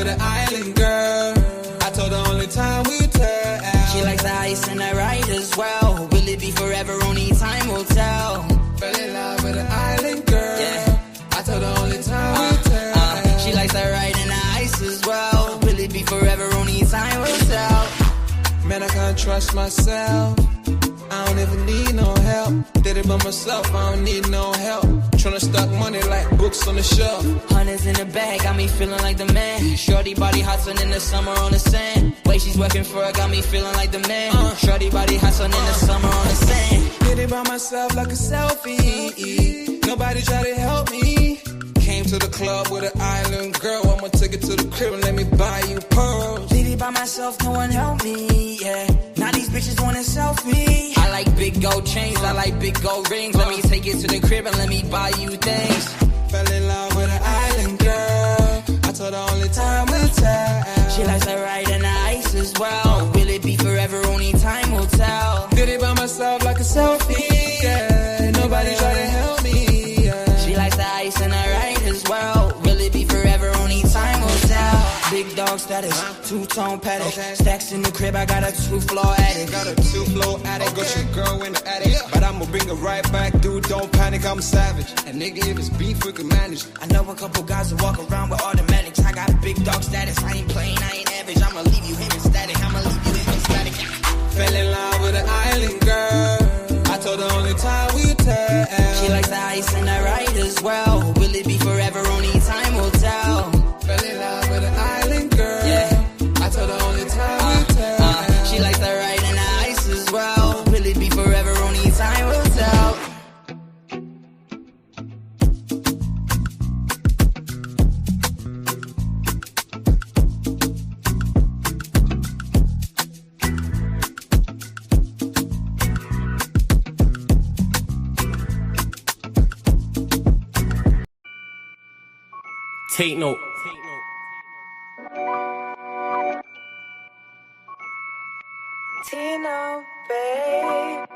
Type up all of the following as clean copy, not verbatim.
with an island girl. I told her only time we'll tell. She likes the ice and I ride as well. Will it be forever? Only time will tell. Fell in love with an island girl. Yeah. I told her only time we'll tell. She likes the ride and the ice as well. Will it be forever? Only time will tell. Man, I can't trust myself. I don't even need no help. Did it by myself, I don't need no help. Tryna stack money like books on the shelf. Hundreds in the bag, got me feeling like the man. Shorty body hot sun in the summer on the sand. Way she's working for it, got me feeling like the man. Shorty body hot sun in the summer on the sand. Did it by myself like a selfie. Nobody try to help me. Came to the club with an island girl. I'ma take it to the crib and let me buy you pearls. Did it by myself, no one helped me, yeah. Now these bitches want a selfie. I like big gold chains, I like big gold rings. Let me take it to the crib and let me buy you things. Fell in love with an island girl. I told her only time will tell. She likes the ride and the ice as well. Will it be forever? Only time will tell. Did it by myself like a selfie, yeah. Nobody try to help me, yeah. She likes the ice and the ride as well. Will it be forever? Only time will tell. Big dog status, two-tone paddock. Stacks in the crib, I got a two-floor attic. Got a two-floor attic, got your girl in the attic. But I'ma bring her right back, dude, don't panic, I'm savage. And nigga, if it's beef, we can manage. I know a couple guys who walk around with automatics. I got big dog status, I ain't playing, I ain't average. I'ma leave you in static, I'ma leave you in static. Fell in love with an island girl. I told her only time we tell. She likes the ice and the ride as well. Will it be forever? Only time will tell. Fell in love with an island girl. Yeah. I told her only time we tell. She likes the ride and the ice as well. Will it be forever? Only time will tell. Take note. Tino, babe.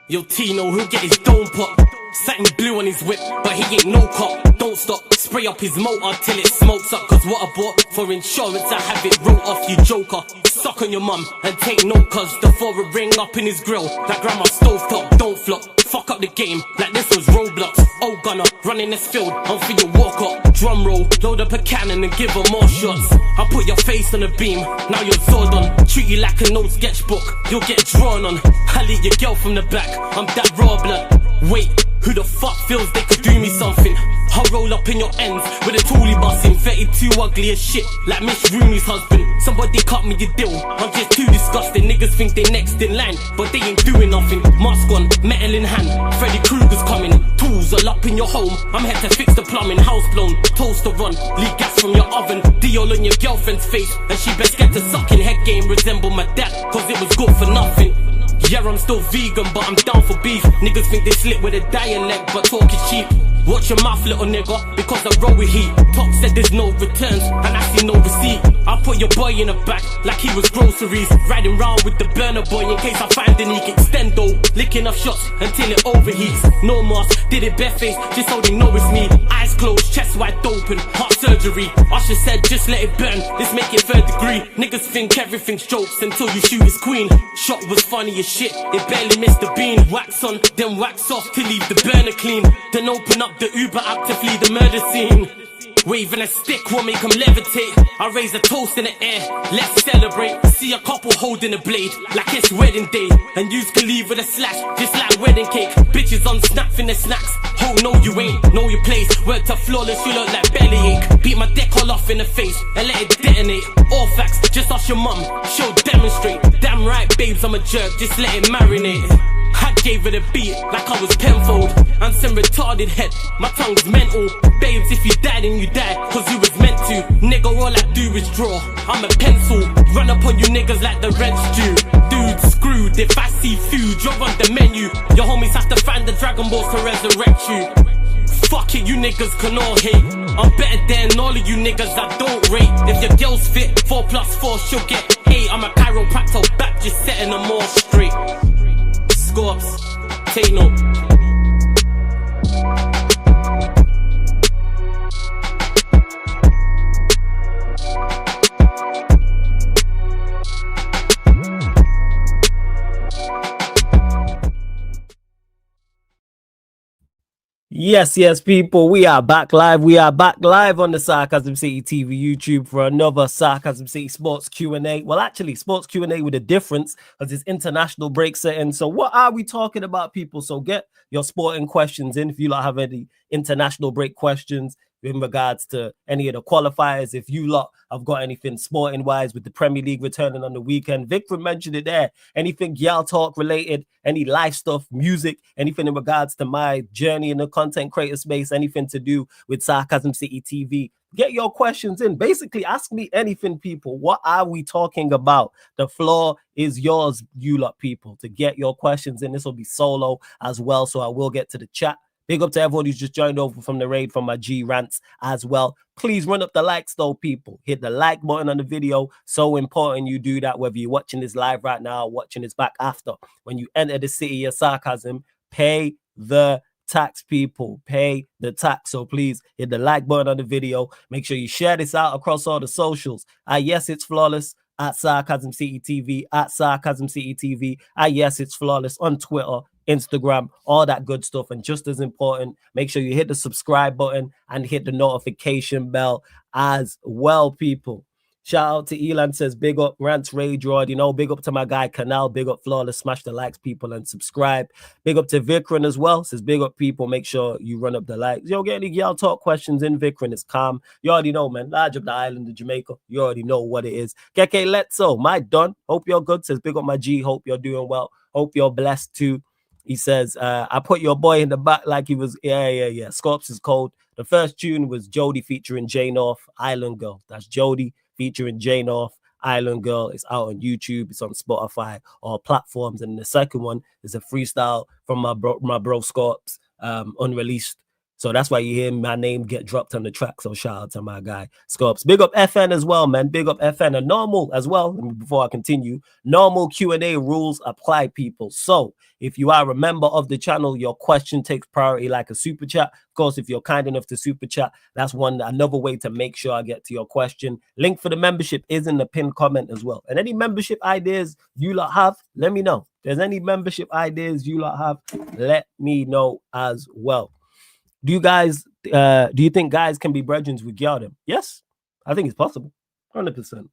Yo, Tino, he'll get his dome pop. Satin blue on his whip, but he ain't no cop. Don't stop, spray up his motor till it smokes up. Cause what I bought for insurance, I have it wrote off, you joker. Suck on your mum and take note, cause the foreign ring up in his grill. Like grandma stovetop, don't flop. Fuck up the game, like this was Roblox. Oh gunner, running this field, I'm for your walk up. Drum roll, load up a cannon and give her more shots. I put your face on the beam, now you're Zordon. Treat you like an old sketchbook, you'll get drawn on. I lead your girl from the back, I'm that raw blood. Wait, who the fuck feels they could do me something? I'll roll up in your ends with a toolie bussin'. 32 ugly as shit, like Miss Rooney's husband. Somebody cut me a deal, I'm just too disgusting. Niggas think they next in line, but they ain't doing nothing. Mask on, metal in hand, Freddy Krueger's coming. Tools all up in your home, I'm here to fix the plumbing. House blown, toaster run, leak gas from your oven. Diol on your girlfriend's face, and she best get to sucking. Head game resemble my dad, cause it was good for nothing. Yeah, I'm still vegan, but I'm down for beef. Niggas think they slip with a dialect, but talk is cheap. Watch your mouth, little nigga, because I roll with heat. Top said there's no returns, and I see no receipt. I put your boy in the back, like he was groceries. Riding round with the burner boy in case I find an eke. Extendo, licking off shots until it overheats. No mask, did it barefaced, just so they know it's me. Eyes closed, chest wide open, heart surgery. Usher said just let it burn, let's make it third degree. Niggas think everything's jokes until you shoot his queen. Shot was funny as shit, it barely missed the bean. Wax on, then wax off to leave the burner clean. Then open up the Uber app to flee the murder scene. Waving a stick will make them levitate. I raise a toast in the air, let's celebrate. See a couple holding a blade, like it's wedding day. And yous can leave with a slash, just like wedding cake. Bitches on snap in the snacks, oh no you ain't, know your place. Word to flawless, you look like bellyache. Beat my deck all off in the face, and let it detonate. All facts, just ask your mum, she'll demonstrate. Damn right babes, I'm a jerk, just let it marinate. I gave it a beat like I was Penfold. I'm some retarded head, my tongue's mental. Babes, if you die then you die, cause you was meant to. Nigga, all I do is draw, I'm a pencil. Run up on you niggas like the rent's due. Dude, screwed, if I see food, you're on the menu. Your homies have to find the Dragon Balls to resurrect you. Fuck it, you niggas can all hate. I'm better than all of you niggas I don't rate. If your girl's fit, 4+4, she'll get 8. I'm a chiropractor back, just setting them all straight. Scorps, take note. Yes, people. We are back live. We are back live on the Sarcasm City TV YouTube for another Sarcasm City Sports Q&A. Well, actually, Sports Q&A with a difference because it's international break setting. So what are we talking about, people? So get your sporting questions in if you lot have any international break questions in regards to any of the qualifiers. If you lot have got anything sporting wise with the Premier League returning on the weekend, Victor mentioned it there. Anything Gyal talk related, any life stuff, music, anything in regards to my journey in the content creator space, anything to do with Sarcasm City TV. Get your questions in. Basically, ask me anything, people. What are we talking about? The floor is yours, you lot, people, to get your questions in. This will be solo as well, so I will get to the chat. Big up to everyone who's just joined over from the raid from my G rants as well. Please run up the likes though, people. Hit the like button on the video. So important you do that, whether you're watching this live right now or watching this back after. When you enter the city of sarcasm, pay the tax, people. Pay the tax. So please hit the like button on the video. Make sure you share this out across all the socials. Yes, it's flawless at Sarcasm City TV, at Sarcasm City TV. Yes, it's flawless on Twitter, Instagram, all that good stuff. And just as important, make sure you hit the subscribe button and hit the notification bell as well, people. Shout out to Elan, says big up Rants Rage Rod, big up to my guy Canal, big up Flawless, smash the likes, people, and subscribe. Big up to Vikran as well, says big up, people, make sure you run up the likes. Get any Gyal talk questions in. Vikran is calm. You already know, man, large up the island of Jamaica. You already know what it is. Keke Letso, my done. Hope you're good, says big up my G. Hope you're doing well. Hope you're blessed too. He says, I put your boy in the back like he was, yeah. Scorps is cold. The first tune was Jody featuring Jay North, Island Girl. That's Jody featuring Jay North, Island Girl. It's out on YouTube. It's on Spotify, all platforms. And the second one is a freestyle from my bro Scorps, unreleased. So that's why you hear my name get dropped on the track. So shout out to my guy, Scorps. Big up FN as well, man. Big up FN. And normal as well, before I continue, normal Q&A rules apply, people. So if you are a member of the channel, your question takes priority like a super chat. Of course, if you're kind enough to super chat, that's another way to make sure I get to your question. Link for the membership is in the pinned comment as well. And any membership ideas you lot have, let me know. If there's any membership ideas you lot have, let me know as well. Do you think guys can be brethren with Gyal? Yes, I think it's possible, 100%.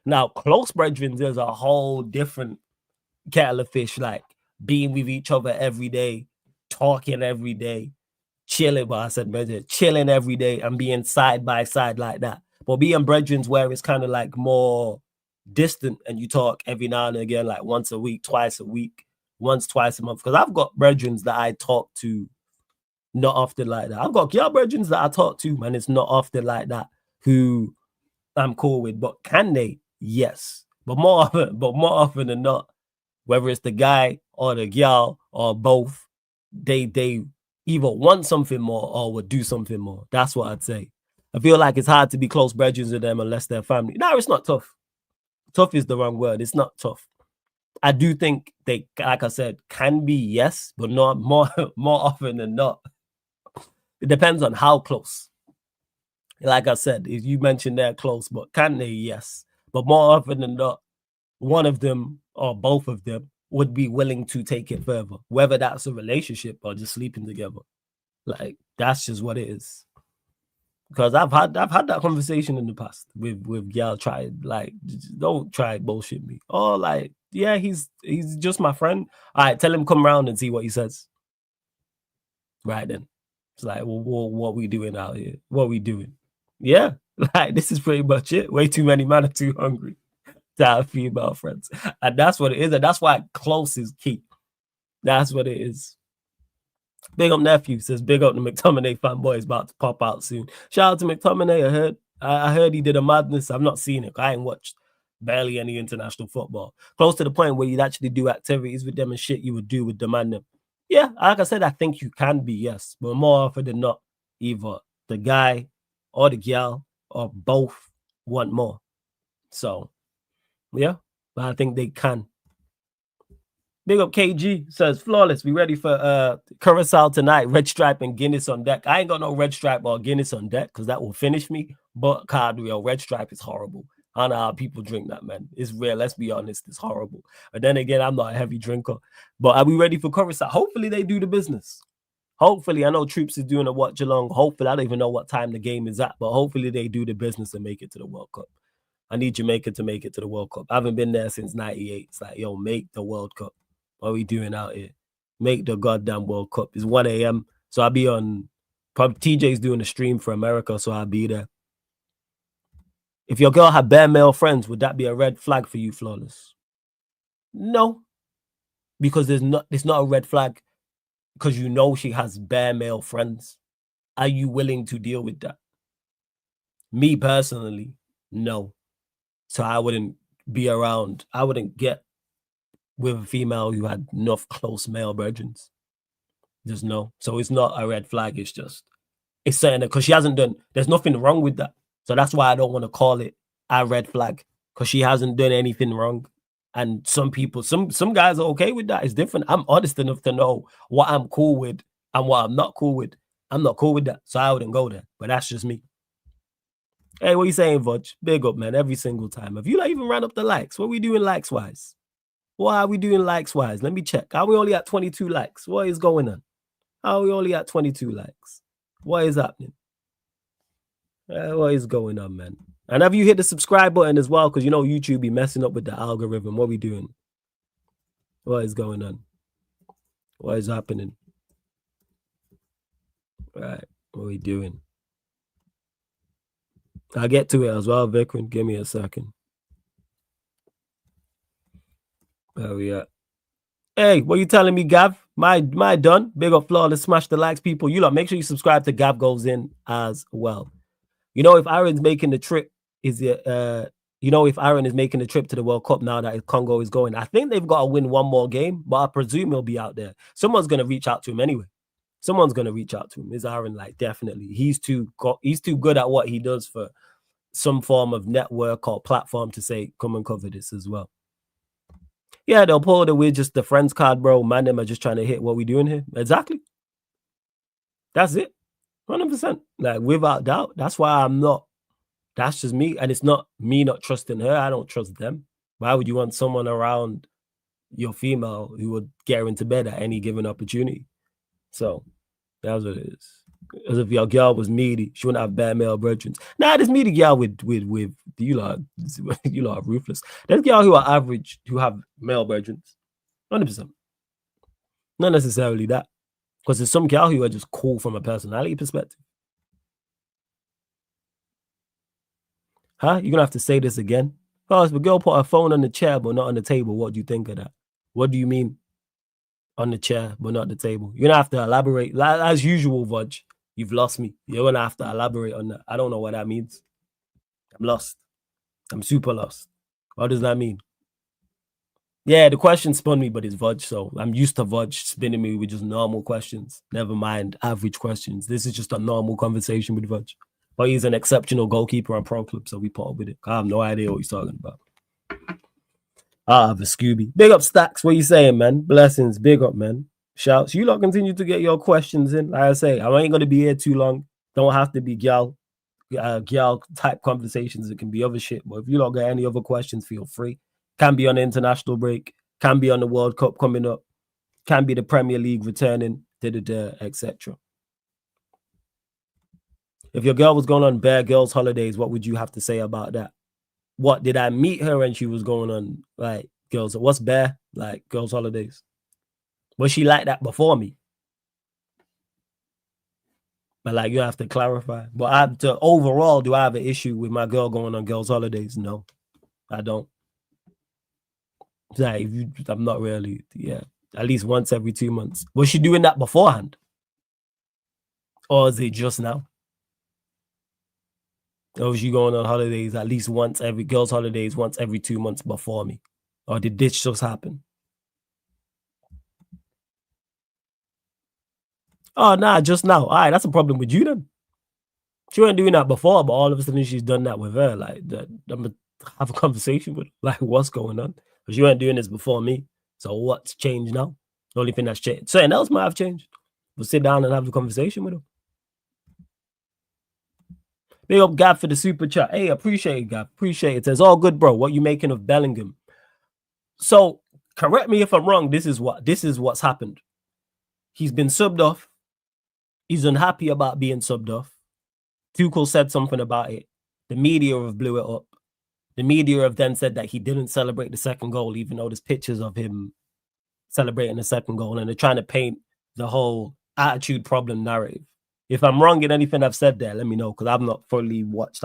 Now, close brethren is a whole different kettle of fish, like being with each other every day, talking every day, chilling. Well, I said brethren, chilling every day and being side by side like that. But being brethren where it's kind of like more distant and you talk every now and again, like once a week, twice a week, once, twice a month. Because I've got brethren that I talk to not often like that. I've got Gyal brethren that I talk to, man. It's not often like that who I'm cool with. But can they? Yes. But more often than not, whether it's the guy or the Gyal or both, they either want something more or would do something more. That's what I'd say. I feel like it's hard to be close brethren with them unless they're family. No, it's not tough. Tough is the wrong word. It's not tough. I do think they, like I said, can be, yes, but not more often than not. It depends on how close. Like I said, if you mentioned they're close, but can they? Yes. But more often than not, one of them or both of them would be willing to take it further, whether that's a relationship or just sleeping together. Like, that's just what it is. Because I've had that conversation in the past with Gyal. Don't try bullshit me. Oh, like, yeah, he's just my friend. All right, tell him come around and see what he says. Right then. It's like, well, what we doing out here? What we doing? Yeah, like, this is pretty much it. Way too many men are too hungry to have female friends. And that's what it is. And that's why close is key. That's what it is. Big up nephew says, big up the McTominay fanboy is about to pop out soon. Shout out to McTominay. I heard he did a madness. I've not seen it. I ain't watched barely any international football. Close to the point where you'd actually do activities with them and shit you would do with them and them. Yeah, like I said, I think you can be, yes. But more often than not, either the guy or the Gyal or both want more. So, yeah, but I think they can. Big up KG says, flawless. We ready for Curacao tonight. Red Stripe and Guinness on deck. I ain't got no Red Stripe or Guinness on deck because that will finish me. But Cardwell, Red Stripe is horrible. I don't know how people drink that, man. It's real. Let's be honest. It's horrible. But then again, I'm not a heavy drinker. But are we ready for Curacao? Hopefully they do the business. Hopefully, I know Troops is doing a watch along. Hopefully, I don't even know what time the game is at, but hopefully they do the business and make it to the World Cup. I need Jamaica to make it to the World Cup. I haven't been there since 98. It's like, yo, make the World Cup. What are we doing out here? Make the goddamn World Cup. It's 1 a.m. So I'll be on, probably TJ's doing a stream for America, so I'll be there. If your girl had bare male friends, would that be a red flag for you, Flawless? No. Because it's not a red flag because you know she has bare male friends. Are you willing to deal with that? Me personally, no. So I wouldn't be around. I wouldn't get with a female who had enough close male virgins. Just no. So it's not a red flag. It's saying that because she hasn't done, there's nothing wrong with that. So that's why I don't want to call it a red flag because she hasn't done anything wrong. And some people, some guys are okay with that. It's different. I'm honest enough to know what I'm cool with and what I'm not cool with. I'm not cool with that. So I wouldn't go there. But that's just me. Hey, what you saying, Vodge? Big up, man, every single time. Have you like even ran up the likes? What are we doing likes-wise? What are we doing likes-wise? Let me check. Are we only at 22 likes? What is going on? How are we only at 22 likes? What is happening? What is going on, man? And have you hit the subscribe button as well? Because you know YouTube be messing up with the algorithm. What are we doing? What is going on? What is happening? Right. What are we doing? I'll get to it as well, Vikram. Give me a second. Where we at? Hey, what you telling me, Gav? My done. Big up Flawless. Smash the likes, people. You lot, make sure you subscribe to Gav Goes In as well. You know, if Aaron's making the trip, if Aaron is making the trip to the World Cup now that Congo is going, I think they've got to win one more game, but I presume he'll be out there. Someone's going to reach out to him anyway. Someone's going to reach out to him. Is Aaron like, definitely. He's too good at what he does for some form of network or platform to say, come and cover this as well. Yeah, they'll pull it with just the friends card, bro. Man, them are just trying to hit what we doing here. Exactly. That's it. 100%. Like, without doubt. That's why I'm not. That's just me. And it's not me not trusting her. I don't trust them. Why would you want someone around your female who would get her into bed at any given opportunity? So that's what it is. As if your girl was meaty, she wouldn't have bad male virgins. Nah, this meaty girl with you lot are ruthless. There's girls who are average who have male virgins. 100%. Not necessarily that. Because there's some girls who are just cool from a personality perspective. Huh? You're gonna have to say this again. Oh, if a girl put her phone on the chair but not on the table, what do you think of that? What do you mean? On the chair but not the table. You're gonna have to elaborate. As usual, Vodge. You've lost me. You're gonna have to elaborate on that. I don't know what that means. I'm lost. I'm super lost. What does that mean? Yeah, the question spun me, but it's Vodge, so I'm used to Vodge spinning me with just normal questions. Never mind average questions. This is just a normal conversation with Vodge. But he's an exceptional goalkeeper on Pro Club, so we put up with it. I have no idea what he's talking about. The Scooby. Big up, Stacks. What you saying, man? Blessings. Big up, man. Shouts. You lot continue to get your questions in. Like I say, I ain't going to be here too long. Don't have to be gal type conversations. It can be other shit. But if you lot got any other questions, feel free. Can be on the international break. Can be on the World Cup coming up. Can be the Premier League returning. Etc. If your girl was going on Bear Girls holidays, what would you have to say about that? What did I meet her when she was going on like girls? What's Bear like girls holidays? Was she like that before me? But like you have to clarify. But overall, do I have an issue with my girl going on girls holidays? No, I don't. Like I'm not really. Yeah, at least once every 2 months. Was she doing that beforehand, or is it just now? Or was you going on holidays at least once every girls' holidays once every 2 months before me? Or did this just happen? Oh, nah, just now. All right, that's a problem with you then. She wasn't doing that before, but all of a sudden she's done that with her. Like, I'm going to have a conversation with her. Like, what's going on? Because she wasn't doing this before me. So what's changed now? The only thing that's changed. Something else might have changed. We'll sit down and have a conversation with her. Big up Gav for the super chat. Hey, appreciate it, Gav. Appreciate it. It's all good, bro. What you making of Bellingham? So, correct me if I'm wrong. This is what's happened. He's been subbed off. He's unhappy about being subbed off. Tuchel said something about it. The media have blew it up. The media have then said that he didn't celebrate the second goal, even though there's pictures of him celebrating the second goal, and they're trying to paint the whole attitude problem narrative. If I'm wrong in anything I've said there, let me know, because I've not fully watched.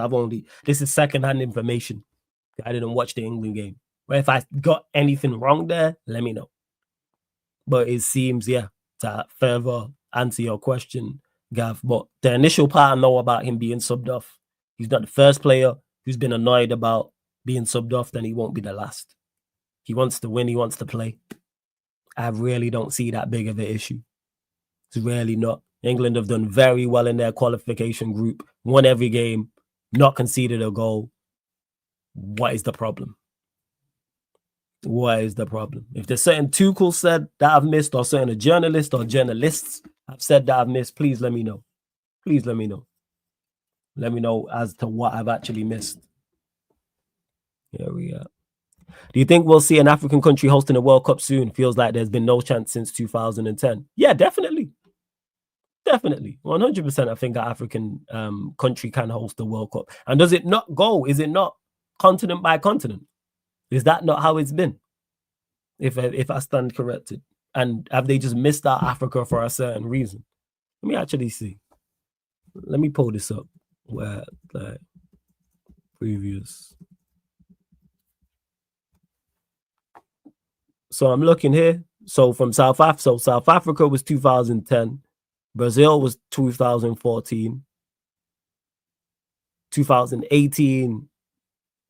This is secondhand information. I didn't watch the England game. But if I got anything wrong there, let me know. But it seems, yeah, to further answer your question, Gav, but the initial part I know about him being subbed off. He's not the first player who's been annoyed about being subbed off, then he won't be the last. He wants to win, he wants to play. I really don't see that big of an issue. It's really not. England have done very well in their qualification group, won every game, not conceded a goal. What is the problem? What is the problem? If there's certain Tuchel said that I've missed, or certain journalists have said that I've missed, please let me know. Please let me know. Let me know as to what I've actually missed. Here we are. Do you think we'll see an African country hosting a World Cup soon? Feels like there's been no chance since 2010. Yeah, definitely. Definitely. 100% I think an African country can host the World Cup. And does it not go? Is it not continent by continent? Is that not how it's been? If I stand corrected. And have they just missed out Africa for a certain reason? Let me actually see. Let me pull this up. Where the previous. So I'm looking here. So from South Africa. So South Africa was 2010. Brazil was 2014. 2018,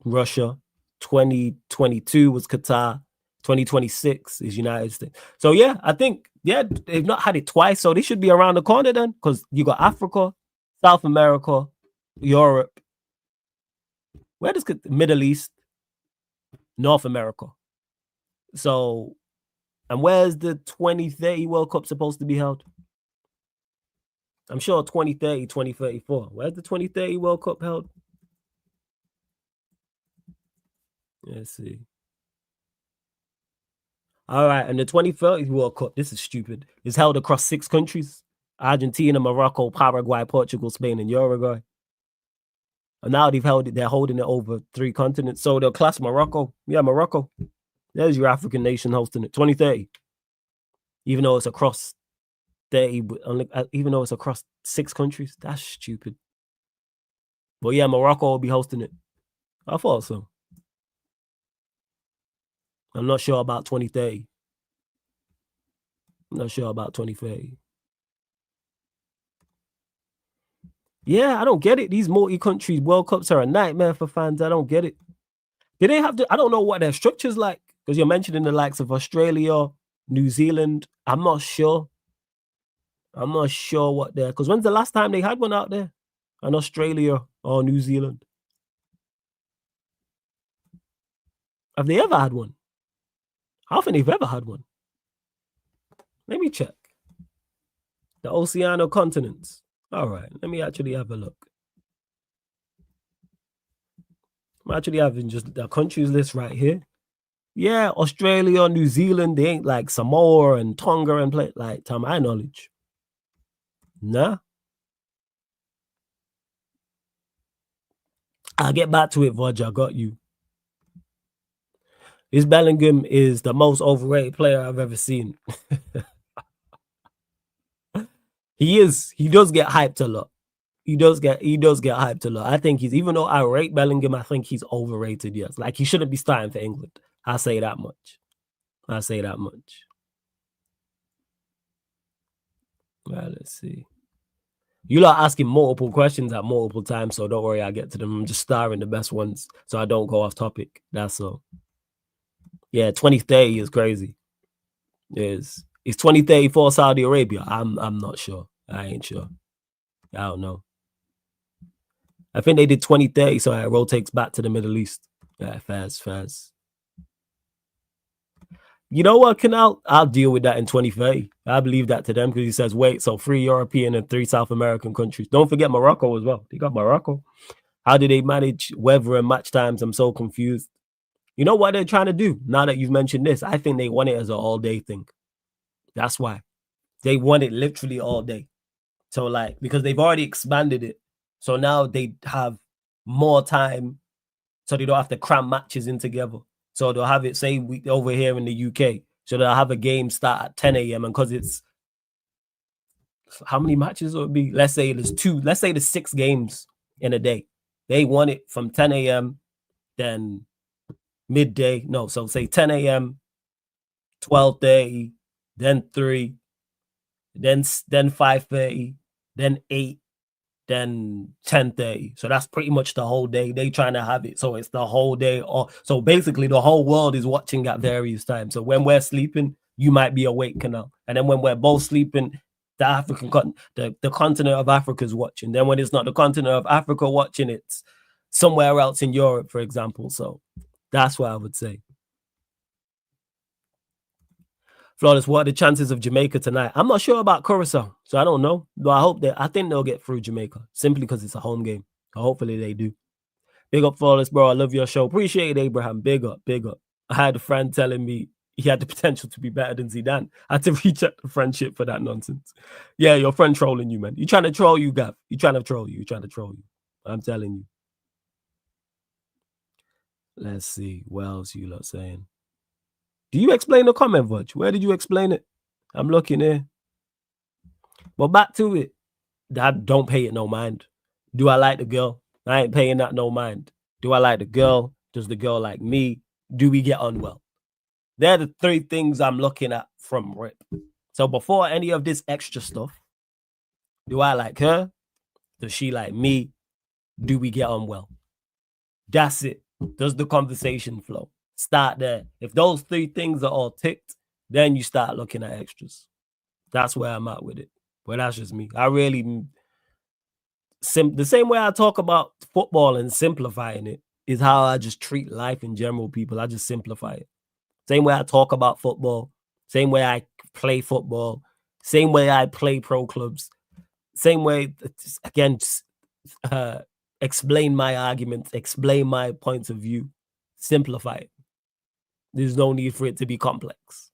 Russia. 2022 was Qatar. 2026 is United States. So yeah, I think, yeah, they've not had it twice. So they should be around the corner then, because you got Africa, South America, Europe. Where does Middle East, North America? So, and where's the 2030 World Cup supposed to be held? I'm sure 2030, 2034. Where's the 2030 World Cup held? Let's see. All right, and the 2030 World Cup, this is stupid, is held across 6 countries. Argentina, Morocco, Paraguay, Portugal, Spain, and Uruguay. And now they're holding it over 3 continents. So they'll class Morocco. Yeah, Morocco. There's your African nation hosting it. 2030. Even though it's across 30, even though it's across 6 countries. That's stupid. But yeah, Morocco will be hosting it. I thought so. I'm not sure about 2030. I'm not sure about 2030. Yeah, I don't get it. These multi-country World Cups are a nightmare for fans. I don't get it. Do they have to? I don't know what their structure's like, because you're mentioning the likes of Australia, New Zealand. I'm not sure. I'm not sure what they're, because when's the last time they had one out there? In Australia or New Zealand? Have they ever had one? I don't think they've ever had one. Let me check. The Oceania continents. All right, let me actually have a look. I'm actually having just the countries list right here. Yeah, Australia, New Zealand, they ain't like Samoa and Tonga and play like, to my knowledge. Nah. I'll get back to it, Roger. I got you. This Bellingham is the most overrated player I've ever seen. He is. He does get hyped a lot. He does get hyped a lot. I think he's, even though I rate Bellingham, I think he's overrated, yes. Like, he shouldn't be starting for England. I say that much. I say that much. Well, let's see. You lot asking multiple questions at multiple times, so don't worry, I'll get to them. I'm just starring the best ones so I don't go off topic. That's all. Yeah, 2030 is crazy. Is 2034 Saudi Arabia? I'm not sure. I ain't sure. I don't know. I think they did 2030, so it rotates back to the Middle East. Yeah, fast. You know what, Canal? I'll deal with that in 2030. I believe that to them, because he says, wait, so 3 European and 3 South American countries. Don't forget Morocco as well. They got Morocco. How do they manage weather and match times? I'm so confused. You know what they're trying to do? Now that you've mentioned this, I think they want it as an all-day thing. That's why. They want it literally all day. So like, because they've already expanded it, so now they have more time, so they don't have to cram matches in together. So they'll have it, say, over here in the UK, so they'll have a game start at 10 a.m. and because it's how many matches would it be? Let's say there's 6 games in a day. They want it from 10 a.m. then midday. No, so say 10 a.m., 12:30, then 3, then 5:30, then 8, then 10:30. So that's pretty much the whole day. They trying to have it so it's the whole day. So basically the whole world is watching at various times. So when we're sleeping, you might be awake now. And then when we're both sleeping, the continent of Africa is watching. Then when it's not the continent of Africa watching, it's somewhere else in Europe, for example. So that's what I would say. Flawless, what are the chances of Jamaica tonight? I'm not sure about Curacao, so I don't know. But I think they'll get through Jamaica simply because it's a home game. So hopefully they do. Big up, Flawless, bro. I love your show. Appreciate it, Abraham. Big up, big up. I had a friend telling me he had the potential to be better than Zidane. I had to recheck the friendship for that nonsense. Yeah, your friend trolling you, man. You trying to troll you, Gav. You trying to troll you. I'm telling you. Let's see. What else you lot saying? Do you explain the comment, Vudge? Where did you explain it? I'm looking here. But back to it. Dad, don't pay it no mind. Do I like the girl? I ain't paying that no mind. Do I like the girl? Does the girl like me? Do we get on well? They're the 3 things I'm looking at from rip. So before any of this extra stuff, do I like her? Does she like me? Do we get on well? That's it. Does the conversation flow? Start there. If those 3 things are all ticked, then you start looking at extras. That's where I'm at with it. But that's just me. I really the same way I talk about football and simplifying it is how I just treat life in general, people. I just simplify it. Same way I talk about football, same way I play football, same way I play pro clubs, same way, again, explain my arguments, explain my points of view, simplify it. There's no need for it to be complex.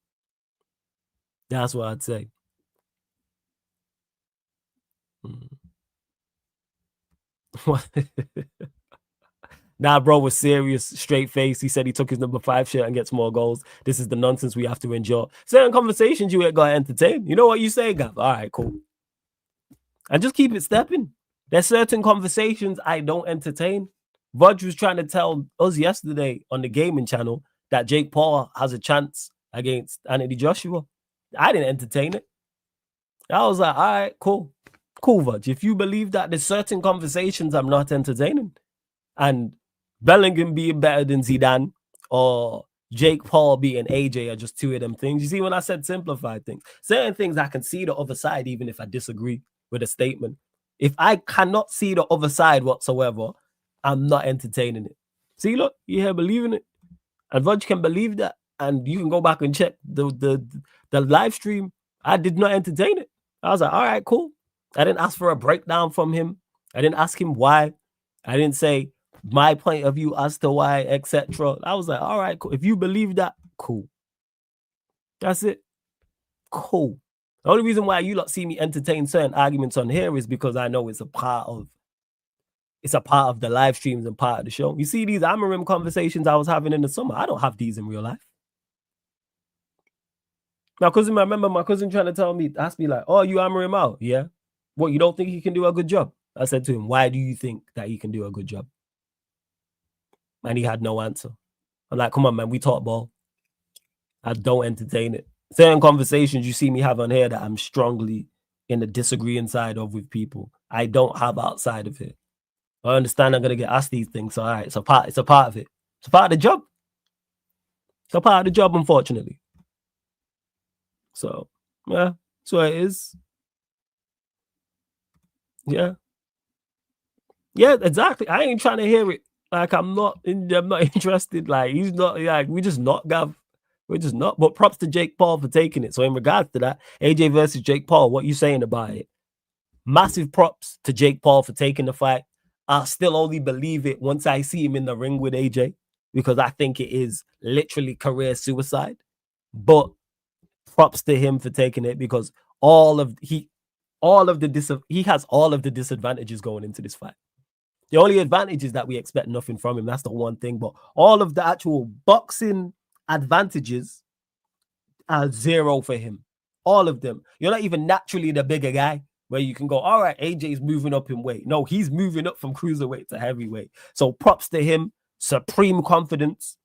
That's what I'd say. Nah, bro was serious, straight face. He said he took his number 5 shirt and gets more goals. This is the nonsense we have to endure. Certain conversations you ain't got to entertain. You know what you say, Gav? All right, cool. And just keep it stepping. There's certain conversations I don't entertain. Vudge was trying to tell us yesterday on the gaming channel that Jake Paul has a chance against Anthony Joshua. I didn't entertain it. I was like, all right, cool. Cool, Vudge. If you believe that, there's certain conversations I'm not entertaining. And Bellingham being better than Zidane or Jake Paul beating AJ are just 2 of them things. You see, when I said simplified things, certain things I can see the other side, even if I disagree with a statement. If I cannot see the other side whatsoever, I'm not entertaining it. See, look, you here believing it. And Vudge can believe that. And you can go back and check the live stream. I did not entertain it. I was like, all right, cool. I didn't ask for a breakdown from him. I didn't ask him why. I didn't say my point of view as to why, etc. I was like, all right, cool. If you believe that, cool. That's it. Cool. The only reason why you lot see me entertain certain arguments on here is because I know it's a part of the live streams and part of the show. You see these Amarim conversations I was having in the summer. I don't have these in real life. I remember my cousin trying to ask me like, oh, you Amarim out? Yeah. What, you don't think he can do a good job? I said to him, why do you think that he can do a good job? And he had no answer. I'm like, come on, man, we talk ball. I don't entertain it. Certain conversations you see me have on here that I'm strongly in the disagreeing side of with people, I don't have outside of it. I understand I'm going to get asked these things. So, all right, it's a part of it. It's a part of the job. It's a part of the job, unfortunately. So, yeah, that's what it is. Yeah. Yeah, exactly. I ain't trying to hear it. Like, I'm not interested. Like, he's not, like, we just not, Gav. We're just not. But props to Jake Paul for taking it. So, in regards to that, AJ versus Jake Paul, what you saying about it? Massive props to Jake Paul for taking the fight. I'll still only believe it once I see him in the ring with AJ, because I think it is literally career suicide. But props to him for taking it, because he has all of the disadvantages going into this fight. The only advantage is that we expect nothing from him. That's the one thing. But all of the actual boxing advantages are zero for him. All of them. You're not even naturally the bigger guy where you can go, all right, AJ's moving up in weight. No, he's moving up from cruiserweight to heavyweight. So props to him. Supreme confidence.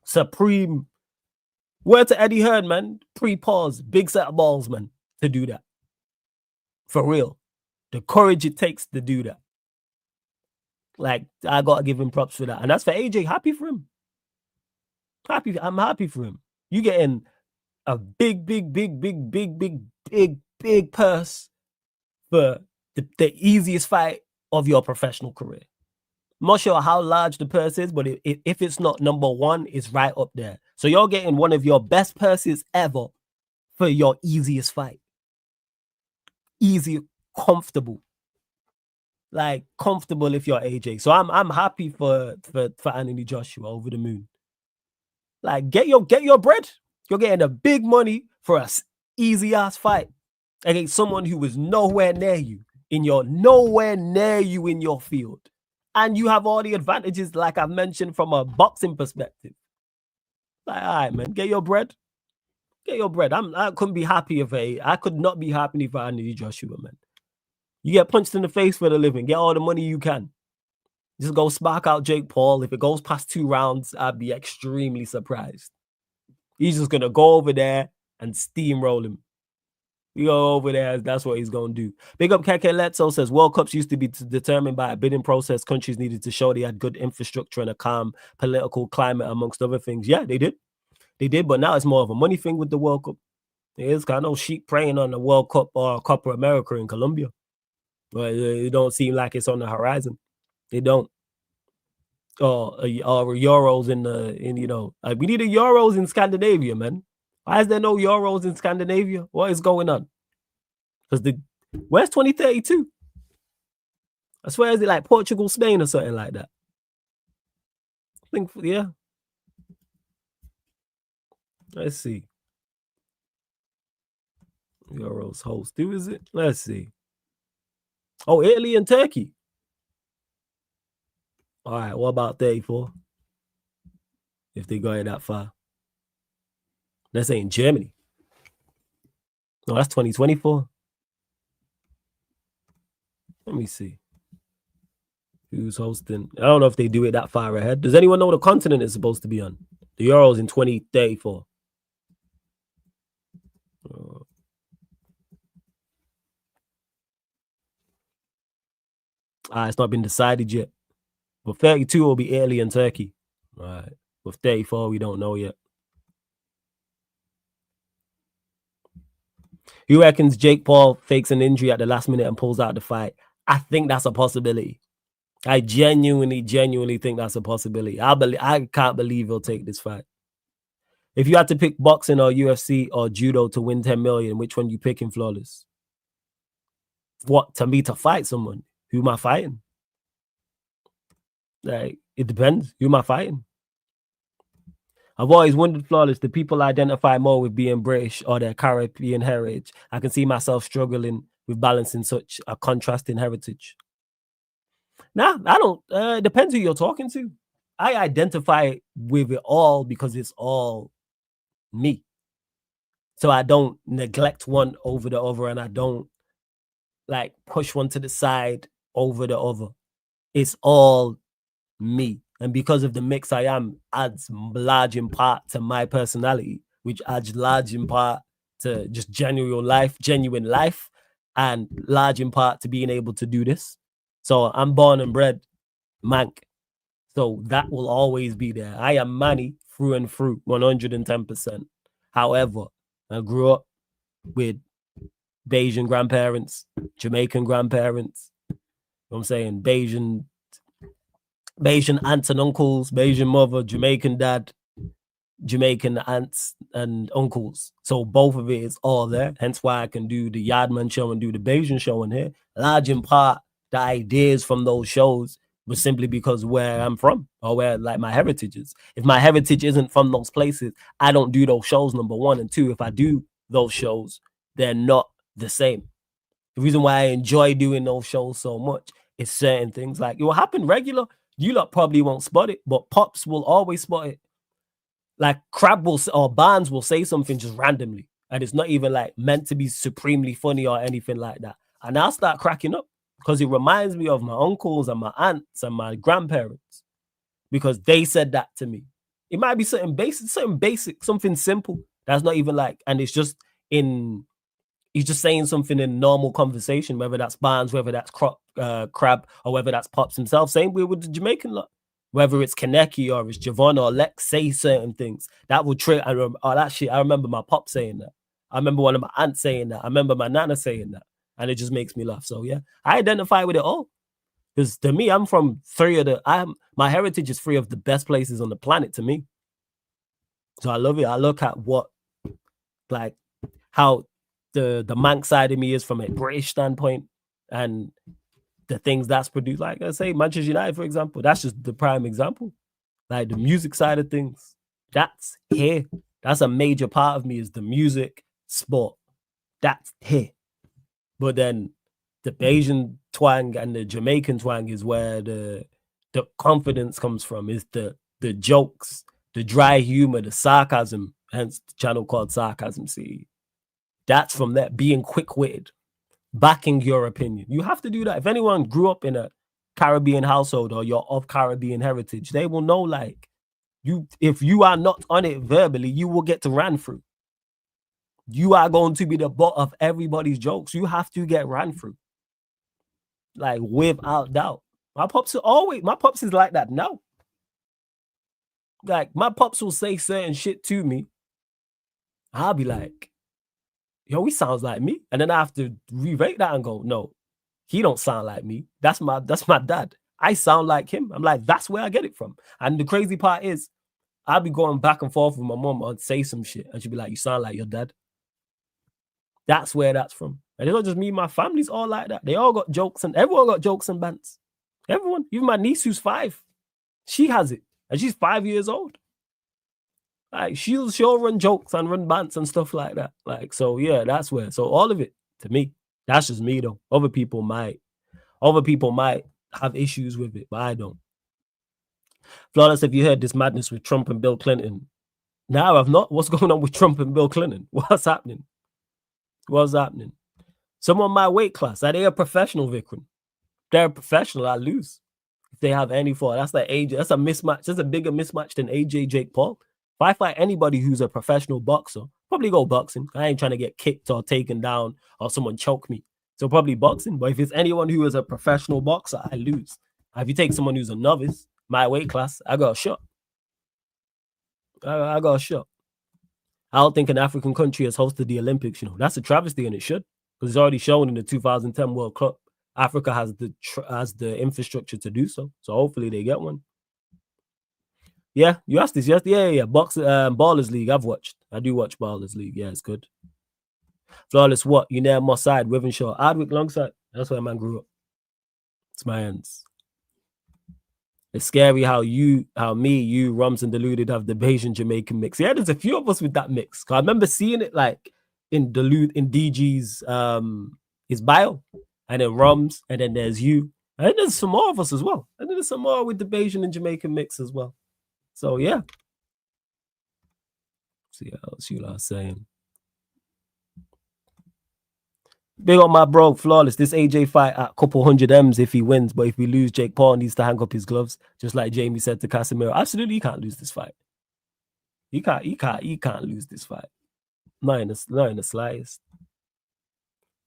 Supreme. Word to Eddie Hearn, man. Pre-pause. Big set of balls, man, to do that. For real. The courage it takes to do that. Like, I got to give him props for that. And that's for AJ. Happy for him. I'm happy for him. You getting a big purse for the easiest fight of your professional career. I'm not sure how large the purse is, but if it's not number one, it's right up there. So you're getting one of your best purses ever for your easiest fight. Easy, comfortable. Like, comfortable if you're AJ. So I'm happy for Anthony Joshua, over the moon. Like, get your bread. You're getting a big money for a easy ass fight against someone who was nowhere near you in your field. And you have all the advantages, like I've mentioned, from a boxing perspective. Like, all right, man, get your bread. Get your bread. I couldn't be happy I could not be happy for Anthony Joshua, man. You get punched in the face for the living. Get all the money you can. Just go spark out Jake Paul. If it goes past 2 rounds, I'd be extremely surprised. He's just going to go over there and steamroll him. We go over there. That's what he's going to do. Big up Keke Letso says, World Cups used to be determined by a bidding process. Countries needed to show they had good infrastructure and a calm political climate, amongst other things. Yeah, they did. They did, but now it's more of a money thing with the World Cup. There's kind of sheep preying on the World Cup or Copa America in Colombia. But it don't seem like it's on the horizon. They don't. Or Euros we need a Euros in Scandinavia, man. Why is there no Euros in Scandinavia? What is going on? Because where's 2032? I swear, is it like Portugal, Spain, or something like that? I think, yeah. Let's see. Euros host. Who is it? Let's see. Oh, Italy and Turkey. All right, what about 34? If they go that far. Let's say in Germany. No, that's 2024. Let me see. Who's hosting? I don't know if they do it that far ahead. Does anyone know what the continent is supposed to be on? The Euros in 2034. It's not been decided yet. But 32 will be Italy and Turkey. All right. With 34, we don't know yet. Who reckons Jake Paul fakes an injury at the last minute and pulls out the fight? I think that's a possibility. I genuinely think that's a possibility. I can't believe he'll take this fight. If you had to pick boxing or UFC or judo to win 10 million, which one you picking, Flawless? What, to me to fight someone? Who am I fighting? Like, it depends. Who am I fighting? I've always wondered, Flawless, do people identify more with being British or their Caribbean heritage? I can see myself struggling with balancing such a contrasting heritage. Nah, I don't. It depends who you're talking to. I identify with it all because it's all me. So I don't neglect one over the other, and I don't like push one to the side over the other. It's all me. And because of the mix I am, adds large in part to my personality, which adds large in part to just genuine life, and large in part to being able to do this. So I'm born and bred Manc. So that will always be there. I am Manny through and through, 110%. However, I grew up with Bayesian grandparents, Jamaican grandparents, you know what I'm saying, Bayesian aunts and uncles, Bayesian mother, Jamaican dad, Jamaican aunts and uncles. So both of it is all there. Hence why I can do the Yardman show and do the Bayesian show in here. Large in part, the ideas from those shows was simply because where I'm from or where like my heritage is. If my heritage isn't from those places, I don't do those shows, number one. And two, if I do those shows, they're not the same. The reason why I enjoy doing those shows so much is certain things. Like it will happen regular. You lot probably won't spot it, but Pops will always spot it. Like Crab will or Barnes will say something just randomly, and it's not even like meant to be supremely funny or anything like that. And I'll start cracking up because it reminds me of my uncles and my aunts and my grandparents because they said that to me. It might be something basic, something simple that's not even like, and it's just he's just saying something in normal conversation, whether that's Barnes, whether that's Crab, or whether that's Pops himself. Same way with the Jamaican lot. Whether it's Kaneki or it's Javon or Lex say certain things that will trigger. I remember my pop saying that. I remember one of my aunts saying that. I remember my nana saying that, and it just makes me laugh. So yeah, I identify with it all because to me, I'm from my heritage is 3 of the best places on the planet to me. So I love it. I look at like how the Manx side of me is from a British standpoint, and the things that's produced, like I say, Manchester United, for example, that's just the prime example. Like the music side of things, that's here. That's a major part of me is the music, sport. That's here. But then the Bayesian twang and the Jamaican twang is where the confidence comes from, is the jokes, the dry humor, the sarcasm, hence the channel called Sarcasm CE. That's from that, being quick-witted. Backing your opinion. You have to do that. If anyone grew up in a Caribbean household or you're of Caribbean heritage, they will know, like, if you are not on it verbally, you will get to ran through. You are going to be the butt of everybody's jokes. You have to get ran through. Like, without doubt. My pops is like that now. Like, my pops will say certain shit to me. I'll be like, yo, he sounds like me. And then I have to re-rate that and go, no, he don't sound like me. That's my dad. I sound like him. I'm like, that's where I get it from. And the crazy part is, I'll be going back and forth with my mom and say some shit. And she'll be like, you sound like your dad. That's where that's from. And it's not just me, my family's all like that. They all got jokes and everyone got jokes and bants. Everyone, even my niece who's 5, she has it. And she's 5 years old. Like she'll run jokes and run bants and stuff like that. Like, so yeah, that's where. So all of it, to me, that's just me though. Other people might have issues with it, but I don't. Flawless, have you heard this madness with Trump and Bill Clinton? No, I've not. What's going on with Trump and Bill Clinton? What's happening? Someone my weight class, are they a professional, Vikram? They're a professional, I lose. If they have any fault, that's like AJ. That's a mismatch. That's a bigger mismatch than AJ Jake Paul. If I fight anybody who's a professional boxer, probably go boxing. I ain't trying to get kicked or taken down or someone choke me. So probably boxing. But if it's anyone who is a professional boxer, I lose. If you take someone who's a novice, my weight class, I got a shot. I got a shot. I don't think an African country has hosted the Olympics. You know, that's a travesty, and it should, because it's already shown in the 2010 World Cup. Africa has the infrastructure to do so. So hopefully they get one. Yeah, you asked this yesterday. Yeah. Ballers League. I've watched. I do watch Ballers League. Yeah, it's good. Flawless, what? You near my side, Wivenshaw. Ardwick Longside. That's where man grew up. It's my hands. It's scary how you, Rums and Deluded have the Bayesian Jamaican mix. Yeah, there's a few of us with that mix. I remember seeing it like in DG's his bio, and then Rums, and then there's you. And then there's some more of us as well. And then there's some more with the Bayesian and Jamaican mix as well. So yeah. See what else you are saying. Big on my bro, Flawless. This AJ fight at couple hundred M's if he wins, but if we lose, Jake Paul needs to hang up his gloves, just like Jamie said to Casemiro. Absolutely, he can't lose this fight. He can't lose this fight. Not in the slightest.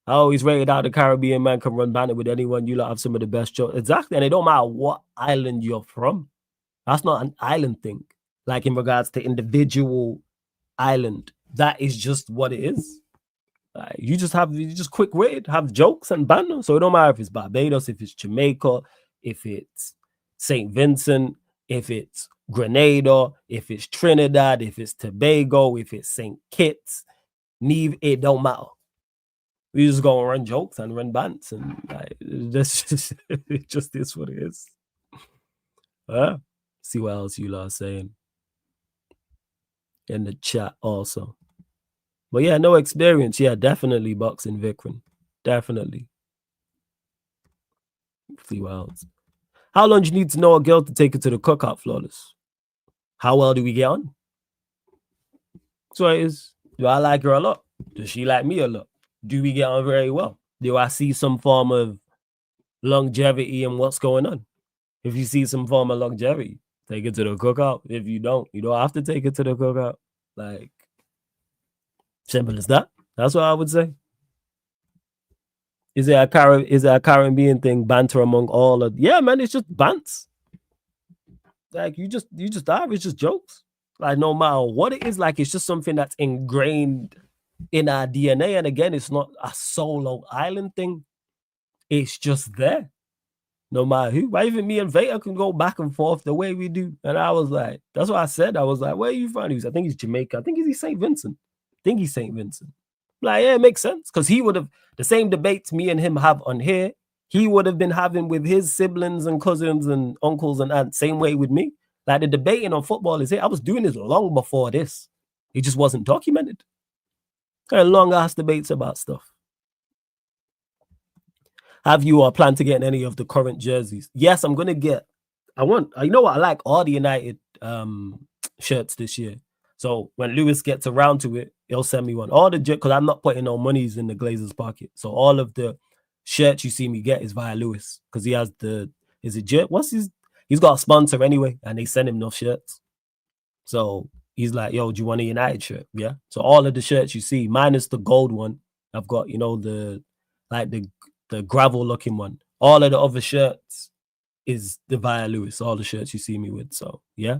I always rated out the Caribbean man can run banter with anyone. You lot have some of the best jokes. Exactly, and it don't matter what island you're from. That's not an island thing. Like in regards to individual island, that is just what it is. You just quick-witted, have jokes and banter. So it don't matter if it's Barbados, if it's Jamaica, if it's St. Vincent, if it's Grenada, if it's Trinidad, if it's Tobago, if it's St. Kitts, Neve, it don't matter. We just go and run jokes and run bants, and that's just it just is what it is. See what else you are saying in the chat also. But yeah, no experience. Yeah, definitely boxing, Vikram. Definitely. See what else. How long do you need to know a girl to take her to the cookout, Flawless? How well do we get on? So it is. Do I like her a lot? Does she like me a lot? Do we get on very well? Do I see some form of longevity in what's going on? If you see some form of longevity, take it to the cookout. If you don't have to take it to the cookout. Like, simple as that. That's what I would say. Is it a Caribbean thing, banter among all of? Yeah, man, it's just bants. Like you just dive. It's just jokes. Like no matter what it is, like it's just something that's ingrained in our DNA. And again, it's not a solo island thing. It's just there. No matter who. Why even me and Veta can go back and forth the way we do. And I was like, that's what I said. I was like, where are you from? I think he's Jamaica. I think he's St. Vincent. I think he's St. Vincent. Like, yeah, it makes sense. Because he would have the same debates me and him have on here. He would have been having with his siblings and cousins and uncles and aunts. Same way with me. Like the debating on football is here. I was doing this long before this. It just wasn't documented. Long ass debates about stuff. Have you plan to get any of the current jerseys? Yes, I'm gonna get. I like all the United shirts this year. So when Lewis gets around to it, he'll send me one. All the because I'm not putting no monies in the Glazers' pocket. So all of the shirts you see me get is via Lewis because he has he's got a sponsor anyway, and they send him enough shirts. So he's like, yo, do you want a United shirt? Yeah. So all of the shirts you see, minus the gold one, I've got, the gravel looking one. All of the other shirts is the via Lewis, all the shirts you see me with. So yeah.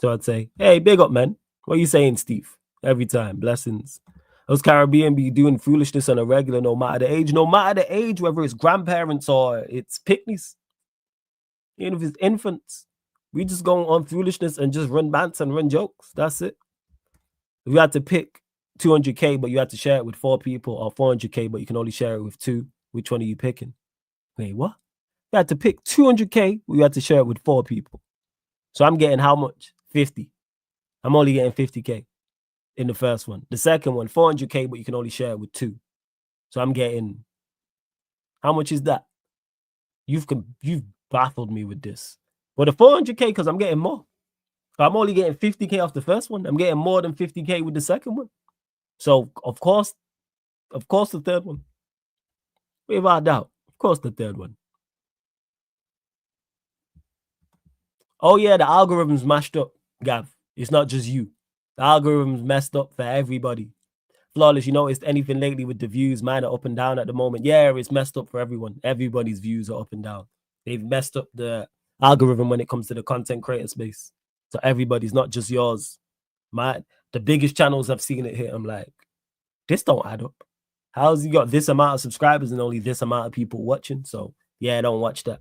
So I'd say, hey, big up, man. What are you saying, Steve? Every time. Blessings. Those Caribbean be doing foolishness on a regular, no matter the age, whether it's grandparents or it's picnics. Even if it's infants. We just go on foolishness and just run bants and run jokes. That's it. If you had to pick 200K, but you had to share it with 4 people, or 400K, but you can only share it with 2, which one are you picking? Wait, what? You had to pick 200K, but you had to share it with 4 people. So I'm getting how much? 50. I'm only getting 50K in the first one. The second one, 400K, but you can only share it with 2. So I'm getting, how much is that? You've baffled me with this. Well, the 400K, because I'm getting more. I'm only getting 50K off the first one. I'm getting more than 50K with the second one. So, of course, the third one. Without doubt. Of course, the third one. Oh, yeah, the algorithm's mashed up, Gav. It's not just you. The algorithm's messed up for everybody. Flawless, you noticed anything lately with the views? Mine are up and down at the moment. Yeah, it's messed up for everyone. Everybody's views are up and down. They've messed up the algorithm when it comes to the content creator space. So everybody's, not just yours. The biggest channels I've seen it hit, I'm like, this don't add up. How's he got this amount of subscribers and only this amount of people watching? So yeah, don't watch that.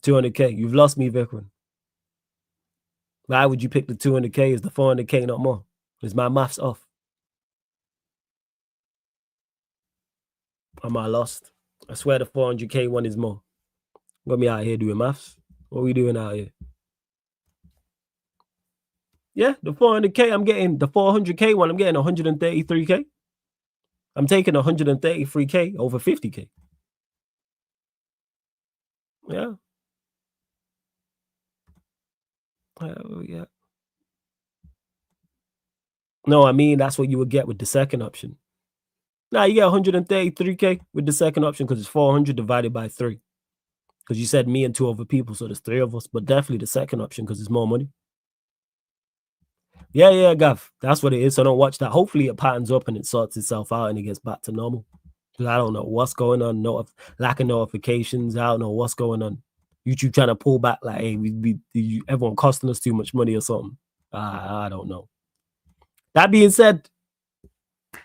200K. You've lost me, Vikram. Why would you pick the 200K? Is the 400K not more? Is my maths off? Am I lost? I swear the 400K one is more. Got me out here doing maths. What are we doing out here? Yeah, the 400K, I'm getting the 400K one. I'm getting 133K. I'm taking 133K over 50K. Yeah. Yeah. No, I mean, that's what you would get with the second option. Now you get 133K with the second option because it's 400 divided by 3. Because you said me and 2 other people, so there's 3 of us. But definitely the second option because it's more money. Yeah, Gav. That's what it is. So don't watch that. Hopefully it patterns up and it sorts itself out and it gets back to normal. Because I don't know what's going on. Lack of notifications. I don't know what's going on. YouTube trying to pull back like, hey, everyone costing us too much money or something. I don't know. That being said,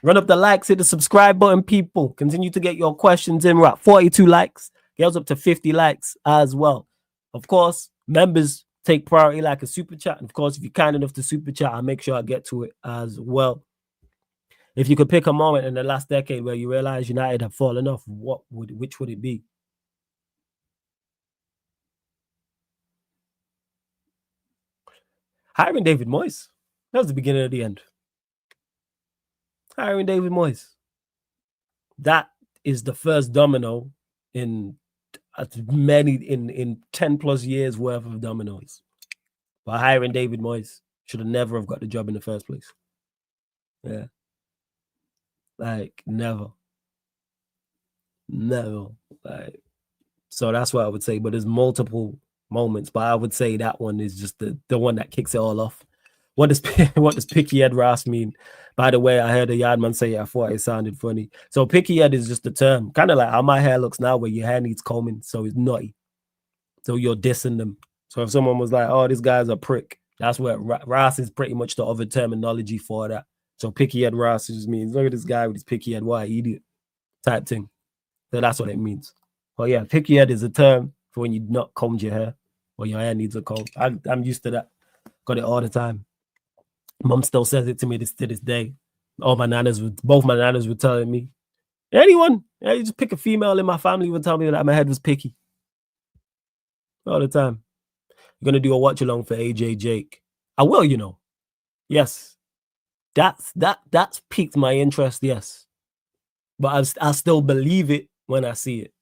run up the likes, hit the subscribe button, people. Continue to get your questions in. We're at 42 likes. Get us up to 50 likes as well. Of course, members take priority like a super chat. And of course, if you're kind enough to super chat, I'll make sure I get to it as well. If you could pick a moment in the last decade where you realize United have fallen off, which would it be? Hiring David Moyes. That was the beginning of the end. Hiring David Moyes. that is the first domino in many in 10 plus years worth of dominoes. By hiring David Moyes, should have never have got the job in the first place. Yeah. Like never. Like, so that's what I would say. But there's multiple moments, but I would say that one is just the one that kicks it all off. What does picky head Ross mean? By the way, I heard a Yardman say it. I thought it sounded funny. So picky head is just a term, kind of like how my hair looks now, where your hair needs combing, so it's nutty. So you're dissing them. So if someone was like, "Oh, this guy's a prick," that's what Ross is pretty much the other terminology for that. So picky head Ross just means, look at this guy with his picky head, what an idiot type thing. So that's what it means. Well, yeah, picky head is a term for when you not combed your hair or your hair needs a comb. I'm used to that. Got it all the time. Mom still says it to me to this day. Both my nanas were telling me. Anyone, you just pick a female in my family would tell me that my head was picky. All the time. You're gonna do a watch along for AJ Jake. I will, you know. Yes. That's piqued my interest, yes. But I still believe it when I see it.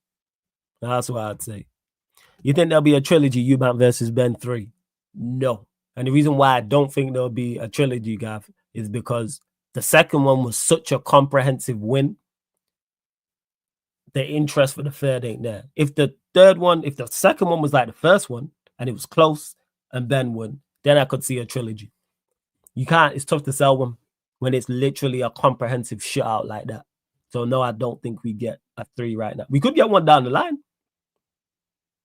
That's what I'd say. You think there'll be a trilogy, Eubank versus Ben 3? No. And the reason why I don't think there'll be a trilogy, Gav, is because the second one was such a comprehensive win. The interest for the third ain't there. If the second one was like the first one and it was close and Ben won, then I could see a trilogy. You can't, it's tough to sell one when it's literally a comprehensive shutout like that. So no, I don't think we get a 3 right now. We could get one down the line.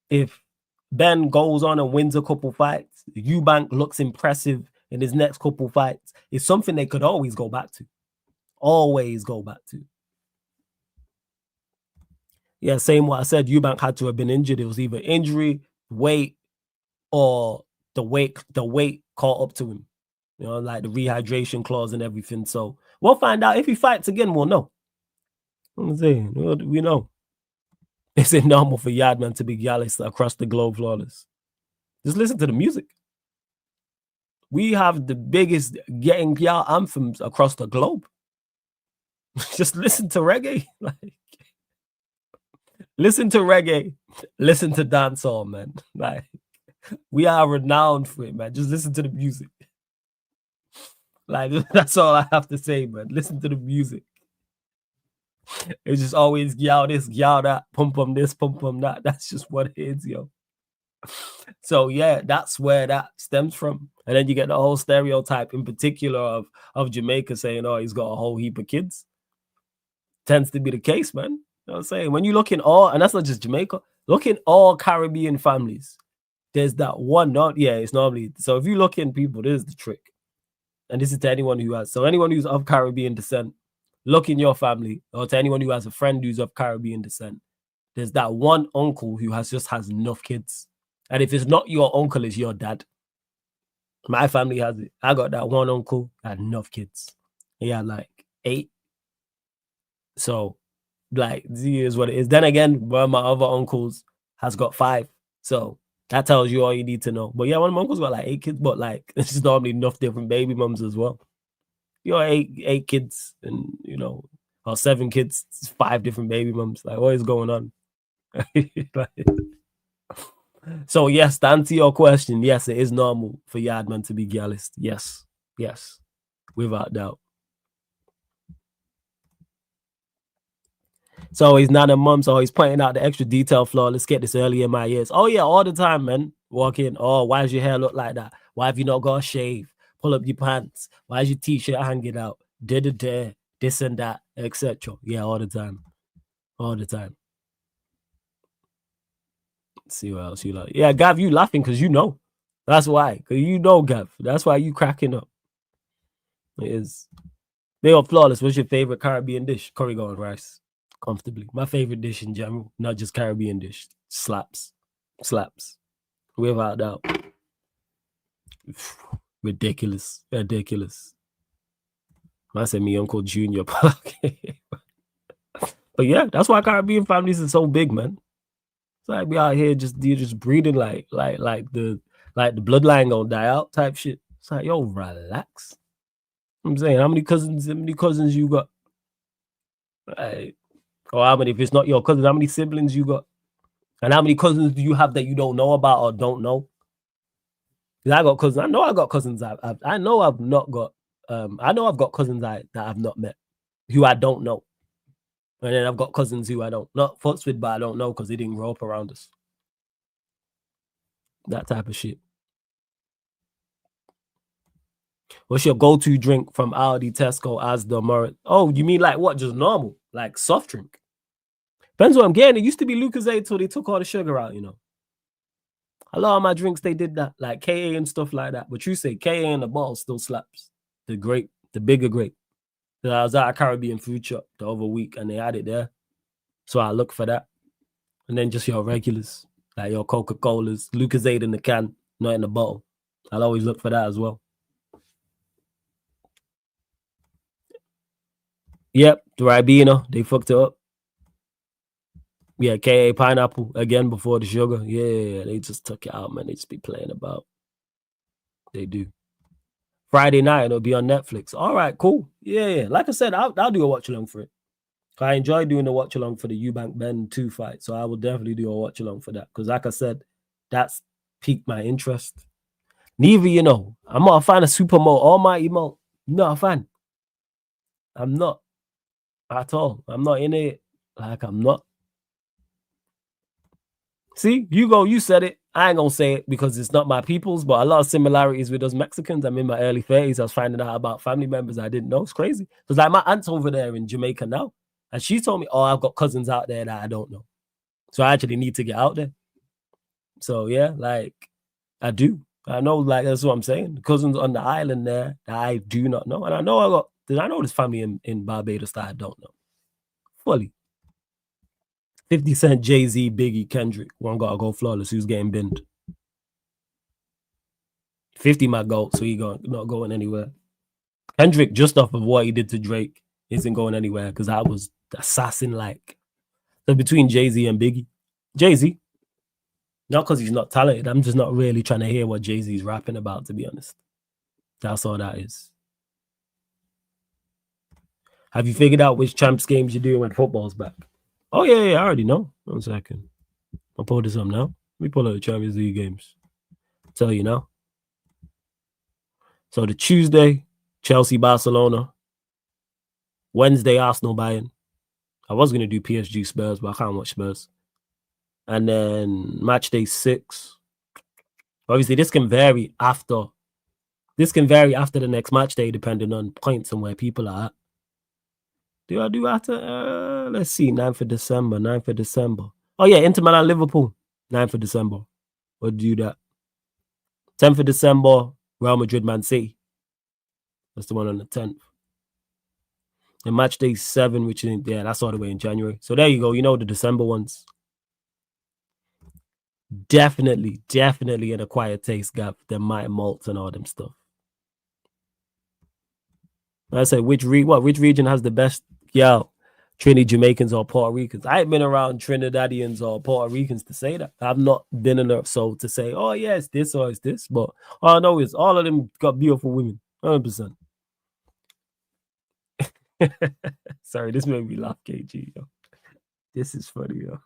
If Ben goes on and wins a couple fights, Eubank looks impressive in his next couple fights, it's something they could always go back to. Always go back to. Yeah, same what I said. Eubank had to have been injured. It was either injury, weight, or the weight caught up to him. You know, like the rehydration clause and everything. So we'll find out. If he fights again, we'll know. I'm saying, we know. Is it normal for Yardman to be Gallus across the globe flawless? Just listen to the music. We have the biggest getting y'all anthems across the globe. Just listen to reggae. Like, listen to reggae. Listen to dancehall, man. Like, we are renowned for it, man. Just listen to the music. Like, that's all I have to say, man. Listen to the music. It's just always yow this, yow that, pump this, pump that. That's just what it is, yo. So yeah, that's where that stems from. And then you get the whole stereotype in particular of Jamaica saying, oh, he's got a whole heap of kids. Tends to be the case, man. You know what I'm saying? When you look in all, and that's not just Jamaica, look in all Caribbean families. There's that one, it's normally, so if you look in people, this is the trick. And this is to anyone who has, so anyone who's of Caribbean descent, look in your family, or to anyone who has a friend who's of Caribbean descent, there's that one uncle who has enough kids. And if it's not your uncle, it's your dad. My family has it. I got that one uncle had enough kids. He had like 8. So, like, this is what it is. Then again, one of my other uncles has got 5. So that tells you all you need to know. But yeah, one of my uncles got like 8 kids, but like, it's just normally enough different baby mums as well. You know, 8 kids and, you know, or 7 kids, 5 different baby mums. Like, what is going on? So, yes, to answer your question, yes, it is normal for Yardman to be Gallist. Yes, without doubt. So he's not a mum, so he's pointing out the extra detail flaw. Let's get this early in my years. Oh, yeah, all the time, man. Walk in. Oh, why does your hair look like that? Why have you not got a shave? Pull up your pants. Why is your t-shirt hanging out? This and that, etc. Yeah, all the time. All the time. Let's see what else you like. Yeah, Gav, you laughing because you know. That's why. Because you know, Gav. That's why you cracking up. It is. They are flawless. What's your favorite Caribbean dish? Curry goat and rice. Comfortably. My favorite dish in general. Not just Caribbean dish. Slaps. Without doubt. Ridiculous. I said me Uncle Junior. But yeah, that's why Caribbean families are so big, man. It's like we out here just breeding like the bloodline gonna die out type shit. It's like, yo, relax. I'm saying, how many cousins you got? Right. Or how many, if it's not your cousin, how many siblings you got? And how many cousins do you have that you don't know about or don't know? Because I got cousins. I know I got cousins. I know I've not got. I know I've got cousins that I've not met, who I don't know. And then I've got cousins who I don't not fucks with, but I don't know because they didn't grow up around us. That type of shit. What's your go-to drink from Aldi, Tesco, Asda, Morris? Oh, you mean like what? Just normal, like soft drink. Depends what I'm getting. It used to be Lucozade till they took all the sugar out, you know. A lot of my drinks, they did that, like KA and stuff like that. But you say KA and the bottle still slaps. The grape, the bigger grape. I was at a Caribbean food shop the other week and they had it there. So I look for that. And then just your regulars, like your Coca-Colas, Lucozade in the can, not in the bottle. I'll always look for that as well. Yep, the Ribena, they fucked it up. Yeah, KA pineapple again before the sugar. Yeah, they just took it out, man. They just be playing about. They do. Friday night, it'll be on Netflix. All right, cool. Yeah. Like I said, I'll do a watch along for it. I enjoy doing the watch along for the Eubank Ben 2 fight, so I will definitely do a watch along for that. Because, like I said, that's piqued my interest. Neither, you know, I'm not a fan of Supermo, Almighty Mo. Not a fan. I'm not at all. I'm not in it. Like I'm not. See, you said it. I ain't gonna say it because it's not my people's, but a lot of similarities with us Mexicans. I'm in my early 30s. I was finding out about family members I didn't know. It's crazy. Because like my aunt's over there in Jamaica now, and she told me, oh, I've got cousins out there that I don't know. So I actually need to get out there. So yeah, like I do. I know, like that's what I'm saying. Cousins on the island there that I do not know. And I know this family in Barbados that I don't know. Fully. 50 Cent, Jay-Z, Biggie, Kendrick. One gotta go flawless. Who's getting binned? 50 my goal, so he not going anywhere. Kendrick, just off of what he did to Drake, isn't going anywhere because I was assassin-like. So between Jay-Z and Biggie. Jay-Z. Not because he's not talented. I'm just not really trying to hear what Jay-Z's rapping about, to be honest. That's all that is. Have you figured out which champs games you're doing when football's back? Oh, yeah, I already know. 1 second. I'll pull this up now. Let me pull out the Champions League games. I'll tell you now. So the Tuesday, Chelsea, Barcelona. Wednesday, Arsenal, Bayern. I was going to do PSG, Spurs, but I can't watch Spurs. And then match day 6. Obviously, this can vary after the next match day, depending on points and where people are at. Do I do after? Let's see, 9th of December. Oh, yeah, Inter Milan, Liverpool, 9th of December. We'll do that. 10th of December, Real Madrid, Man City. That's the one on the 10th. And match day 7, which is, yeah, that's all the way in January. So there you go. You know the December ones. Definitely an acquired taste gap. Them Mighty Malts and all them stuff. I say, which region has the best, Trinidad Jamaicans or Puerto Ricans? I ain't been around Trinidadians or Puerto Ricans to say that. I've not been enough so to say, oh yeah, it's this or it's this. But all I know is all of them got beautiful women, 100%. Sorry, this made me laugh, KG. Yo. This is funny, yo.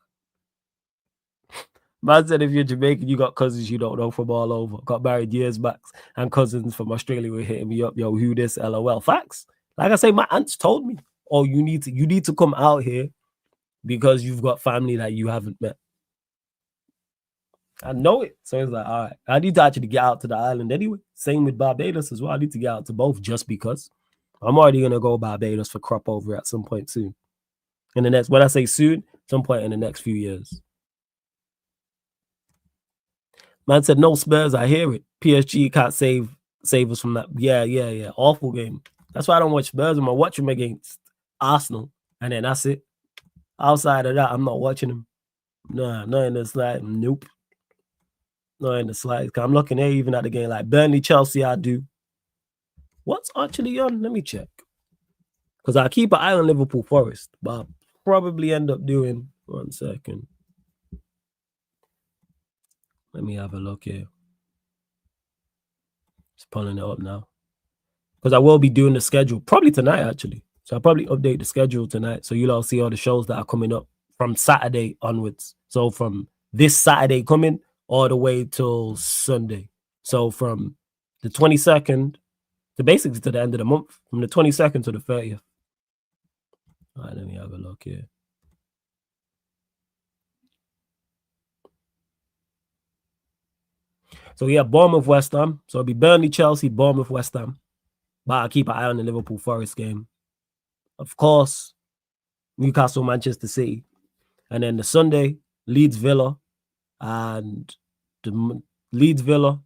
Man said if you're Jamaican, you got cousins you don't know from all over. Got married years back, and cousins from Australia were hitting me up. Yo, who this? LOL. Facts. Like I say, my aunts told me, oh, you need to come out here because you've got family that you haven't met. I know it. So it's like, all right, I need to actually get out to the island anyway. Same with Barbados as well. I need to get out to both just because. I'm already going to go Barbados for crop over at some point soon. When I say soon, some point in the next few years. Man said, no Spurs, I hear it. PSG can't save us from that. Yeah. Awful game. That's why I don't watch Spurs. I'm watching them against Arsenal. And then that's it. Outside of that, I'm not watching them. Nah, not in the slide. Nope. Not in the slides. I'm looking here even at the game like Burnley, Chelsea, I do. What's actually on? Let me check. Because I keep an eye on Liverpool Forest, but I'll probably end up doing 1 second. Let me have a look here. Just pulling it up now. Because I will be doing the schedule probably tonight, actually. So I'll probably update the schedule tonight. So you'll all see all the shows that are coming up from Saturday onwards. So from this Saturday coming all the way till Sunday. So from the 22nd to basically to the end of the month, from the 22nd to the 30th. All right, let me have a look here. So yeah, Bournemouth, West Ham. So it'll be Burnley, Chelsea, Bournemouth, West Ham. But I'll keep an eye on the Liverpool Forest game. Of course, Newcastle, Manchester City. And then the Sunday, Leeds Villa and the Leeds Villa,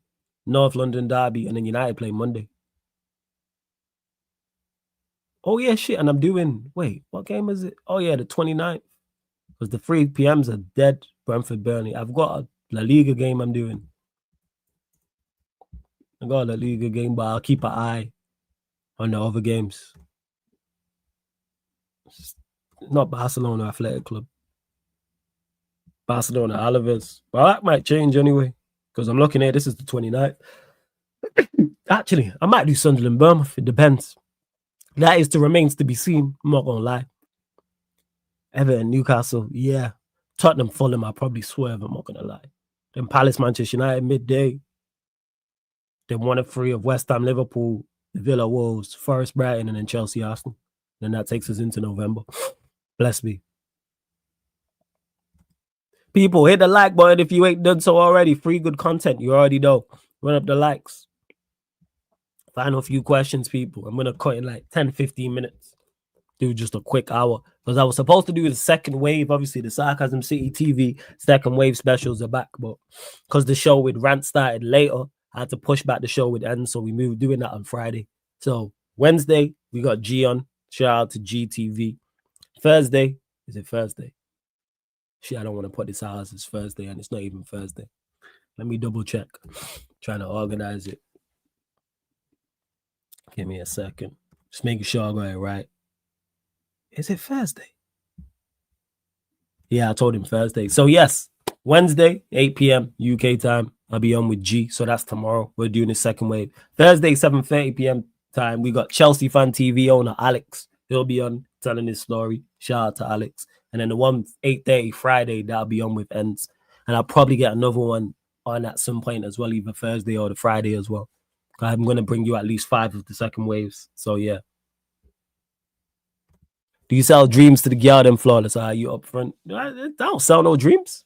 North London Derby, and then United play Monday. Oh yeah, shit. And I'm doing, wait, what game is it? Oh yeah, the 29th. Because the 3 p.m.s are dead, Brentford, Burnley. I've got a La Liga game I'm doing. I got a La Liga game, but I'll keep an eye on the other games. It's not Barcelona Athletic Club. Barcelona Alaves. Well, that might change anyway. Because I'm looking at this is the 29th. Actually, I might do Sunderland Bournemouth. It depends. That is remains to be seen. I'm not gonna lie. Everton, Newcastle, yeah. Tottenham, Fulham, I'll probably swerve. I'm not gonna lie. Then Palace, Manchester United, midday. Then 1 of 3 of West Ham, Liverpool, Villa, Wolves, Forest, Brighton, and then Chelsea, Arsenal. Then that takes us into November. Bless me. People, hit the like button if you ain't done so already. Free good content. You already know. Run up the likes. Final few questions, people. I'm going to cut in like 10, 15 minutes. Do just a quick hour. Because I was supposed to do the second wave. Obviously, the Sarcasm City TV second wave specials are back. But because the show with Rant started later, I had to push back the show with N. So we moved doing that on Friday. So Wednesday, we got G on. Shout out to GTV. Thursday, is it Thursday? Shit, I don't want to put this out as it's Thursday and it's not even Thursday. Let me double check. Trying to organize it. Give me a second. Just making sure I got it right. Is it Thursday? Yeah, I told him Thursday. So yes, Wednesday, 8 p.m. UK time. I'll be on with G. So that's tomorrow. We're doing the second wave. Thursday, 7:30 p.m. time. We got Chelsea fan TV owner Alex. He'll be on telling his story. Shout out to Alex. And then the one 8:30 Friday, that'll be on with Ends. And I'll probably get another one on at some point as well, either Thursday or the Friday as well. I'm going to bring you at least 5 of the second waves. So yeah. Do you sell dreams to the girl then Flawless? Are you up front? I don't sell no dreams.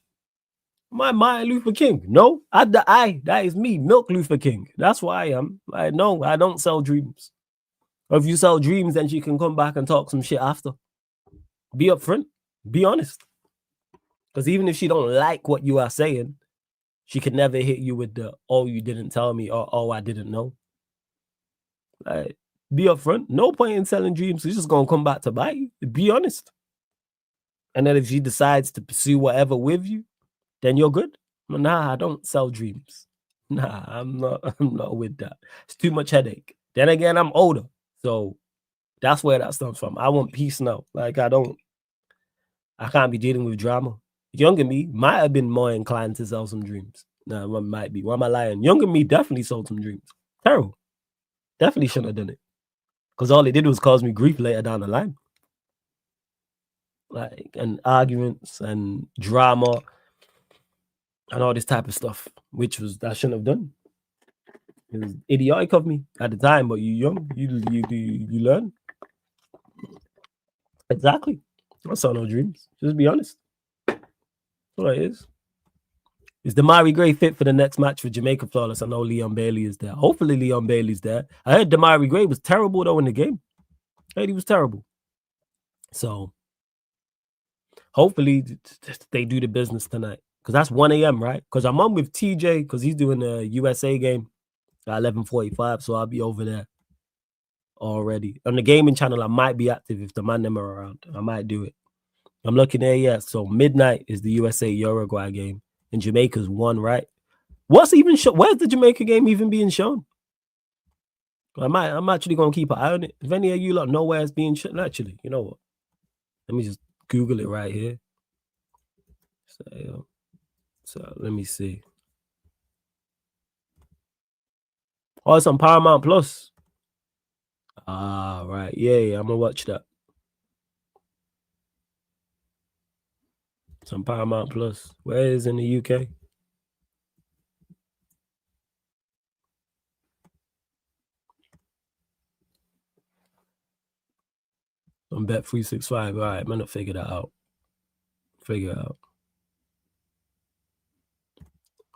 My Martin Luther King. No, that is me, Milk Luther King. That's why I am. No, I don't sell dreams. Or if you sell dreams, then she can come back and talk some shit after. Be upfront. Be honest. Because even if she don't like what you are saying, she can never hit you with the, oh, you didn't tell me, or oh, I didn't know. Be upfront. No point in selling dreams. She's just going to come back to bite you. Be honest. And then if she decides to pursue whatever with you, then you're good. Nah, I don't sell dreams. Nah, I'm not with that. It's too much headache. Then again, I'm older. So that's where that stems from. I want peace now. Like, I can't be dealing with drama. Younger me might have been more inclined to sell some dreams. Nah, one might be. Why am I lying? Younger me definitely sold some dreams. Terrible. Definitely shouldn't have done it. Because all it did was cause me grief later down the line. Like, and arguments and drama and all this type of stuff, which was I shouldn't have done. It was idiotic of me at the time, but you're young, you learn. Exactly. I saw no dreams. Just be honest. That's what it is. Is Damari Gray fit for the next match for Jamaica Flawless? I know Leon Bailey is there. Hopefully Leon Bailey's there. I heard Damari Gray was terrible though in the game. I heard he was terrible. So hopefully they do the business tonight. Because that's 1 a.m., right? Because I'm on with TJ because he's doing the USA game at 11:45. So I'll be over there already. On the gaming channel, I might be active if the man them are around. I might do it. I'm looking there, yeah. So midnight is the USA Uruguay game. And Jamaica's 1, right? What's even shown? Where's the Jamaica game even being shown? I'm actually gonna keep an eye on it. If any of you lot know where it's being shown, actually, you know what? Let me just Google it right here. So let me see. Oh, it's on Paramount Plus. Ah, right. Yeah, I'm gonna watch that. Some Paramount Plus. Where is in the UK? On Bet365. All right, I'm gonna figure that out. Figure it out.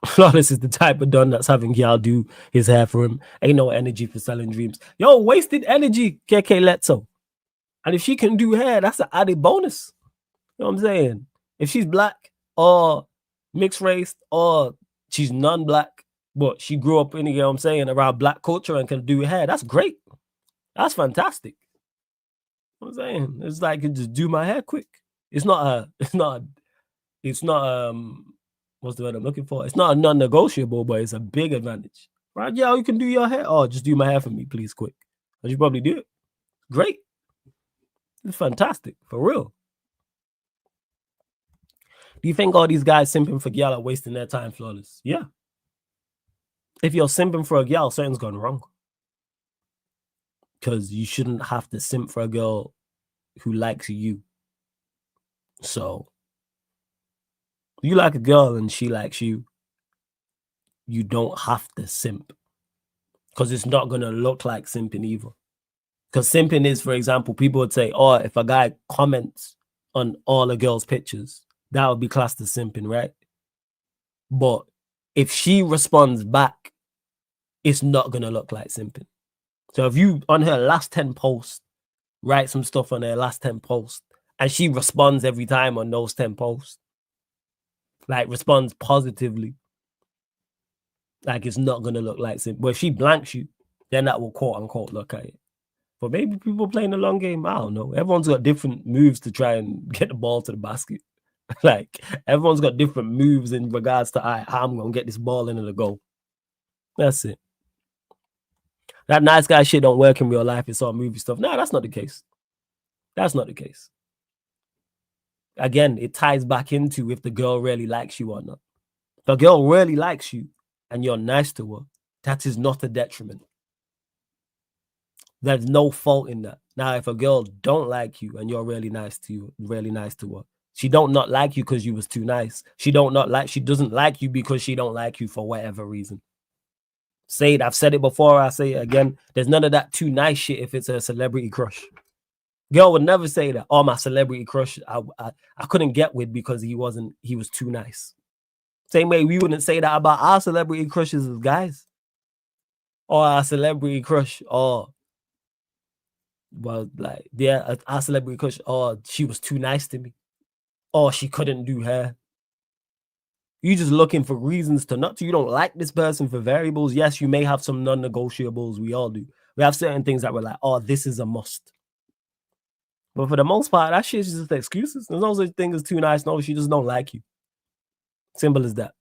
Flawless is the type of done that's having y'all do his hair for him. Ain't no energy for selling dreams. Yo, wasted energy, KK Letso. And if she can do hair, that's an added bonus. You know what I'm saying? If she's black or mixed race or she's non-black, but she grew up in, you know what I'm saying, around black culture and can do hair, that's great. That's fantastic. You know what I'm saying? It's like I can just do my hair quick. It's not what's the word I'm looking for? It's not a non-negotiable, but it's a big advantage. Right? Yeah, you can do your hair. Oh, just do my hair for me, please, quick. And you probably do it. Great. It's fantastic, for real. Do you think all these guys simping for gal are wasting their time, Flawless? Yeah. If you're simping for a gal, something's gone wrong. Because you shouldn't have to simp for a girl who likes you. So, you like a girl and she likes you, you don't have to simp. Because it's not going to look like simping either. Because simping is, for example, people would say, oh, if a guy comments on all a girl's pictures, that would be classed as simping, right? But if she responds back, it's not going to look like simping. So if you, on her last 10 posts, write some stuff on her last 10 posts, and she responds every time on those 10 posts, like responds positively, like it's not going to look like simping. But if she blanks you, then that will quote unquote look at it. But maybe people playing the long game, I don't know. Everyone's got different moves to try and get the ball to the basket. Like, everyone's got different moves in regards to how I'm going to get this ball into the goal. That's it. That nice guy shit don't work in real life. It's all movie stuff. No, that's not the case. That's not the case. Again, it ties back into if the girl really likes you or not. If the girl really likes you and you're nice to her, that is not a detriment. There's no fault in that. Now, if a girl don't like you and you're really nice to her, she don't not like you because you was too nice. She doesn't like you because she don't like you for whatever reason. Say it. I've said it before. I say it again. There's none of that too nice shit if it's a celebrity crush. Girl would never say that. Oh, my celebrity crush, I couldn't get with because he was too nice. Same way we wouldn't say that about our celebrity crushes as guys. Or our celebrity crush, or well, like, yeah, our celebrity crush, or she was too nice to me, or she couldn't do hair. You just looking for reasons to not to. You don't like this person for variables. Yes, you may have some non-negotiables. We all do. We have certain things that we're like, oh, this is a must. But for the most part, that shit's just excuses. There's no such thing as too nice. No, she just don't like you. Simple as that.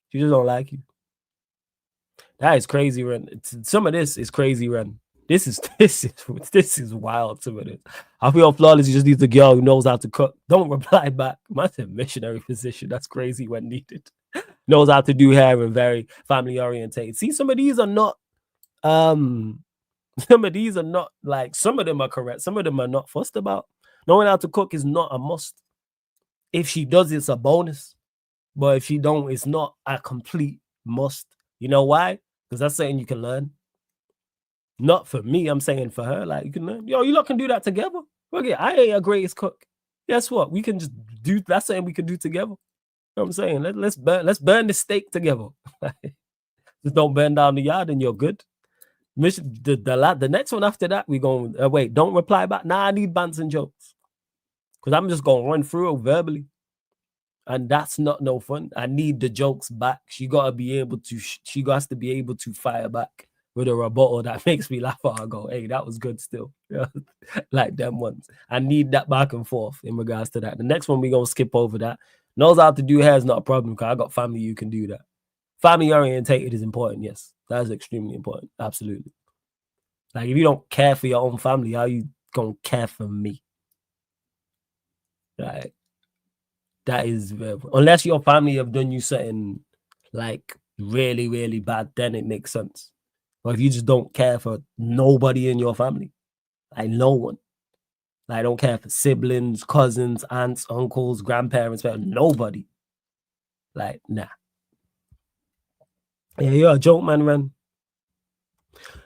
She just don't like you. That is crazy, Ren. Some of this is crazy, Ren. This is wild. Some of this. I feel Flawless. You just need a girl who knows how to cook. Don't reply back. That's a missionary position. That's crazy when needed. Knows how to do hair and very family orientated. See, some of these are not. Some of these are not like. Some of them are correct. Some of them are not fussed about. Knowing how to cook is not a must. If she does, it's a bonus. But if she don't, it's not a complete must. You know why? Because that's something you can learn. Not for me, I'm saying for her. Like, you can learn. Yo, you lot can do that together. Okay, I ain't a greatest cook. Guess what? We can just do. That's something we can do together. You know what I'm saying? Let's burn the steak together. Just don't burn down the yard and you're good. The next one after that, we going, wait, don't reply back. Nah, I need bants and jokes. Because I'm just going to run through it verbally. And that's not no fun. I need the jokes back. She has to be able to fire back with a rebuttal that makes me laugh out. I go, hey, that was good still. Yeah. Like them ones. I need that back and forth in regards to that. The next one, we're going to skip over that. Knows how to do hair is not a problem because I got family you can do that. Family orientated is important, yes. That is extremely important. Absolutely. Like, if you don't care for your own family, how you going to care for me? Like, that is unless your family have done you something like really, really bad, then it makes sense. or if you just don't care for nobody in your family, like no one. Like, I don't care for siblings, cousins, aunts, uncles, grandparents, nobody. Like, nah. Yeah, you're a joke, man, Ren.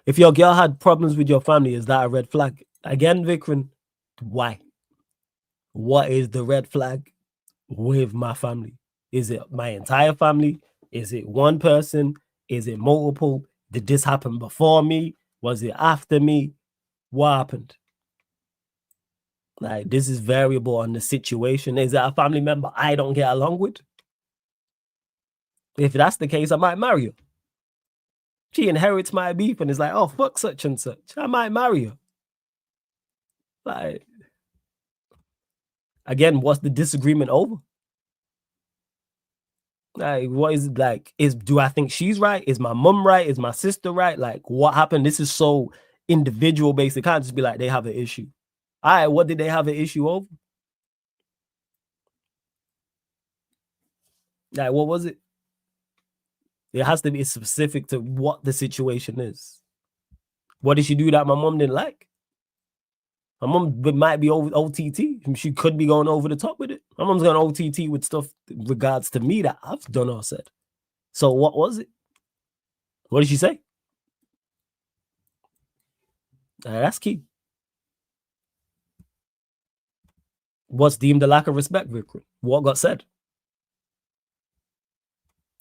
If your girl had problems with your family, is that a red flag? Again, Vikram, why? What is the red flag with my family? Is it my entire family? Is it one person? Is it multiple? Did this happen before me? Was it after me? What happened? Like, this is variable on the situation. Is it a family member I don't get along with? If that's the case, I might marry her. She inherits my beef and is like, oh, fuck such and such. I might marry her. Like, again, what's the disagreement over? Like, what is it like? Do I think she's right? Is my mum right? Is my sister right? Like, what happened? This is so individual based. It can't just be like they have an issue. All right, what did they have an issue over? Like, what was it? It has to be specific to what the situation is. What did she do that my mom didn't like? My mom might be over OTT. She could be going over the top with it. My mom's going OTT with stuff in regards to me that I've done or said. So what was it? What did she say? That's key. What's deemed a lack of respect, Vikram? What got said?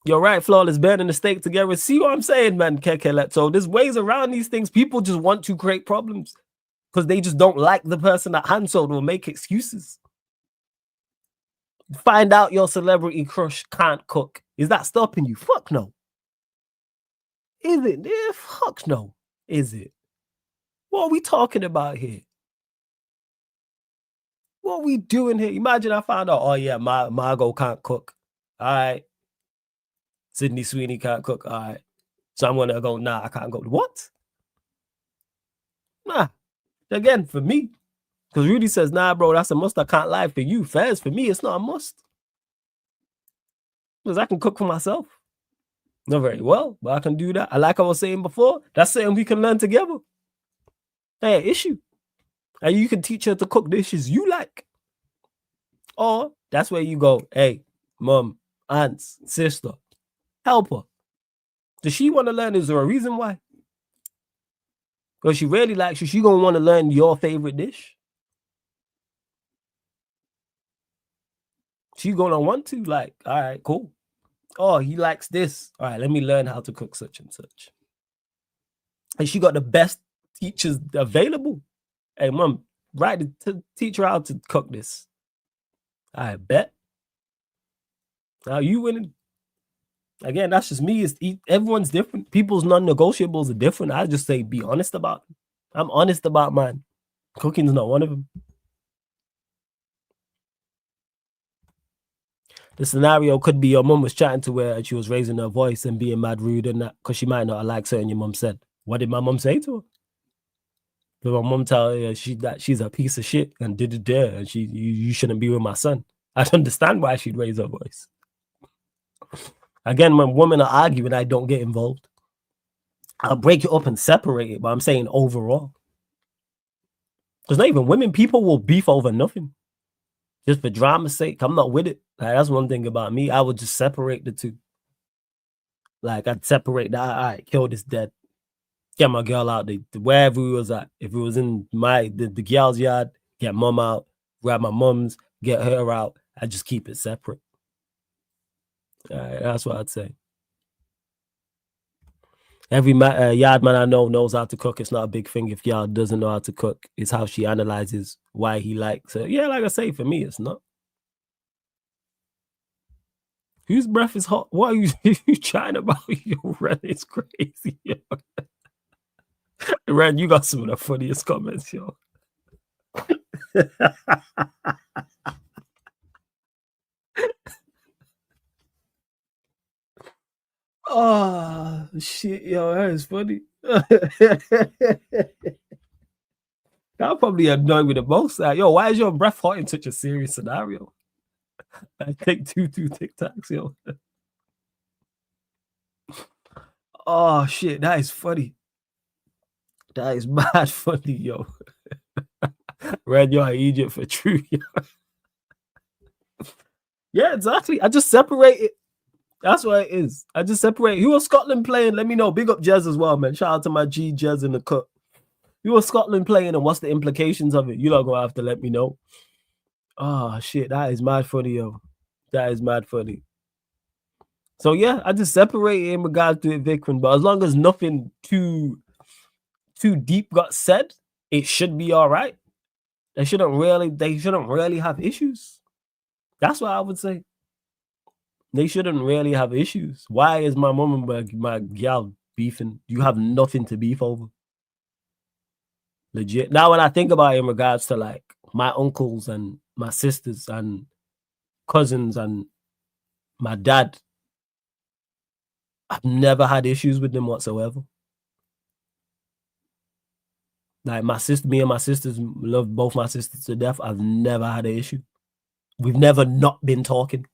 You're right, Flawless, burning the steak together. See what I'm saying, man, Keke. So there's ways around these things. People just want to create problems because they just don't like the person at hand, so they'll make excuses. Find out your celebrity crush can't cook. Is that stopping you? Fuck no. Is it? Yeah, fuck no. Is it? What are we talking about here? What are we doing here? Imagine I found out, oh yeah, Margot can't cook. All right. Sydney Sweeney can't cook. All right. So I'm going to go, nah, I can't go. What? Nah. Again, for me, because Rudy says, nah, bro, that's a must. I can't lie. For you, Fairs, for me, it's not a must. Because I can cook for myself. Not very well, but I can do that. I like I was saying before, that's something we can learn together. Hey, issue. And you can teach her to cook dishes you like. Or that's where you go, hey, mom, aunts, sister, help her. Does she want to learn? Is there a reason why? Because she really likes you. She going to want to learn your favorite dish. She's going to want to, like, all right, cool. Oh, he likes this. All right, let me learn how to cook such and such. And she got the best teachers available. Hey, mom, right, to teach her how to cook this. I bet. Now you winning. Again, that's just me. Everyone's different. People's non-negotiables are different. I just say be honest about it. I'm honest about mine. Cooking's not one of them. The scenario could be your mum was chatting to her and she was raising her voice and being mad rude and that because she might not have liked something your mum said. What did my mum say to her? Did my mum tell her that she's a piece of shit and and you shouldn't be with my son? I'd understand why she'd raise her voice. Again, when women are arguing, I don't get involved. I'll break it up and separate it, but I'm saying overall. Because not even women, people will beef over nothing. Just for drama's sake, I'm not with it. Like, that's one thing about me. I would just separate the two. Like, I'd separate that. All right, kill this dead. Get my girl out there, wherever we was at. If it was in the girl's yard, get mom out. Grab my mom's, get her out. I just keep it separate. All right, that's what I'd say. Every yard man I know knows how to cook. It's not a big thing if y'all doesn't know how to cook. It's how she analyzes why he likes it. Yeah, like I say, for me, it's not. Whose breath is hot? What are you trying about? Yo, Ren, it's crazy. Yo. Ren, you got some of the funniest comments, yo. Oh shit, yo, that is funny. I'll probably annoy me the most. Yo, why is your breath hot in such a serious scenario? I take two TikToks, yo. Oh shit, that is funny. That is mad funny, yo. Red, you're Egypt for true. Yeah, exactly. I just separate it. That's what it is. I just separate. Who was Scotland playing? Let me know. Big up Jez as well, man. Shout out to my G Jez in the cut. Who was Scotland playing and what's the implications of it? You're not gonna have to let me know. Oh shit, that is mad funny, yo. That is mad funny. So yeah, I just separate it in regards to Vikram, but as long as nothing too deep got said, it should be all right. They shouldn't really have issues. That's what I would say. They shouldn't really have issues. Why is my mom and my gal beefing? You have nothing to beef over. Legit. Now, when I think about it in regards to like my uncles and my sisters and cousins and my dad, I've never had issues with them whatsoever. Like me and my sisters love both my sisters to death. I've never had an issue. We've never not been talking.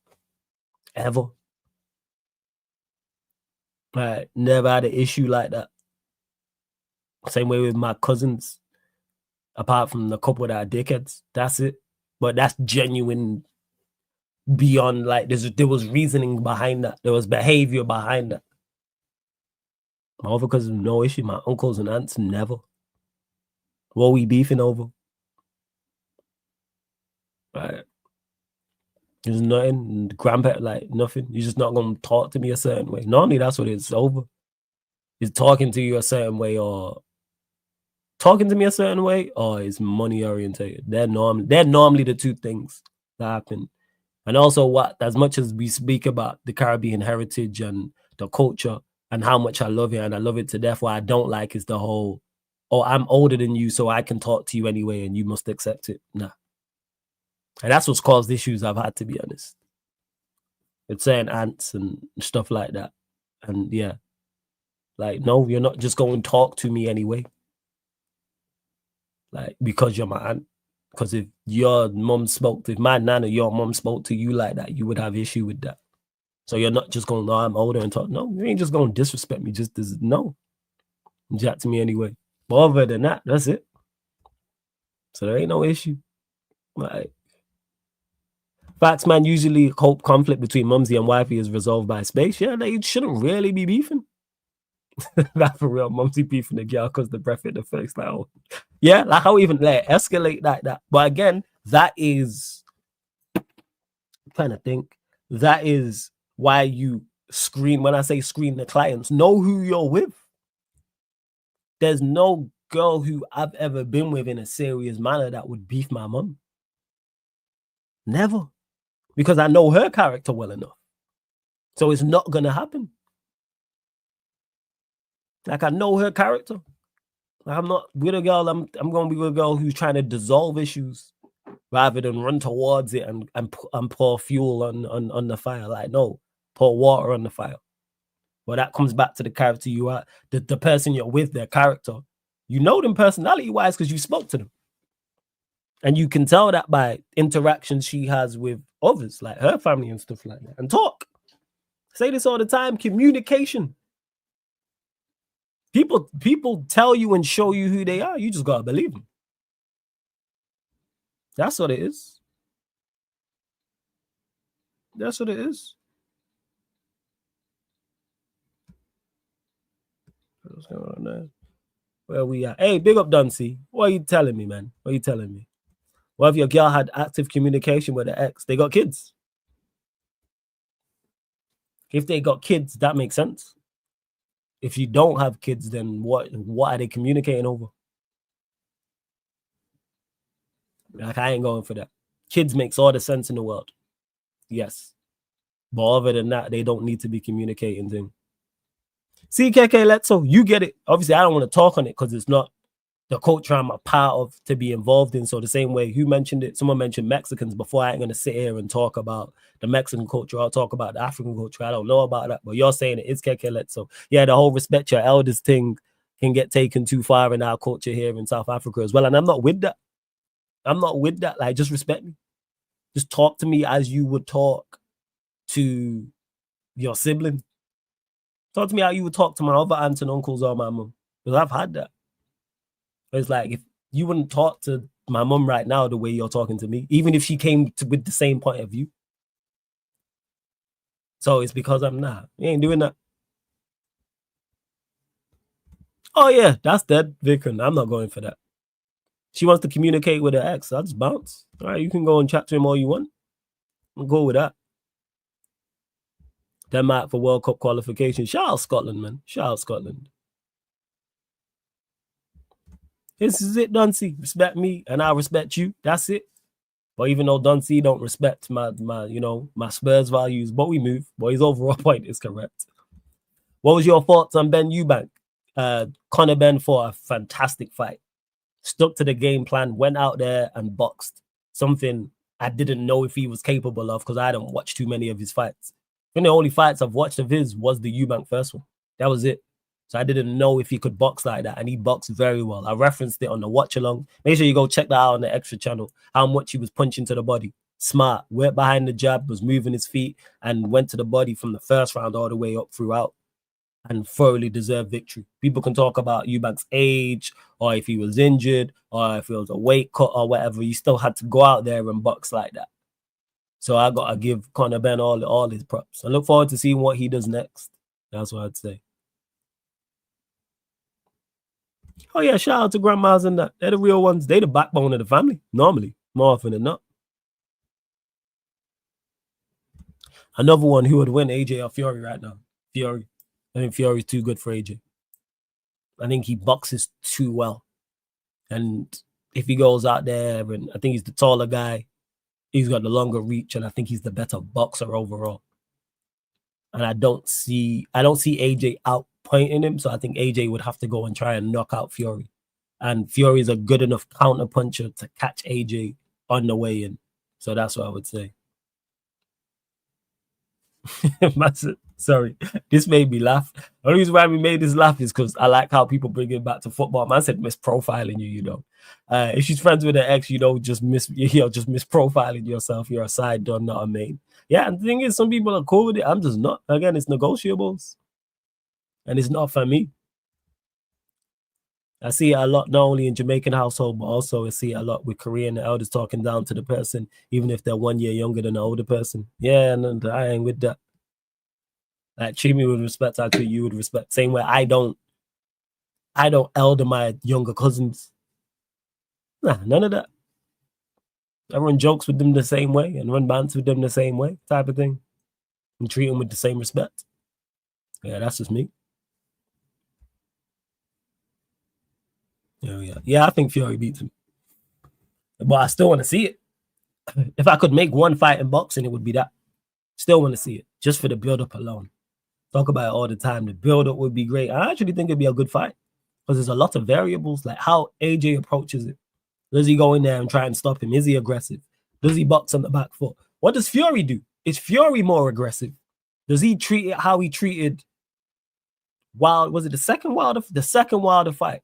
Ever. Like, never had an issue like that. Same way with my cousins. Apart from the couple that are dickheads. That's it. But that's genuine beyond, like, there was reasoning behind that. There was behavior behind that. My other cousins, no issue. My uncles and aunts, never. What we beefing over? Right. There's nothing. Grandpa, like, nothing. You're just not going to talk to me a certain way. Normally, that's what it's over. Is talking to you a certain way or talking to me a certain way or is money orientated. They're normally the two things that happen. And also as much as we speak about the Caribbean heritage and the culture and how much I love it and I love it to death, what I don't like is the whole, oh, I'm older than you, so I can talk to you anyway and you must accept it. Nah. And that's what's caused issues I've had, to be honest. With certain aunts and stuff like that. And yeah. Like, no, you're not just going to talk to me anyway. Like, because you're my aunt. Because if if my nana, your mom spoke to you like that, you would have issue with that. So you're not just going, no, I'm older and talk. No, you ain't just going to disrespect me. No. Chat to me anyway. But other than that, that's it. So there ain't no issue. Like, facts, man, usually hope conflict between mumsy and wifey is resolved by space. Yeah, they shouldn't really be beefing. That for real, mumsy beefing the girl because the breath hit the face. Like, oh. Yeah, like how even like escalate like that. But again, that is, I'm trying to think, that is why you screen, when I say screen the clients, know who you're with. There's no girl who I've ever been with in a serious manner that would beef my mum. Never. Because I know her character well enough. So it's not going to happen. Like, I know her character. Like, I'm not with a girl, I'm going to be with a girl who's trying to dissolve issues rather than run towards it and pour fuel on the fire. Like, no, pour water on the fire. Well, that comes back to the character you are, the person you're with, their character. You know them personality-wise because you spoke to them. And you can tell that by interactions she has with others, like her family and stuff like that. And talk. Say this all the time, communication. People tell you and show you who they are. You just got to believe them. That's what it is. That's what it is. What's going on there? Where we at? Hey, big up Duncy. What are you telling me, man? What are you telling me? What if your girl had active communication with her ex? They got kids. If they got kids, that makes sense. If you don't have kids, then what are they communicating over? Like, I ain't going for that. Kids makes all the sense in the world. Yes. But other than that, they don't need to be communicating things. CKK Letso, you get it. Obviously, I don't want to talk on it because it's not the culture I'm a part of to be involved in. So the same way you mentioned it, someone mentioned Mexicans before. I ain't going to sit here and talk about the Mexican culture. I'll talk about the African culture. I don't know about that, but you're saying it's KK Letso. Yeah, the whole respect your elders thing can get taken too far in our culture here in South Africa as well. And I'm not with that. I'm not with that. Like, just respect me. Just talk to me as you would talk to your sibling. Talk to me how you would talk to my other aunts and uncles or my mum. Because I've had that. It's like if you wouldn't talk to my mum right now the way you're talking to me, even if she came with the same point of view. So it's because I'm not. You ain't doing that. Oh yeah, that's dead, Vikram. I'm not going for that. She wants to communicate with her ex. I'll just bounce. All right, you can go and chat to him all you want. I'll go with that. Denmark for World Cup qualification. Shout out Scotland, man. Shout out Scotland. This is it, Dunsey. Respect me and I respect you. That's it. But even though Dunsey don't respect my Spurs values, but we move. But his overall point is correct. What was your thoughts on Ben Eubank? Conor Benn fought a fantastic fight. Stuck to the game plan, went out there and boxed. Something I didn't know if he was capable of because I don't watch too many of his fights. I think the only fights I've watched of his was the Eubank first one. That was it. So I didn't know if he could box like that, and he boxed very well. I referenced it on the watch along. Make sure you go check that out on the extra channel, how much he was punching to the body. Smart, went behind the jab, was moving his feet, and went to the body from the first round all the way up throughout, and thoroughly deserved victory. People can talk about Eubank's age, or if he was injured, or if it was a weight cut or whatever. You still had to go out there and box like that. So I got to give Conor Benn all his props. I look forward to seeing what he does next. That's what I'd say. Oh, yeah, shout out to grandmas and that. They're the real ones. They're the backbone of the family, normally, more often than not. Another one who would win, AJ or Fury right now. Fury. I think Fury's too good for AJ. I think he boxes too well. And if he goes out there, and I think he's the taller guy, he's got the longer reach, and I think he's the better boxer overall. And I don't see AJ outpointing him, so I think AJ would have to go and try and knock out Fury. And Fury is a good enough counter puncher to catch AJ on the way in. So that's what I would say. Sorry, this made me laugh. The only reason why we made this laugh is because I like how people bring it back to football. Man said misprofiling you, if she's friends with her ex, just misprofiling yourself. You're a side done, not a main. Yeah, and the thing is, some people are cool with it. I'm just not. Again, it's negotiables. And it's not for me. I see it a lot, not only in Jamaican household, but also I see it a lot with Korean elders talking down to the person, even if they're 1 year younger than the older person. Yeah, and I ain't with that. Like, treat me with respect, I treat you with respect. Same way I don't elder my younger cousins. Nah, none of that. I run jokes with them the same way and run bands with them the same way, type of thing. And treat them with the same respect. Yeah, that's just me. Yeah, I think Fury beats him. But I still want to see it. If I could make one fight in boxing, it would be that. Still want to see it, just for the build-up alone. Talk about it all the time. The build-up would be great. I actually think it'd be a good fight because there's a lot of variables, like how AJ approaches it. Does he go in there and try and stop him? Is he aggressive? Does he box on the back foot? What does Fury do? Is Fury more aggressive? Does he treat it how he treated Wild? Was it the second Wilder fight?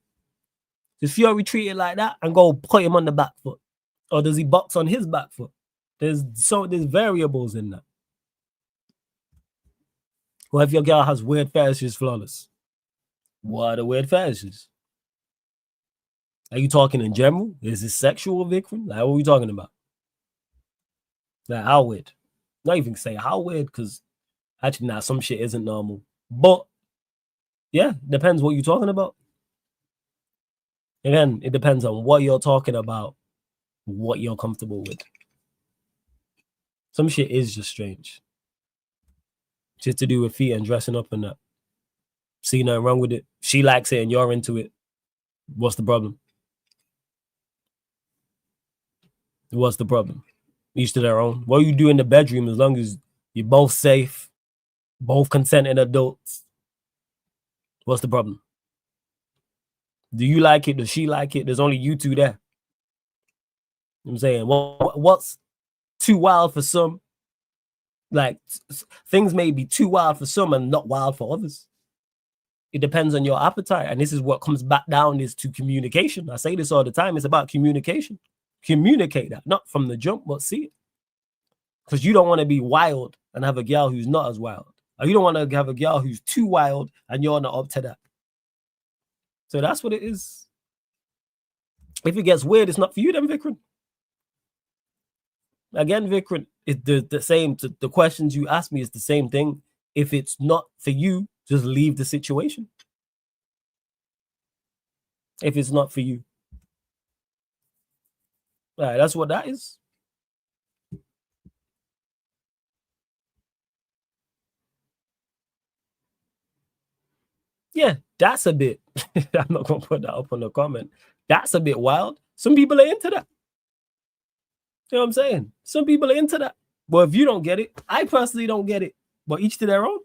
Does Fury treat it like that and go put him on the back foot? Or does he box on his back foot? There's variables in that. What if your girl has weird fetishes, Flawless? What are the weird fetishes? Are you talking in general? Is it sexual, Vikram? Like, what are we talking about? Like, how weird? Not even say how weird, because actually, some shit isn't normal. But, yeah, depends what you're talking about. Again, it depends on what you're talking about, what you're comfortable with. Some shit is just strange. Just to do with feet and dressing up and that. See nothing wrong with it. She likes it and you're into it. What's the problem? What's the problem? Each to their own. What you do in the bedroom, as long as you're both safe, both consenting adults. What's the problem? Do you like it? Does she like it? There's only you two there. You know what I'm saying? What's too wild for some? Like, things may be too wild for some and not wild for others. It depends on your appetite. And this is what comes back down is to communication. I say this all the time. It's about communication. Communicate that. Not from the jump, but see it. Because you don't want to be wild and have a girl who's not as wild. Or you don't want to have a girl who's too wild and you're not up to that. So that's what it is. If it gets weird, it's not for you, then Vikram. Again, Vikram, it's the same. The questions you ask me is the same thing. If it's not for you, just leave the situation. If it's not for you. All right, that's what that is. Yeah, that's a bit. I'm not going to put that up on the comment. That's a bit wild. Some people are into that. You know what I'm saying? Some people are into that. But if you don't get it, I personally don't get it. But each to their own.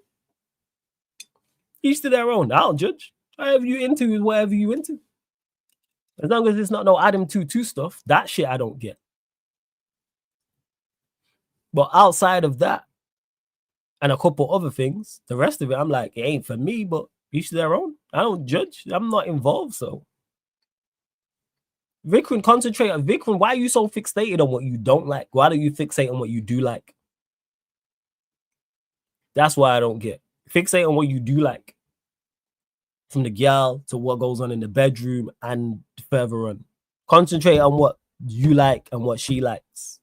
Each to their own. I don't judge. Whatever you into is whatever you into. As long as it's not no Adam 2 stuff, that shit I don't get. But outside of that, and a couple other things, the rest of it, I'm like, it ain't for me, but each to their own. I don't judge. I'm not involved, so. Vikram, concentrate on Vikram. Why are you so fixated on what you don't like? Why do you fixate on what you do like? That's why I don't get. Fixate on what you do like. From the girl to what goes on in the bedroom and further on. Concentrate on what you like and what she likes.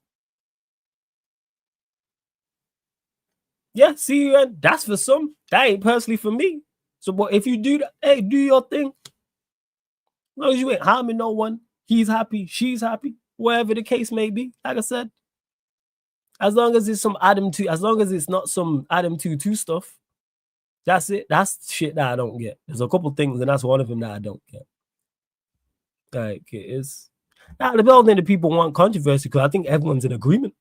Yeah, see, that's for some. That ain't personally for me. So, but if you do that, hey, do your thing. As long as you ain't harming no one, he's happy, she's happy, whatever the case may be. Like I said, as long as it's some Adam 2, as long as it's not some Adam 2 stuff, that's it. That's shit that I don't get. There's a couple things, and that's one of them that I don't get. Like it is. Now, the building the people want controversy because I think everyone's in agreement.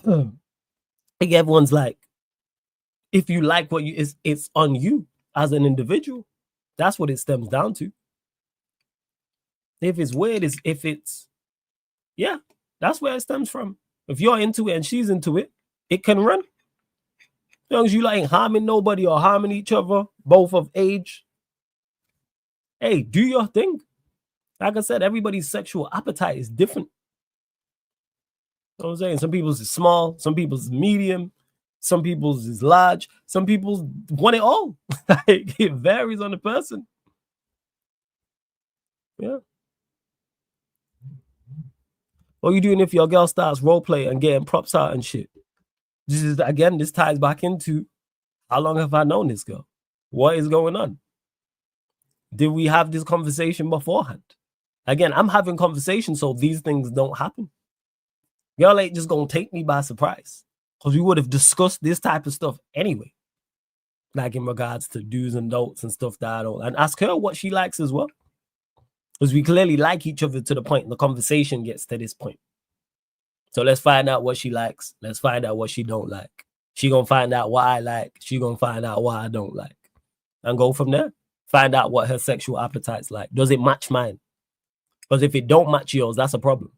I think everyone's like, if you like what you, it's on you as an individual. That's what it stems down to. If it's weird, yeah, that's where it stems from. If you're into it and she's into it, it can run. As long as you like harming nobody or harming each other, both of age, hey, do your thing. Like I said, everybody's sexual appetite is different. You know what I'm saying? Some people's is small, some people's is medium, some people's is large, some people's want it all. It varies on the person. Yeah. What are you doing if your girl starts role play and getting props out and shit? This is, again, this ties back into how long have I known this girl? What is going on? Did we have this conversation beforehand? Again, I'm having conversations so these things don't happen. Y'all ain't just gonna take me by surprise because we would have discussed this type of stuff anyway. Like in regards to do's and don'ts and stuff that I don't, and ask her what she likes as well. Because we clearly like each other to the point the conversation gets to this point. So let's find out what she likes. Let's find out what she don't like. She gonna find out what I like. She gonna find out what I don't like. And go from there. Find out what her sexual appetite's like. Does it match mine? Because if it don't match yours, that's a problem.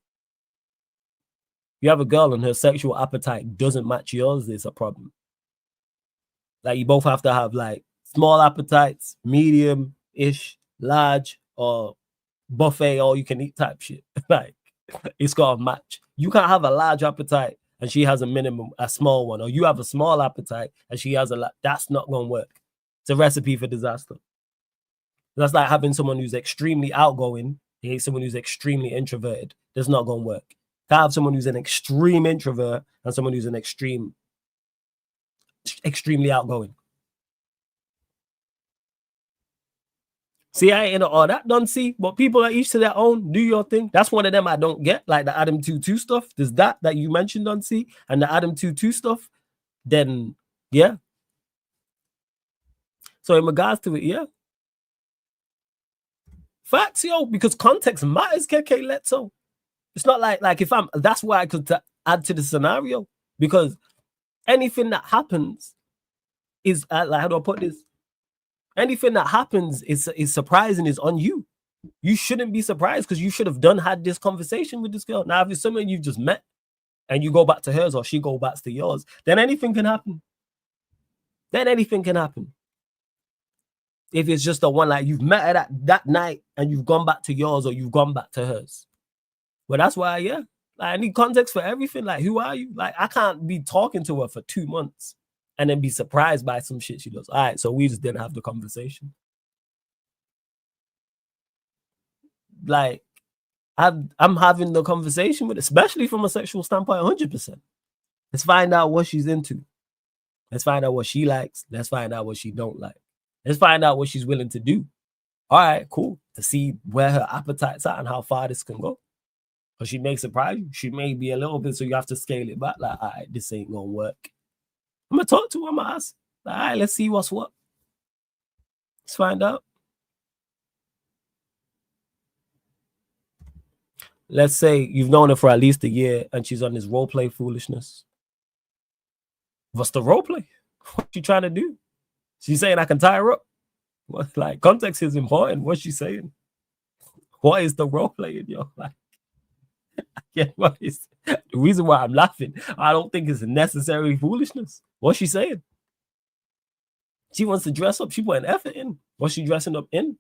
You have a girl and her sexual appetite doesn't match yours, it's a problem. Like you both have to have like small appetites, medium-ish, large, or buffet, all you can eat type shit. Like it's got to match. You can't have a large appetite and she has a small one, or you have a small appetite and she has that's not going to work. It's a recipe for disaster. That's like having someone who's extremely outgoing, someone who's extremely introverted. That's not going to work. To have someone who's an extreme introvert and someone who's an extremely outgoing. See, I ain't into all that, don't see, but people are each to their own. Do your thing. That's one of them I don't get, like the Adam 2 stuff. There's that you mentioned, don't see, and the Adam 2 stuff. Then, yeah. So in regards to it, yeah. Facts, yo, because context matters, KK Letso. It's not like if that's why I could add to the scenario, because anything that happens is, like, how do I put this? Anything that happens is surprising, is on you. You shouldn't be surprised because you should have had this conversation with this girl. Now, if it's someone you've just met and you go back to hers or she go back to yours, then anything can happen. If it's just the one like you've met her that night and you've gone back to yours or you've gone back to hers. But that's why, yeah, like, I need context for everything. Like, who are you? Like, I can't be talking to her for 2 months and then be surprised by some shit she does. All right, so we just didn't have the conversation. Like, I'm having the conversation with, especially from a sexual standpoint, 100%. Let's find out what she's into. Let's find out what she likes. Let's find out what she don't like. Let's find out what she's willing to do. All right, cool. To see where her appetite's at and how far this can go. But she may surprise you. She may be a little bit, so you have to scale it back. Like, all right, this ain't gonna work. I'm gonna talk to her. I'm gonna ask. Like, all right, let's see what's what. Let's find out. Let's say you've known her for at least a year and she's on this role play foolishness. What's the role play? What's she trying to do? She's saying I can tie her up. What, like, context is important. What's she saying? What is the role playing, yo? Like, yeah, what is the reason why I'm laughing? I don't think it's necessary foolishness. What's she saying? She wants to dress up. She put an effort in. What's she dressing up in?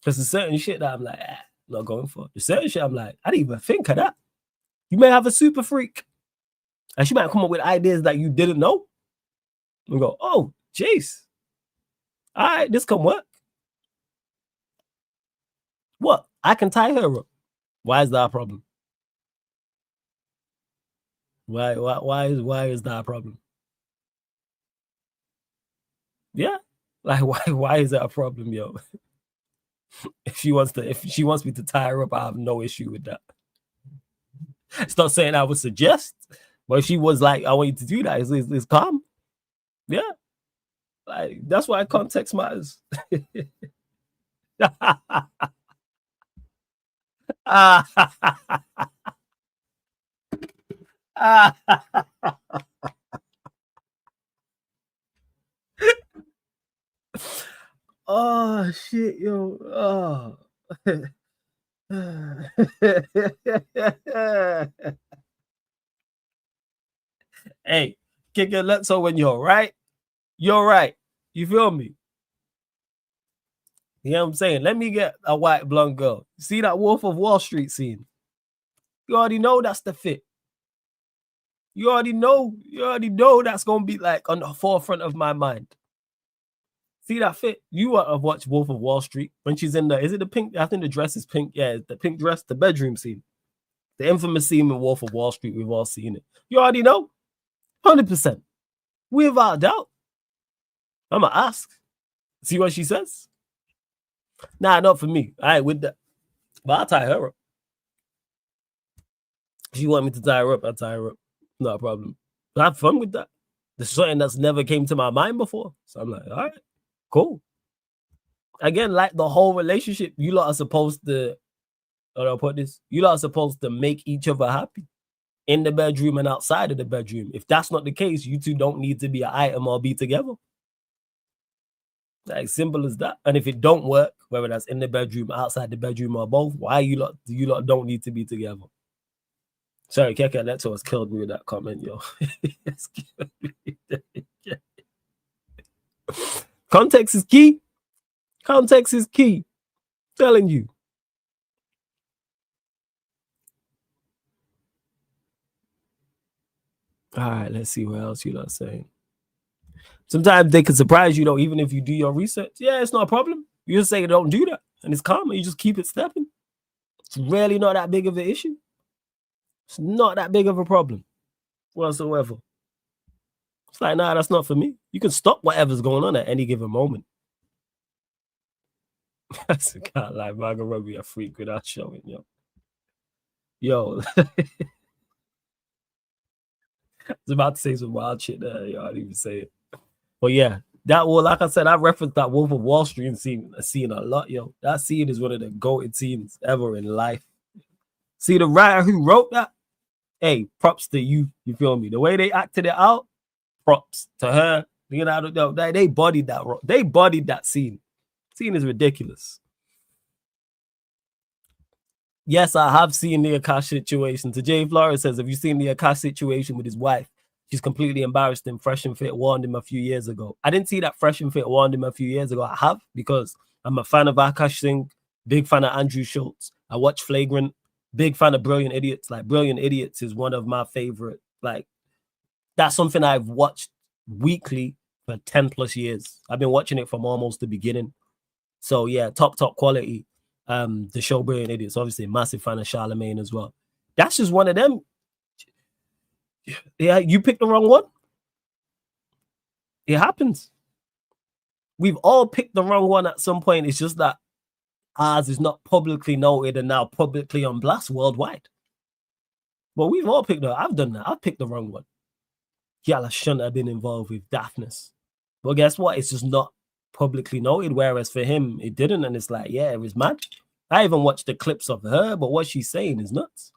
Because there's certain shit that I'm like, not going for. There's certain shit I'm like, I didn't even think of that. You may have a super freak. And she might come up with ideas that you didn't know. And go, oh, jeez. All right, this can work. What? I can tie her up. Why is that a problem? Why is that a problem? Yeah. Like, why is that a problem, yo? If she wants me to tie her up, I have no issue with that. It's not saying I would suggest, but if she was like, I want you to do that, it's calm. Yeah. Like, that's why context matters. Oh shit, yo. Oh. Hey, kick your let's so when you're right. You're right. You feel me? You know what I'm saying? Let me get a white blonde girl. See that Wolf of Wall Street scene? You already know that's the fit. You already know that's gonna be like on the forefront of my mind. See that fit? You want to watch Wolf of Wall Street when she's in is it the pink? I think the dress is pink. Yeah, the pink dress, the bedroom scene. The infamous scene in Wolf of Wall Street. We've all seen it. You already know. 100%. Without doubt. I'm going to ask. See what she says? Nah, not for me. I ain't with that. But I'll tie her up. If you want me to tie her up, I'll tie her up. Not a problem. But I have fun with that. There's something that's never came to my mind before. So I'm like, all right. Cool. Again, like the whole relationship, you lot are supposed to, I'll put this, you lot are supposed to make each other happy in the bedroom and outside of the bedroom. If that's not the case, you two don't need to be an item or be together. Like, simple as that. And if it don't work, whether that's in the bedroom, outside the bedroom, or both, why you lot don't need to be together? Sorry, Keke Leto has killed me with that comment, yo. It's killed me. Context is key. Context is key. I'm telling you. All right, let's see what else you're saying. Sometimes they can surprise you, though, even if you do your research. Yeah, it's not a problem. You just say don't do that, and it's calm, and you just keep it stepping. It's really not that big of an issue. It's not that big of a problem whatsoever. It's like, nah, that's not for me. You can stop whatever's going on at any given moment. That's a cat like Margot Robbie, a freak without showing, yo. Yo. I was about to say some wild shit there. Yo, I didn't even say it. But yeah, that will, like I said, I referenced that Wolf of Wall Street scene a lot, yo. That scene is one of the goated scenes ever in life. See the writer who wrote that? Hey, props to you. You feel me? The way they acted it out, props to her. You know, they bodied that. They bodied that scene. Scene is ridiculous. Yes, I have seen the Akash situation. To Jay Flores says, have you seen the Akash situation with his wife? She's completely embarrassed him. Fresh and Fit warned him a few years ago. I didn't see that Fresh and Fit warned him a few years ago. I have, because I'm a fan of Akash Singh, big fan of Andrew Schultz. I watch Flagrant, big fan of Brilliant Idiots. Like, Brilliant Idiots is one of my favorite. Like, that's something I've watched weekly for 10 plus years. I've been watching it from almost the beginning. So yeah, top quality. the show Brilliant Idiots. Obviously, a massive fan of Charlemagne as well. That's just one of them. Yeah, you picked the wrong one. It happens. We've all picked the wrong one at some point. It's just that ours is not publicly noted and now publicly on blast worldwide. But we've all picked I've done that. I've picked the wrong one. Yala shouldn't have been involved with daftness. But guess what? It's just not publicly noted. Whereas for him, it didn't. And it's like, yeah, it was mad. I even watched the clips of her, but what she's saying is nuts.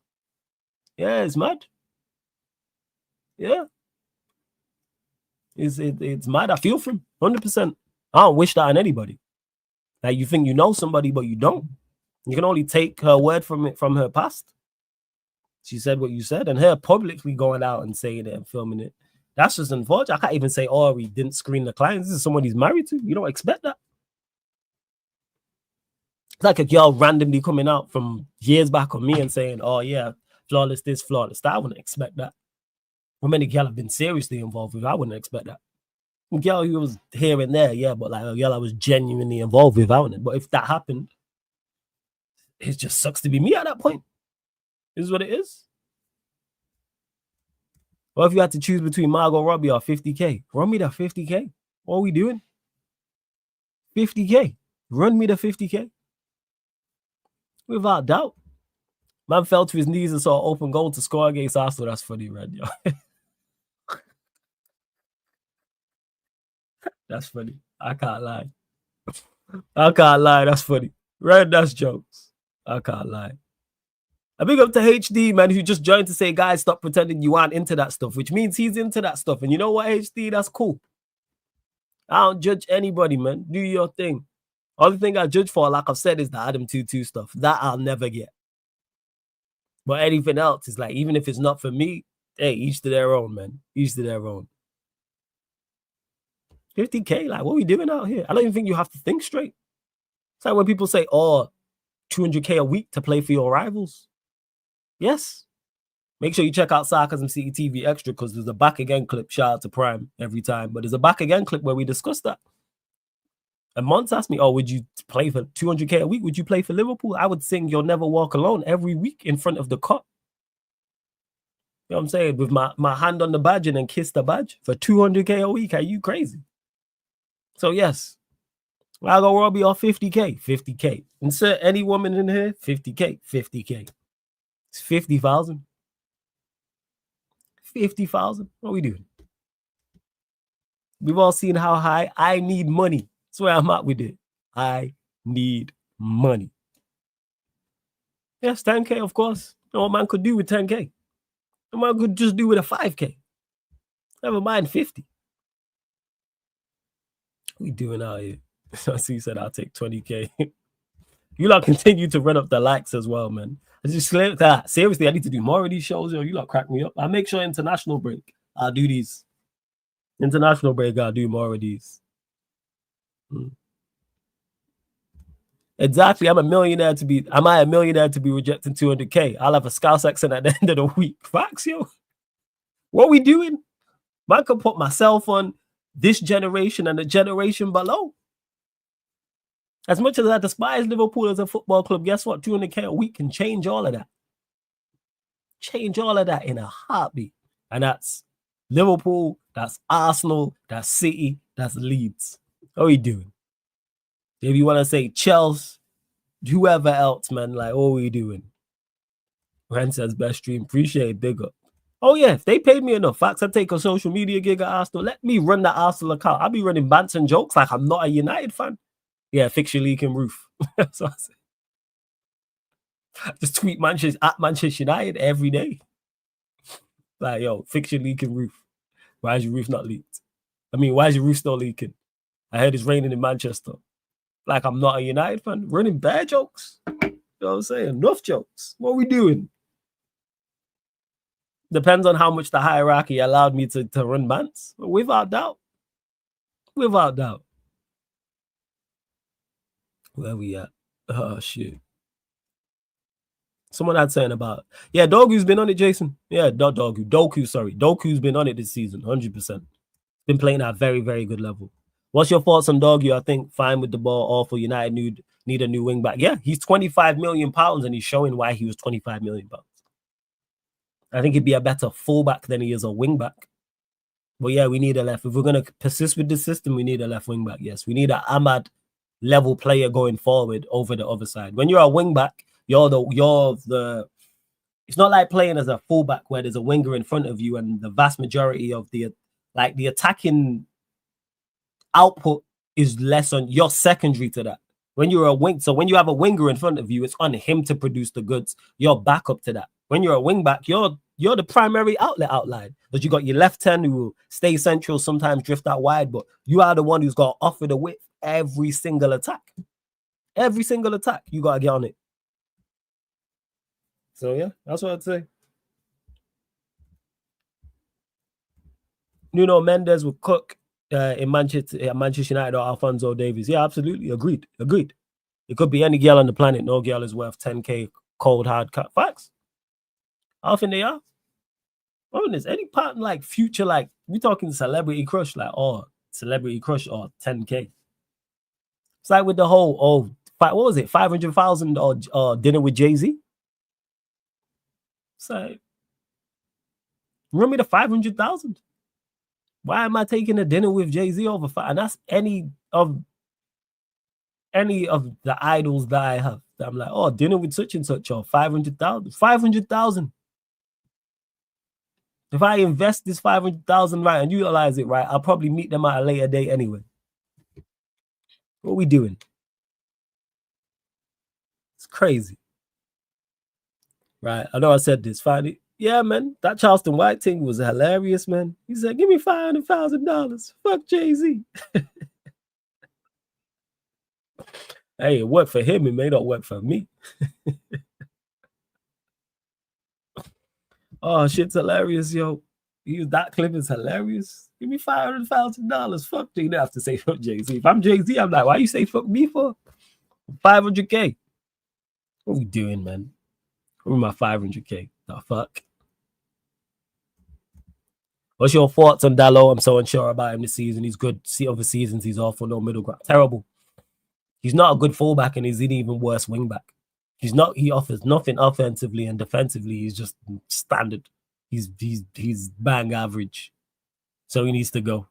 Yeah, it's mad. Yeah. It's mad. I feel for him 100%. I don't wish that on anybody. Like, you think you know somebody, but you don't. You can only take her word from it from her past. She said what you said, and her publicly going out and saying it and filming it. That's just unfortunate. I can't even say, oh, he didn't screen the client. This is someone he's married to. You don't expect that. It's like a girl randomly coming out from years back on me and saying, oh, yeah, flawless this, flawless that. I wouldn't expect that. How many girls have been seriously involved with? I wouldn't expect that. A girl who was here and there, yeah, but like a girl I was genuinely involved with, I wouldn't. But if that happened, it just sucks to be me at that point. This is what it is. What if you had to choose between Margot Robbie or 50K? Run me the 50K. What are we doing? 50K. Run me the 50K. Without doubt. Man fell to his knees and saw open goal to score against Arsenal. That's funny, Red. That's funny. I can't lie. I can't lie. That's funny. Red, that's jokes. I can't lie. A big up to HD, man, who just joined to say, guys, stop pretending you aren't into that stuff, which means he's into that stuff. And you know what, HD? That's cool. I don't judge anybody, man. Do your thing. Only thing I judge for, like I've said, is the Adam 22 stuff. That I'll never get. But anything else is like, even if it's not for me, hey, each to their own, man. Each to their own. 50K, like, what are we doing out here? I don't even think you have to think straight. It's like when people say, oh, 200K a week to play for your rivals. Yes. Make sure you check out Sarcasm City TV Extra because there's a back again clip. Shout out to Prime every time. But there's a back again clip where we discuss that. And Mons asked me, oh, would you play for 200K a week? Would you play for Liverpool? I would sing You'll Never Walk Alone every week in front of the cot. You know what I'm saying? With my hand on the badge and then kiss the badge for 200K a week. Are you crazy? So, yes. Margot Robbie or 50K? 50K. Insert any woman in here? 50K. 50K. It's 50,000. 50,000. What are we doing? We've all seen how high I need money. That's where I'm at with it. I need money. Yes, 10K, of course. You know what man could do with 10K? A man could just do with a 5K. Never mind 50. What we doing out here? So he said, I'll take 20K. You lot continue to run up the likes as well, man. I just that. Seriously, I need to do more of these shows. You lot crack me up. I'll make sure international break. I'll do these. International break, I'll do more of these. Exactly. Am I a millionaire to be rejecting 200K? I'll have a Scouse accent at the end of the week. Facts, yo. What are we doing? Man can put myself on this generation and the generation below. As much as I despise Liverpool as a football club, guess what? 200K a week can change all of that. Change all of that in a heartbeat. And that's Liverpool, that's Arsenal, that's City, that's Leeds. What are we doing? If you want to say Chelsea, whoever else, man, like, what are we doing? Ren says best stream. Appreciate it. Big up. Oh, yeah. If they paid me enough, facts, I'd take a social media gig at Arsenal. Let me run that Arsenal account. I'll be running bants and jokes like I'm not a United fan. Yeah, fixture leaking roof. That's what I say. Just tweet Manchester United every day. Like, yo, fixture leaking roof. Why is your roof not leaked? I mean, why is your roof still leaking? I heard it's raining in Manchester. Like, I'm not a United fan. Running bad jokes. You know what I'm saying? Enough jokes. What are we doing? Depends on how much the hierarchy allowed me to run bants. Without doubt. Without doubt. Where we at? Oh, shit. Someone had saying about, yeah, Doku's been on it, Jason. Yeah, not Doku. Doku's been on it this season, 100%. Been playing at a very, very good level. What's your thoughts on Doggy? I think fine with the ball. Awful. United need a new wing back. Yeah, he's 25 million pounds, and he's showing why he was 25 million pounds. I think he'd be a better fullback than he is a wing back. But yeah, we need a left. If we're gonna persist with the system, we need a left wing back. Yes, we need an Ahmad level player going forward over the other side. When you're a wing back, you're the. It's not like playing as a fullback where there's a winger in front of you, and the vast majority of the attacking output is less on your secondary to that. When you're a wing, so when you have a winger in front of you, it's on him to produce the goods. You're backup to that. When you're a wing back, you're the primary outline, because you got your left hand who will stay central, sometimes drift out wide, but you are the one who's got to offer the width every single attack. Every single attack, you got to get on it. So yeah, that's what I'd say. Nuno Mendes will cook in Manchester United or Alphonso Davies. Yeah, absolutely. Agreed. It could be any girl on the planet. No girl is worth 10K cold hard cut. Facts. I think they are. Oh, there's any part like future, like we talking celebrity crush, like celebrity crush or 10K. It's like with the whole what was it, 500,000 or dinner with Jay-Z. It's like, run me the 500,000. Why am I taking a dinner with Jay-Z over 5? And that's any of the idols that I have. That I'm like, dinner with such and such, or 500,000. 500,000. If I invest this 500,000 right and utilize it right, I'll probably meet them at a later date anyway. What are we doing? It's crazy. Right, I know I said this. Finally, yeah, man, that Charleston White thing was hilarious, man. He said, give me $500,000. Fuck Jay-Z. Hey, it worked for him. It may not work for me. Oh, shit's hilarious, yo. That clip is hilarious. Give me $500,000. Fuck, you don't have to say fuck Jay-Z. If I'm Jay-Z, I'm like, why you say fuck me for? 500K. What are we doing, man? Where my 500K? The fuck? What's your thoughts on Dalot? I'm so unsure about him this season. He's good. See, other seasons, he's awful. No middle ground. Terrible. He's not a good fullback, and he's an even worse wingback. He's not. He offers nothing offensively and defensively. He's just standard. He's bang average. So he needs to go.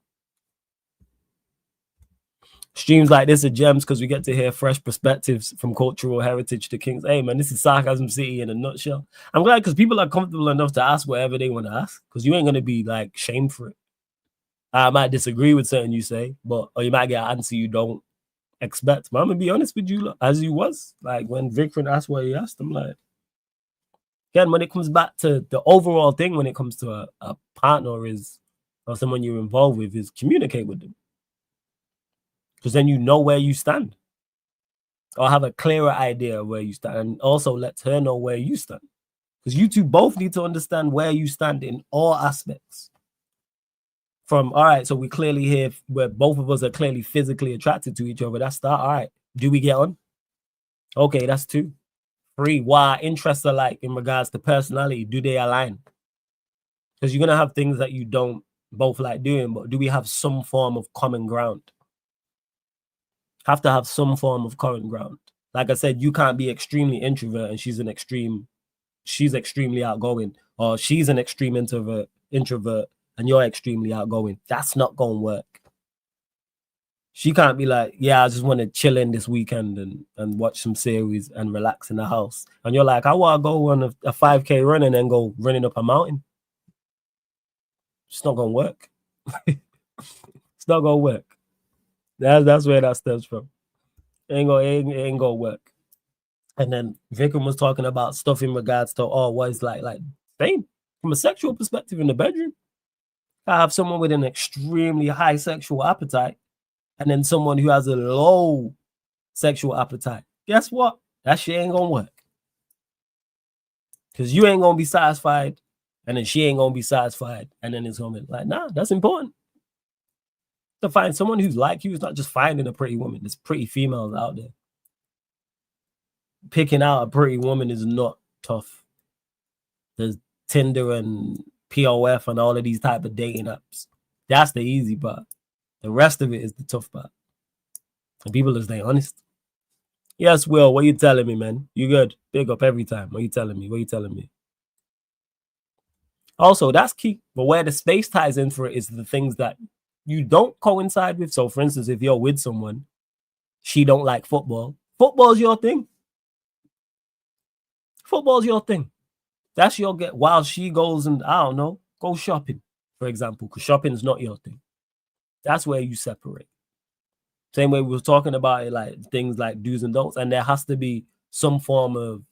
Streams like this are gems because we get to hear fresh perspectives from cultural heritage to Kings. Hey, man, this is Sarcasm City in a nutshell. I'm glad because people are comfortable enough to ask whatever they want to ask, because you ain't going to be like shamed for it. I might disagree with something you say, or you might get an answer you don't expect. But I'm going to be honest with you, as you was. Like when Vikram asked what he asked, I'm like, again, when it comes back to the overall thing, when it comes to a partner or someone you're involved with, is communicate with them. Because then you know where you stand, or have a clearer idea of where you stand, and also let her know where you stand. Because you two both need to understand where you stand in all aspects. From, all right, so we clearly here where both of us are clearly physically attracted to each other. That's start. All right, do we get on? Okay, that's 2. 3, what our interests are like in regards to personality. Do they align? Because you're going to have things that you don't both like doing, but do we have some form of common ground? Have to have some form of common ground. Like I said, you can't be extremely introvert and she's extremely outgoing, or she's an extreme introvert and you're extremely outgoing. That's not going to work. She can't be like, yeah, I just want to chill in this weekend and watch some series and relax in the house. And you're like, I want to go on a 5K run and then go running up a mountain. It's not going to work. It's not going to work. That's where that stems from. It ain't gonna work. And then Vikram was talking about stuff in regards to what is like same from a sexual perspective in the bedroom. I have someone with an extremely high sexual appetite, and then someone who has a low sexual appetite. Guess what? That shit ain't gonna work. Because you ain't gonna be satisfied, and then she ain't gonna be satisfied, and then it's gonna be like, nah, that's important. To find someone who's like you is not just finding a pretty woman. There's pretty females out there. Picking out a pretty woman is not tough. There's Tinder and POF and all of these type of dating apps. That's the easy part. The rest of it is the tough part. And people are staying honest. Yes, Will, what you telling me, man? You good? Big up every time. What you telling me? What you telling me? Also, that's key. But where the space ties in for it is the things that you don't coincide with. So, for instance, if you're with someone, she don't like football. Football's your thing. Football's your thing. That's your get. While she goes and, I don't know, go shopping, for example, because shopping is not your thing. That's where you separate. Same way we were talking about it, like things like do's and don'ts, and there has to be some form of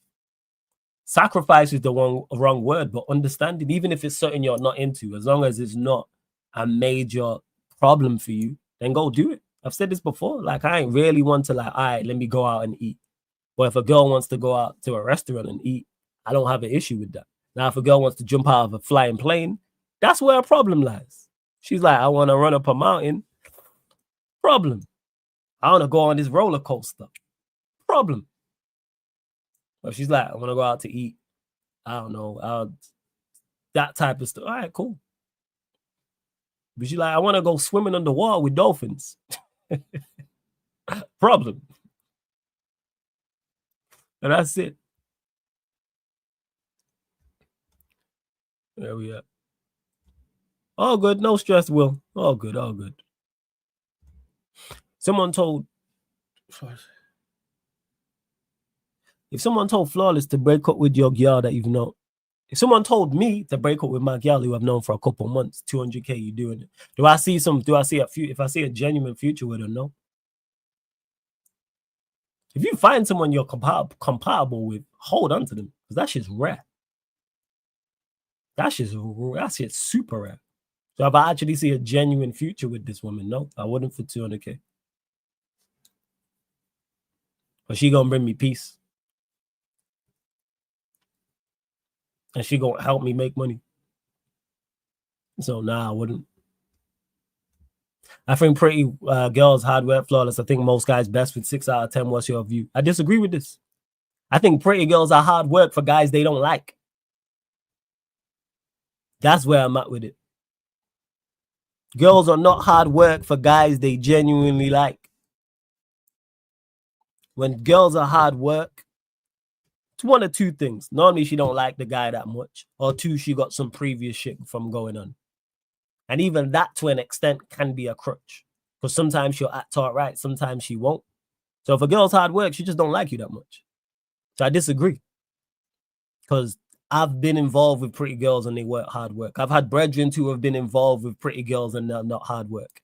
sacrifice is the wrong word, but understanding, even if it's something you're not into, as long as it's not a major problem for you, then go do it. I've said this before. Like, I ain't really want to like, all right, let me go out and eat. But if a girl wants to go out to a restaurant and eat, I don't have an issue with that. Now, if a girl wants to jump out of a flying plane, that's where a problem lies. She's like, I want to run up a mountain. Problem. I want to go on this roller coaster. Problem. But she's like, I want to go out to eat. I don't know. That type of stuff. All right, cool. But she's like, I want to go swimming underwater with dolphins. Problem. And that's it. There we are. All good. No stress, Will. All good. All good. If someone told Flawless to break up with your girl that you've known, if someone told me to break up with my girl who I've known for a couple months, 200K, you doing it? Do I see if I see a genuine future with her? No. If you find someone you're compatible with, hold on to them, because that shit's rare. That shit's super rare. So if I actually see a genuine future with this woman, no, I wouldn't for 200K. But she gonna bring me peace. And she gonna help me make money. So nah, I wouldn't. I think pretty girls hard work, Flawless. I think most guys best with 6 out of 10. What's your view? I disagree with this. I think pretty girls are hard work for guys they don't like. That's where I'm at with it. Girls are not hard work for guys they genuinely like. When girls are hard work, it's one of two things. Normally, she don't like the guy that much. Or two, she got some previous shit from going on. And even that, to an extent, can be a crutch. Because sometimes she'll act all right, sometimes she won't. So if a girl's hard work, she just don't like you that much. So I disagree. Because I've been involved with pretty girls and they work hard work. I've had brethren who have been involved with pretty girls and they're not hard work.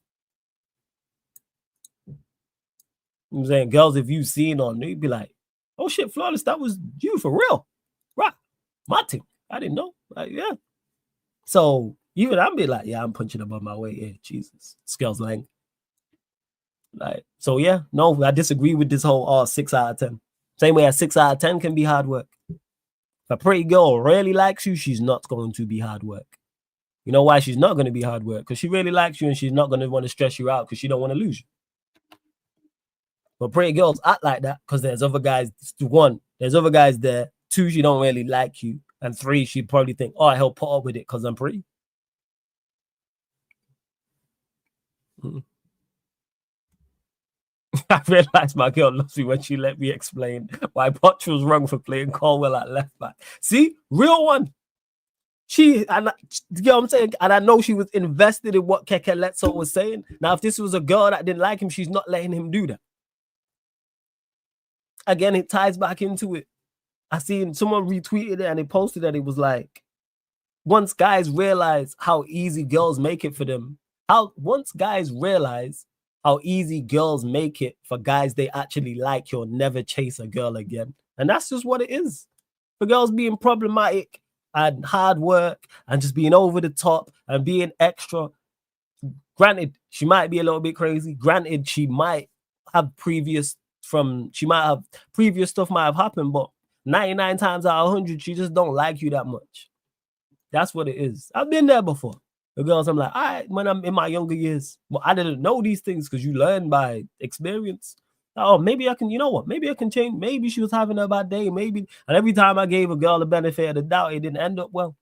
I'm saying, girls, if you've seen on, you'd be like, oh shit, Flawless, that was you for real. Right. My thing. I didn't know. Like, yeah. So even I'd be like, yeah, I'm punching above my weight. Yeah, Jesus. Scales lang. Like, so yeah, no, I disagree with this whole 6 out of 10. Same way as 6 out of 10 can be hard work. If a pretty girl really likes you, she's not going to be hard work. You know why she's not going to be hard work? Because she really likes you and she's not going to want to stress you out because she don't want to lose you. But pretty girls act like that because there's other guys. One, there's other guys there. Two, she don't really like you. And three, she'd probably think, oh, I'll put up with it because I'm pretty. I realized my girl loves me when she let me explain why Poch was wrong for playing Colwell at left back. See? Real one. You know what I'm saying? And I know she was invested in what Keke Letso was saying. Now, if this was a girl that didn't like him, she's not letting him do that. Again, it ties back into it. I seen someone retweeted it and they posted that it was like, once guys realize how easy girls make it for them, once guys realize how easy girls make it for guys they actually like, you'll never chase a girl again. And that's just what it is. For girls being problematic and hard work and just being over the top and being extra. Granted, she might be a little bit crazy. Granted, she might have previous stuff might have happened, but 99 times out of 100, she just don't like you that much. That's what it is. I've been there before. The girls, I'm like, all right, when I'm in my younger years, well, I didn't know these things because you learn by experience. Oh, maybe I can, you know what? Maybe I can change. Maybe she was having a bad day. Maybe. And every time I gave a girl the benefit of the doubt, it didn't end up well.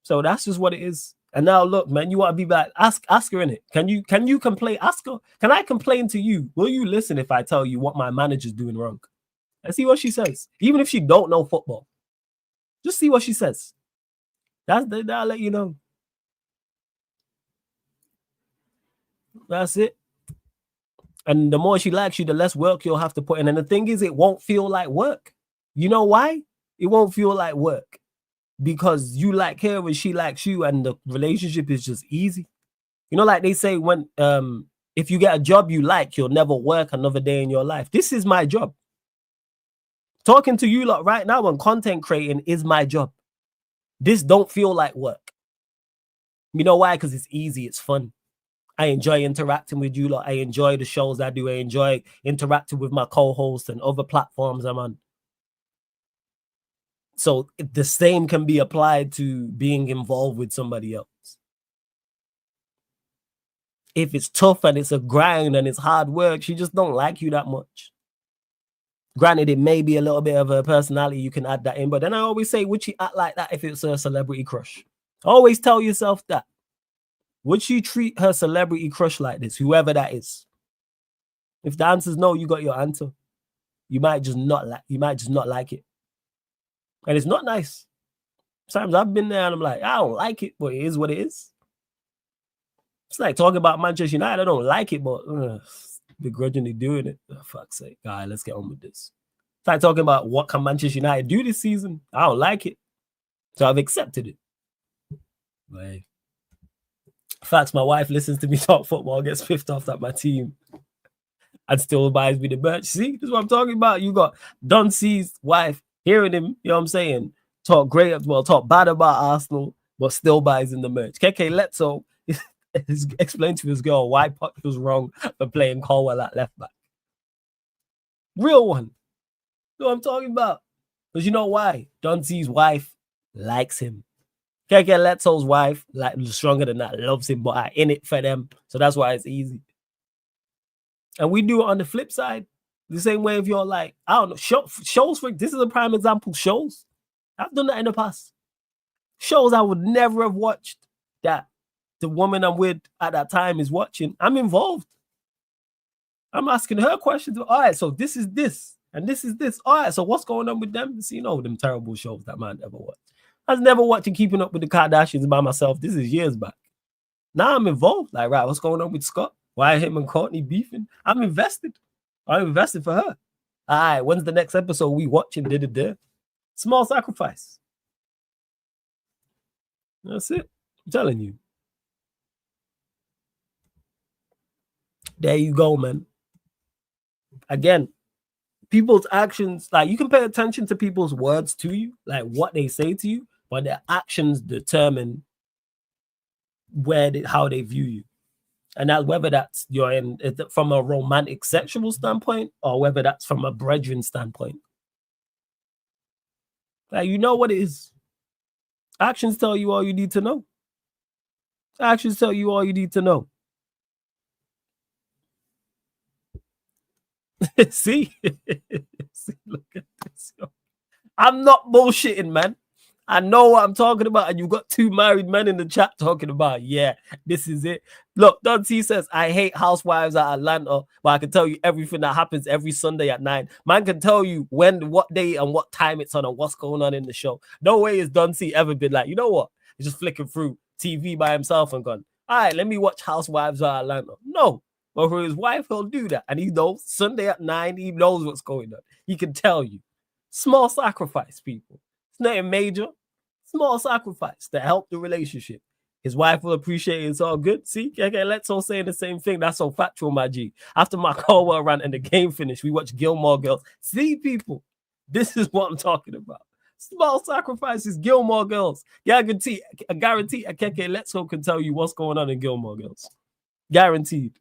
So that's just what it is. And now look, man, you want to be back. Ask her in it. Can you complain? Ask her. Can I complain to you? Will you listen if I tell you what my manager's doing wrong? Let's see what she says. Even if she don't know football, just see what she says. That'll let you know. That's it. And the more she likes you, the less work you'll have to put in. And the thing is, it won't feel like work. You know why? It won't feel like work. Because you like her and she likes you, and the relationship is just easy. You know, like they say, when if you get a job you like, you'll never work another day in your life. This is my job. Talking to you lot right now and content creating is my job. This don't feel like work. You know why? Because it's easy, it's fun. I enjoy interacting with you lot. I enjoy the shows I do. I enjoy interacting with my co-hosts and other platforms I'm on. So the same can be applied to being involved with somebody else. If it's tough and it's a grind and it's hard work, she just don't like you that much. Granted, it may be a little bit of a personality, you can add that in, but then I always say, would she act like that if it's a celebrity crush? Always tell yourself that. Would she treat her celebrity crush like this, whoever that is? If the answer is no, you got your answer. You might just not like it. And it's not nice. Sometimes I've been there and I'm like, I don't like it, but it is what it is. It's like talking about Manchester United. I don't like it, but begrudgingly doing it. Oh, fuck's sake. All right, let's get on with this. It's like talking about what can Manchester United do this season. I don't like it. So I've accepted it. But hey. Facts, my wife listens to me talk football, gets pissed off at my team, and still buys me the merch. See, this is what I'm talking about. You got Don C's wife hearing him, you know what I'm saying, talk bad about Arsenal, but still buys in the merch. Keke Letso is explained to his girl why Puck was wrong for playing Colwell at left back. Real one. You know what I'm talking about? Because you know why? Don C's wife likes him. Keke Letso's wife, like stronger than that, loves him, but I in it for them. So that's why it's easy. And we do it on the flip side. The same way if you're like, I don't know, shows for this is a prime example. Shows. I've done that in the past. Shows I would never have watched that the woman I'm with at that time is watching. I'm involved. I'm asking her questions. All right, so this is this, and this is this. All right, so what's going on with them? So, you know, them terrible shows that man ever watched. I was never watching Keeping Up with the Kardashians by myself. This is years back. Now I'm involved. Like, right, what's going on with Scott? Why are him and Courtney beefing? I'm invested. I'm invested for her. All right, when's the next episode we watching? Small sacrifice. That's it. I'm telling you. There you go, man. Again, people's actions, like you can pay attention to people's words to you, like what they say to you, but their actions determine how they view you. And that whether that's you're in from a romantic sexual standpoint or whether that's from a brethren standpoint. Like, you know what it is. Actions tell you all you need to know. Actions tell you all you need to know. See? See, look at this. Yo. I'm not bullshitting, man. I know what I'm talking about, and you've got two married men in the chat talking about, yeah, this is it. Look, Don T says, I hate Housewives at Atlanta, but I can tell you everything that happens every Sunday at 9. Man can tell you when, what day, and what time it's on, and what's going on in the show. No way has Don T ever been like, you know what? He's just flicking through TV by himself and gone, all right, let me watch Housewives at Atlanta. No. But for his wife, he'll do that. And he knows Sunday at 9, he knows what's going on. He can tell you. Small sacrifice, people. It's nothing major. Small sacrifice to help the relationship. His wife will appreciate it. It's all good. See? Okay, let's all say the same thing. That's so factual, my G. After my Colwell rant and the game finished, we watched Gilmore Girls. See, people, this is what I'm talking about. Small sacrifices, Gilmore Girls. Guarantee Keke Let's Go can tell you what's going on in Gilmore Girls. Guaranteed.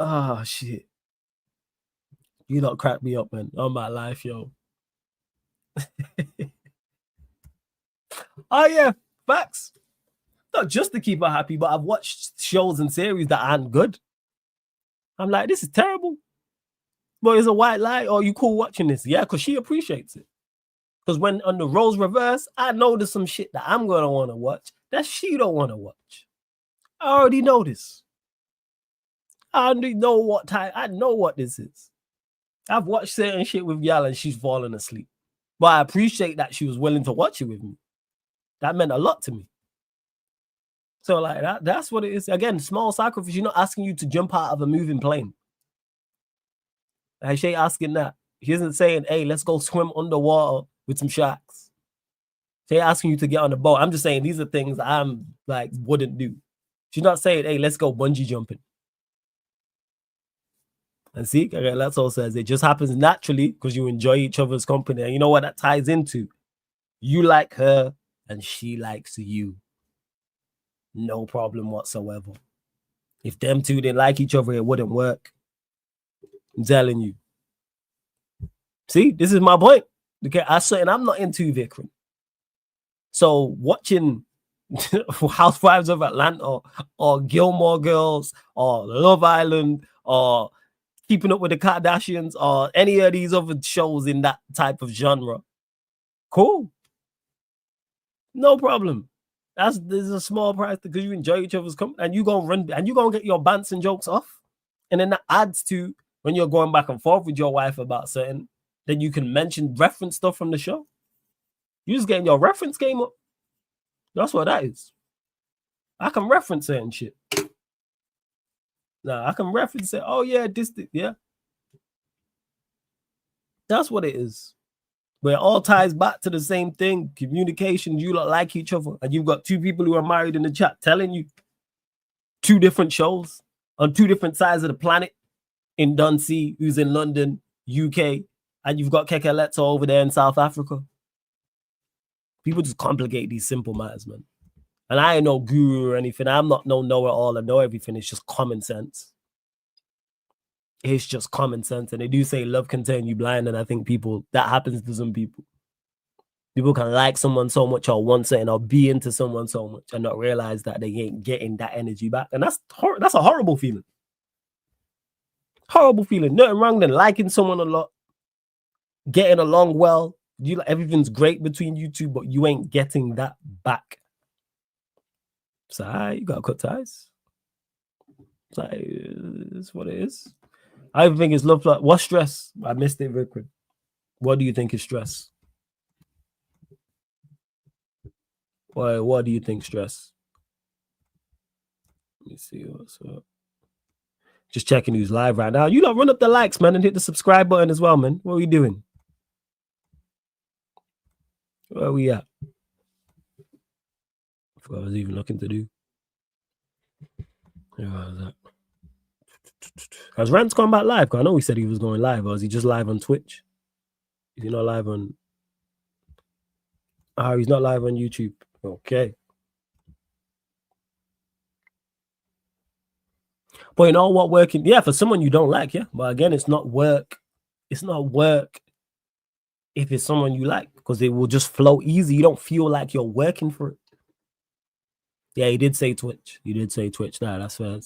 Oh, shit. You don't crack me up, man. On my life, yo. Oh, yeah. Facts. Not just to keep her happy, but I've watched shows and series that aren't good. I'm like, this is terrible. But it's a white lie. Oh, you cool watching this? Yeah, because she appreciates it. Because when on the roles reverse, I know there's some shit that I'm going to want to watch that she don't want to watch. I already know this. I already know what time. I know what this is. I've watched certain shit with y'all and she's fallen asleep. But I appreciate that she was willing to watch it with me. That meant a lot to me. So like that's what it is. Again, small sacrifice. She's not asking you to jump out of a moving plane. Like, she ain't asking that. She isn't saying, hey, let's go swim underwater with some sharks. She ain't asking you to get on the boat. I'm just saying these are things I'm like wouldn't do. She's not saying, hey, let's go bungee jumping. And see, that's all says it just happens naturally because you enjoy each other's company. And you know what that ties into? You like her and she likes you. No problem whatsoever. If them two didn't like each other, it wouldn't work. I'm telling you. See, this is my point. Okay, I'm not into Vikram. So watching Housewives of Atlanta or Gilmore Girls or Love Island or Keeping Up with the Kardashians or any of these other shows in that type of genre, cool. No problem. There's a small price because you enjoy each other's company and you gonna run and you gonna get your bants and jokes off. And then that adds to when you're going back and forth with your wife about certain, then you can reference stuff from the show. You're just getting your reference game up. That's what that is. I can reference certain shit. Nah, I can reference it. Oh yeah, yeah. That's what it is. But it all ties back to the same thing. Communication, you lot like each other. And you've got two people who are married in the chat telling you two different shows on two different sides of the planet. In Dunsey, who's in London, UK. And you've got Keke Leto over there in South Africa. People just complicate these simple matters, man. And I ain't no guru or anything. I'm not no know-it-all. I know everything. It's just common sense. It's just common sense. And they do say love can turn you blind. And I think that happens to some people. People can like someone so much or want something or be into someone so much and not realize that they ain't getting that energy back. And that's a horrible feeling. Horrible feeling. Nothing wrong than liking someone a lot, getting along well. Everything's great between you two, but you ain't getting that back. So you gotta cut ties. So it's what it is. I think it's love. What's stress? I missed it, Vikram. What do you think is stress? What do you think stress? Let me see what's up. Just checking who's live right now. You lot run up the likes, man, and hit the subscribe button as well, man. What are we doing? Where are we at? I forgot what I was even looking to do. Where was that? Has Rance gone back live? Because I know he said he was going live, or is he just live on Twitch? Is he not live on... he's not live on YouTube. Okay. But you know what working? Yeah, for someone you don't like, yeah. But again, it's not work. It's not work if it's someone you like, because it will just flow easy. You don't feel like you're working for it. Yeah, he did say Twitch. You did say Twitch. Nah, that's fair.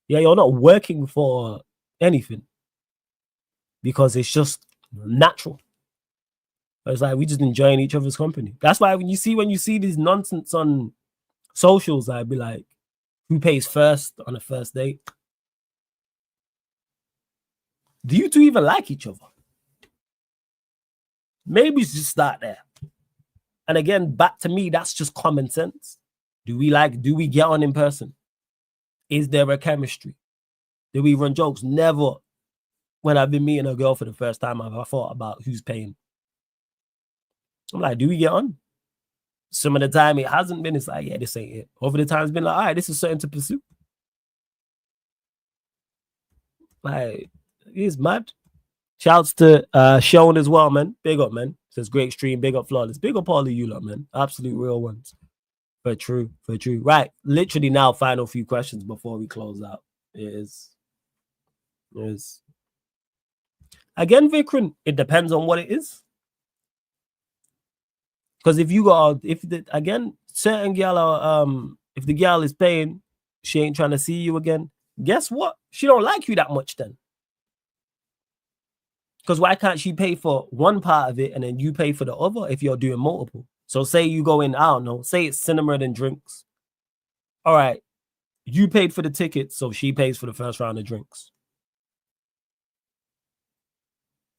Yeah, you're not working for anything because it's just natural. It's like we just enjoying each other's company. That's why when you see this nonsense on socials, I'd be like, who pays first on a first date? Do you two even like each other? Maybe it's just start there. And again, back to me, that's just common sense. Do we get on in person? Is there a chemistry? Do we run jokes? Never. When I've been meeting a girl for the first time, I've thought about who's paying. I'm like, do we get on? Some of the time it hasn't been. It's like, yeah, this ain't it. Over the time it's been like, all right, this is something to pursue. Like, it's mad. Shouts to Sean as well, man. Big up, man. Says great stream. Big up, Flawless. Big up all of you lot, man. Absolute real ones. For true. Right. Literally now, final few questions before we close out. Is again, Vikram, it depends on what it is. Because if certain gal are, if the gal is paying, she ain't trying to see you again. Guess what? She don't like you that much then. Because why can't she pay for one part of it and then you pay for the other if you're doing multiple? So say you go in, I don't know, say it's cinema and drinks. All right, you paid for the ticket, so she pays for the first round of drinks.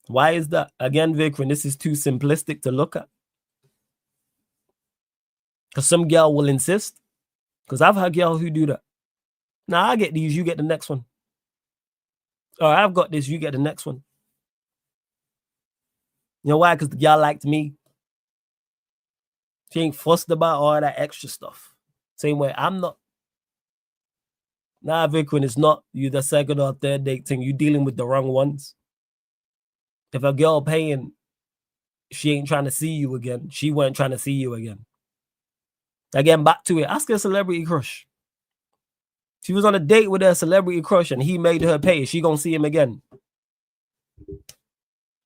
Why is that? Again, Vikram, this is too simplistic to look at. Because some girl will insist. Because I've had girls who do that. Now, I get these, you get the next one. Or I've got this, you get the next one. You know why? Because the girl liked me. She ain't fussed about all that extra stuff. Same way, I'm not. Nah, Vikram, it's not you the second or third date thing. You dealing with the wrong ones. If a girl paying, she ain't trying to see you again. She weren't trying to see you again. Again, back to it. Ask her celebrity crush. She was on a date with her celebrity crush and he made her pay. Is she gonna see him again?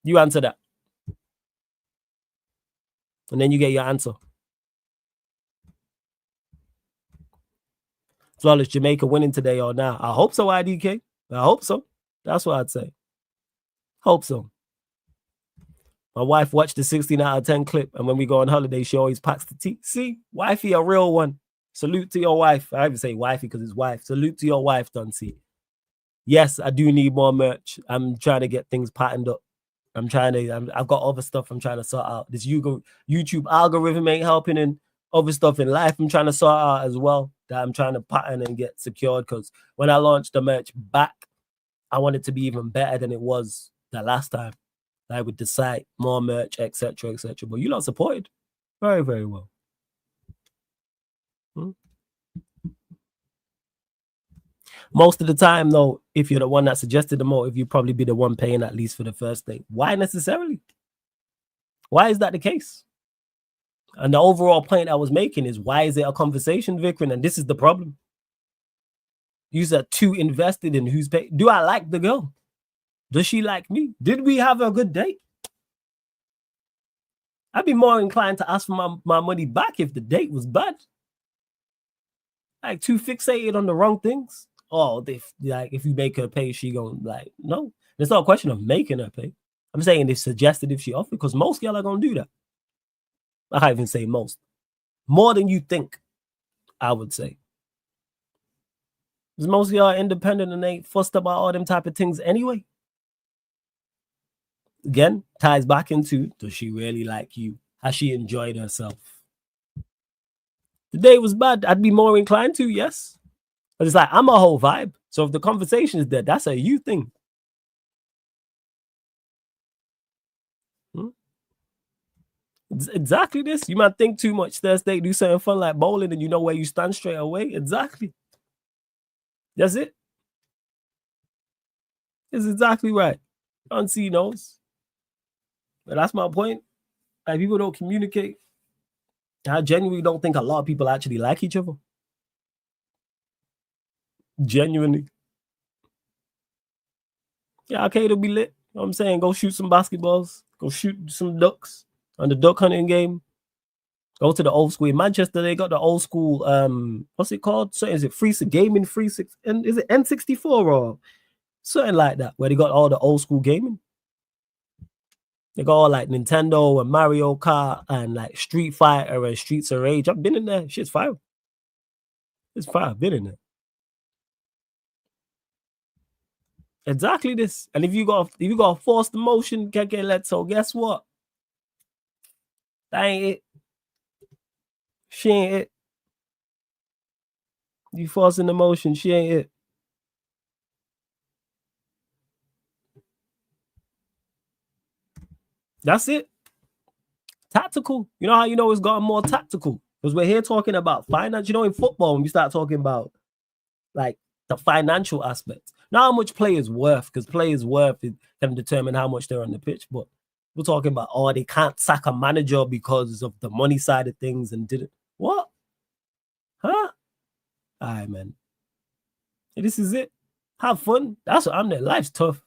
You answer that. And then you get your answer. As well as Jamaica winning today or not. I hope so, IDK. I hope so. That's what I'd say. Hope so. My wife watched the 16 out of 10 clip, and when we go on holiday, she always packs the tea. See, wifey, a real one. Salute to your wife. I even say wifey because it's wife. Salute to your wife, Dunsey. Yes, I do need more merch. I'm trying to get things patterned up. I've got other stuff I'm trying to sort out. This YouTube algorithm ain't helping, and other stuff in life I'm trying to sort out as well that I'm trying to pattern and get secured, because when I launched the merch back, I want it to be even better than it was the last time. I would decide more merch, etc., etc. But you lot supported very, very well. Most of the time, though, if you're the one that suggested the motive, you'd probably be the one paying at least for the first date. Why necessarily? Why is that the case? And the overall point I was making is, why is it a conversation, Vikram? And this is the problem. You are too invested in who's paying. Do I like the girl? Does she like me? Did we have a good date? I'd be more inclined to ask for my money back if the date was bad. Like, too fixated on the wrong things. Oh, if you make her pay, she gonna no. It's not a question of making her pay. I'm saying they suggested if she offered, because most y'all are gonna do that. I can't even say most. More than you think, I would say. Because most of y'all are independent and ain't fussed about all them type of things anyway. Again, ties back into, does she really like you? Has she enjoyed herself? The day was bad. I'd be more inclined to, yes. But it's like, I'm a whole vibe. So if the conversation is dead, that's a you thing. Exactly this. You might think too much Thursday, do something fun like bowling, and you know where you stand straight away. Exactly. That's it. It's exactly right. Unseen knows. But that's my point. Like, people don't communicate. I genuinely don't think a lot of people actually like each other. Genuinely. Yeah, okay, it'll be lit. You know what I'm saying? Go shoot some basketballs. Go shoot some ducks on the duck hunting game. Go to the old school. In Manchester, they got the old school, what's it called? So is it gaming 36? And is it N64 or something like that, where they got all the old school gaming? They got all like Nintendo and Mario Kart and like Street Fighter and Streets of Rage. I've been in there. Shit's fire. It's fire. I've been in there. Exactly this. And if you got to force the motion, so guess what? That ain't it. She ain't it. You forcing the motion, she ain't it. That's it. Tactical. You know how you know it's gotten more tactical? Because we're here talking about finance. You know, in football, when we start talking about like the financial aspect, not how much players worth, because players worth can determine how much they're on the pitch. But we're talking about, they can't sack a manager because of the money side of things and didn't. What? Huh? All right, man. This is it. Have fun. That's what I'm there. Life's tough.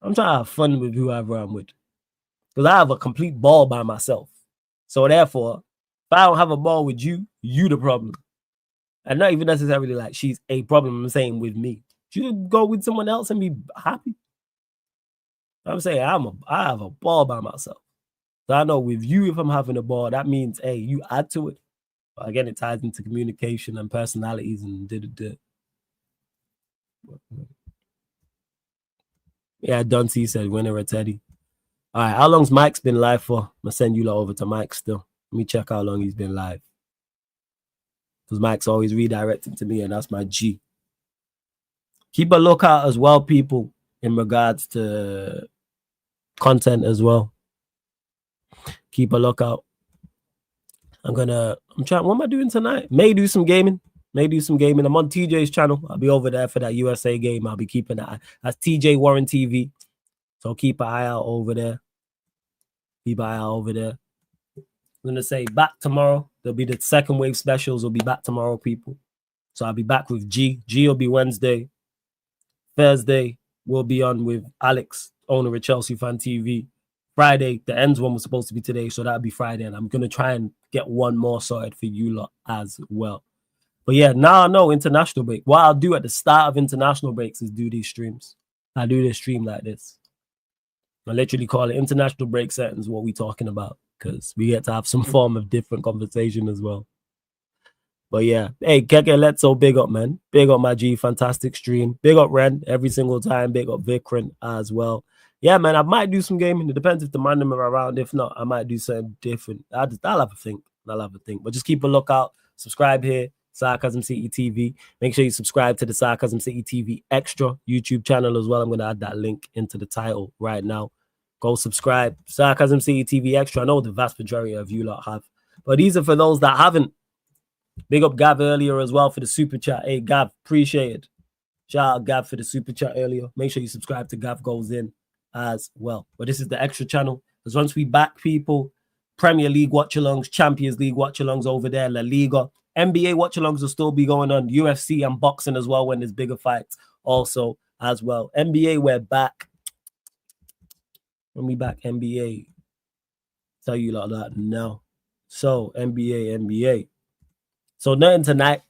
I'm trying to have fun with whoever I'm with. Because I have a complete ball by myself. So therefore, if I don't have a ball with you, you the problem. And not even necessarily like she's a problem. I'm saying with me. You go with someone else and be happy. I'm saying I have a ball by myself. So I know with you, if I'm having a ball, that means, hey, you add to it. But again, it ties into communication and personalities and Yeah, Dunty said winner at Teddy. All right, how long's Mike's been live for? I'm gonna send you lot over to Mike still. Let me check how long he's been live. Because Mike's always redirecting to me, and that's my G. Keep a lookout as well, people, in regards to content as well. Keep a lookout. I'm trying. What am I doing tonight? May do some gaming. I'm on TJ's channel. I'll be over there for that USA game. I'll be keeping an eye. That's TJ Warren TV. So keep an eye out over there. I'm gonna say back tomorrow. There'll be the second wave specials. Will be back tomorrow, people. So I'll be back with G. G will be Wednesday. Thursday we'll be on with Alex, owner of Chelsea Fan TV. Friday, the ends one was supposed to be today, so that'll be Friday, and I'm gonna try and get one more sorted for you lot as well. But yeah, now I know international break. What I'll do at the start of international breaks is do these streams. I do this stream like this. I literally call it international break settings, what we talking about, because we get to have some form of different conversation as well. But yeah, hey, Keke Letso, big up, man. Big up my G, fantastic stream. Big up Ren every single time. Big up Vikran as well. Yeah, man, I might do some gaming. It depends if the man them are around. If not, I might do something different. I'll have a think. But just keep a lookout. Subscribe here, Sarcasm City TV. Make sure you subscribe to the Sarcasm City TV Extra YouTube channel as well. I'm going to add that link into the title right now. Go subscribe. Sarcasm City TV Extra. I know the vast majority of you lot have. But these are for those that haven't. Big up Gav earlier as well for the super chat. Hey, Gav, appreciate it. Shout out Gav for the super chat earlier. Make sure you subscribe to Gav Goes In as well. But this is the extra channel. Because once we back people, Premier League watch-alongs, Champions League watch-alongs over there, La Liga, NBA watch-alongs will still be going on, UFC and boxing as well when there's bigger fights also as well. NBA, we're back. When we back NBA, tell you like that now. So NBA. So nothing tonight.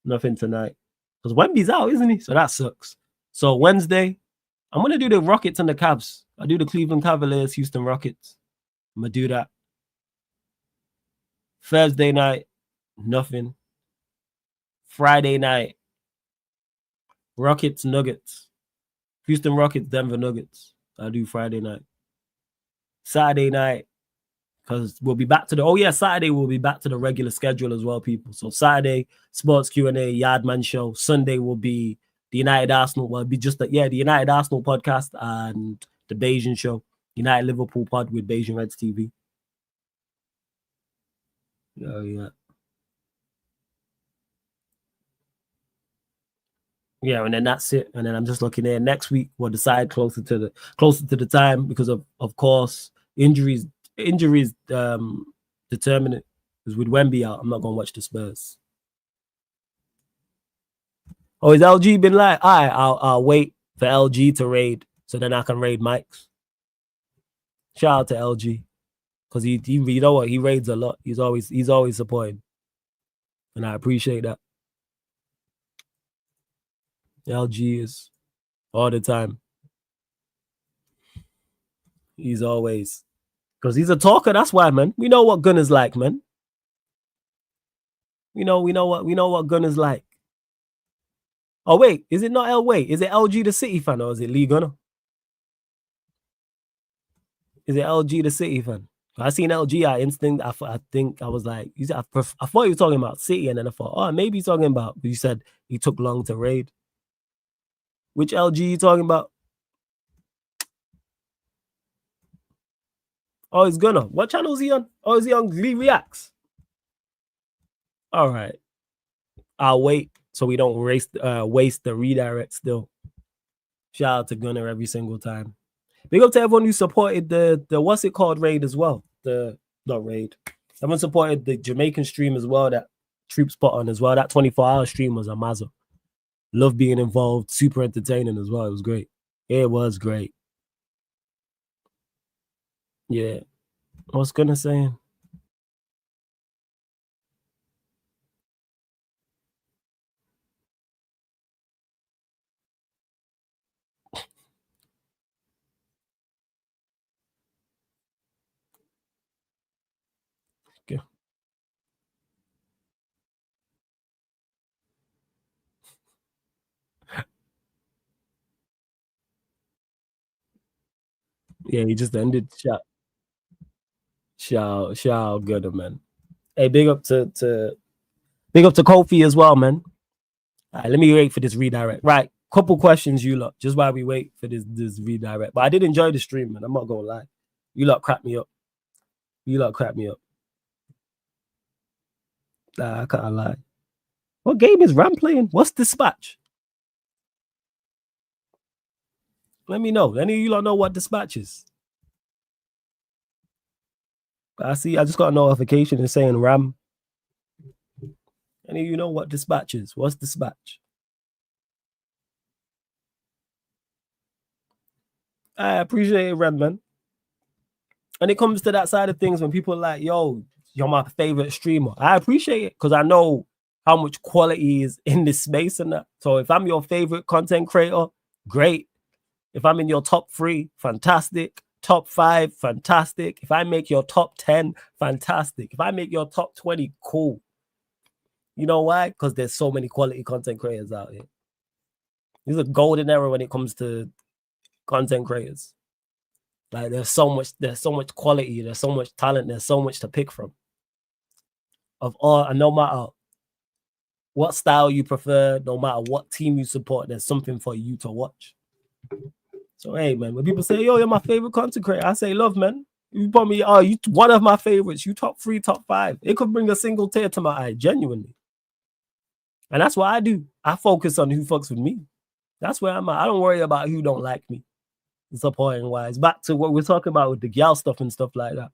Because Wemby's out, isn't he? So that sucks. So Wednesday, I'm going to do the Rockets and the Cavs. I do the Cleveland Cavaliers, Houston Rockets. I'm going to do that. Thursday night, nothing. Friday night, Rockets, Nuggets. Houston Rockets, Denver Nuggets. I'll do Friday night. Saturday night, because we'll be back to Saturday we'll be back to the regular schedule as well, people. So Saturday, Sports Q&A, Yardman Show. Sunday will be the United Arsenal. Well, it'll be just the United Arsenal podcast and the Bayesian Show. United Liverpool pod with Bayesian Reds TV. Yeah. Yeah, and then that's it. And then I'm just looking there. Next week we'll decide closer to the time because of course injuries determine it. Because with Wemby out, I'm not gonna watch the Spurs. Oh, is LG been like? All right, I'll wait for LG to raid so then I can raid Mike's. Shout out to LG. Because he you know what, he raids a lot. He's always supporting. And I appreciate that. LG is all the time. He's always, because he's a talker. That's why, man. We know what Gunner's like, man. We know what Gunner's like. Oh wait, is it not is it LG the City fan or is it Lee Gunner? Is it LG the City fan? I seen LG. I think I was like, I thought you were talking about City, and then I thought, oh, maybe he's talking about. But you said he took long to raid. Which LG you talking about? Oh, he's Gunner. What channel is he on? Oh, is he on Lee Reacts? All right. I'll wait so we don't waste the redirect still. Shout out to Gunner every single time. Big up to everyone who supported the what's it called raid as well. Not raid. Everyone supported the Jamaican stream as well that Troops put on as well. That 24-hour stream was a mazza. Love being involved. Super entertaining as well. It was great. It was great. Yeah. I was gonna say. Yeah, he just ended. Shout good, man. Hey, big up to Kofi as well, man. All right, let me wait for this redirect. Right, couple questions, you lot, just while we wait for this redirect. But I did enjoy the stream, man. I'm not gonna lie. You lot crap me up. Nah, I can't lie. What game is Ram playing? What's Dispatch? Let me know. Any of you lot know what Dispatch is? I just got a notification saying Ram. Any of you know what Dispatch is? What's Dispatch? I appreciate it, Ram, man. And it comes to that side of things when people are like, yo, you're my favorite streamer. I appreciate it because I know how much quality is in this space and that. So if I'm your favorite content creator, great. If I'm in your top 3, fantastic. Top 5, fantastic. If I make your top 10, fantastic. If I make your top 20, cool. You know why? Because there's so many quality content creators out here. This is a golden era when it comes to content creators. Like there's so much quality, there's so much talent, there's so much to pick from. And no matter what style you prefer, no matter what team you support, there's something for you to watch. So hey, man, when people say, yo, you're my favorite content creator, I say, love, man. You put me, you one of my favorites, you top 3, top 5. It could bring a single tear to my eye, genuinely. And that's what I do. I focus on who fucks with me. That's where I'm at. I don't worry about who don't like me. Supporting wise. Back to what we're talking about with the gal stuff and stuff like that.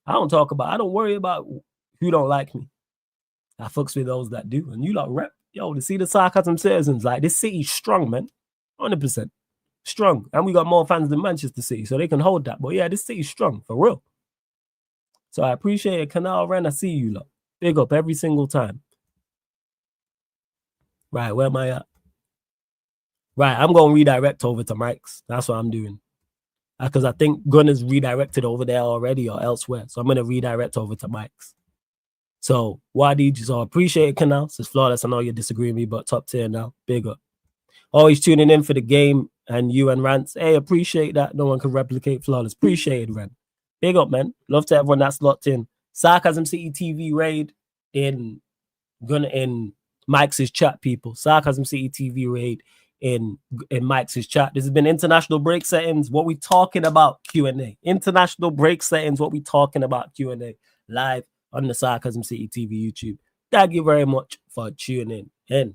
I don't worry about who don't like me. I fucks with those that do. And you lot rep. Yo, to see the sarcasm citizens, like this city's strong, man. 100% strong. And we got more fans than Manchester City, so they can hold that. But yeah, this city's strong, for real. So I appreciate it. Canal Ren, I see you lot. Big up every single time. Right, where am I at? Right, I'm going to redirect over to Mike's. That's what I'm doing. Because I think Gunner's redirected over there already or elsewhere. So I'm going to redirect over to Mike's. So, Wadi, so appreciate it, Canal. Says Flawless. I know you disagree with me, but top tier now. Big up. Always tuning in for the game and you and Rants. Hey, appreciate that. No one can replicate Flawless. Appreciate it, Rant. Big up, man. Love to everyone that's locked in. Sarcasm City TV raid in Mike's chat, people. Sarcasm City TV raid in Mike's chat. This has been International Break Settings. What we talking about Q&A. International Break Settings. What we talking about Q&A. Live on the Sarcasm City TV YouTube. Thank you very much for tuning in.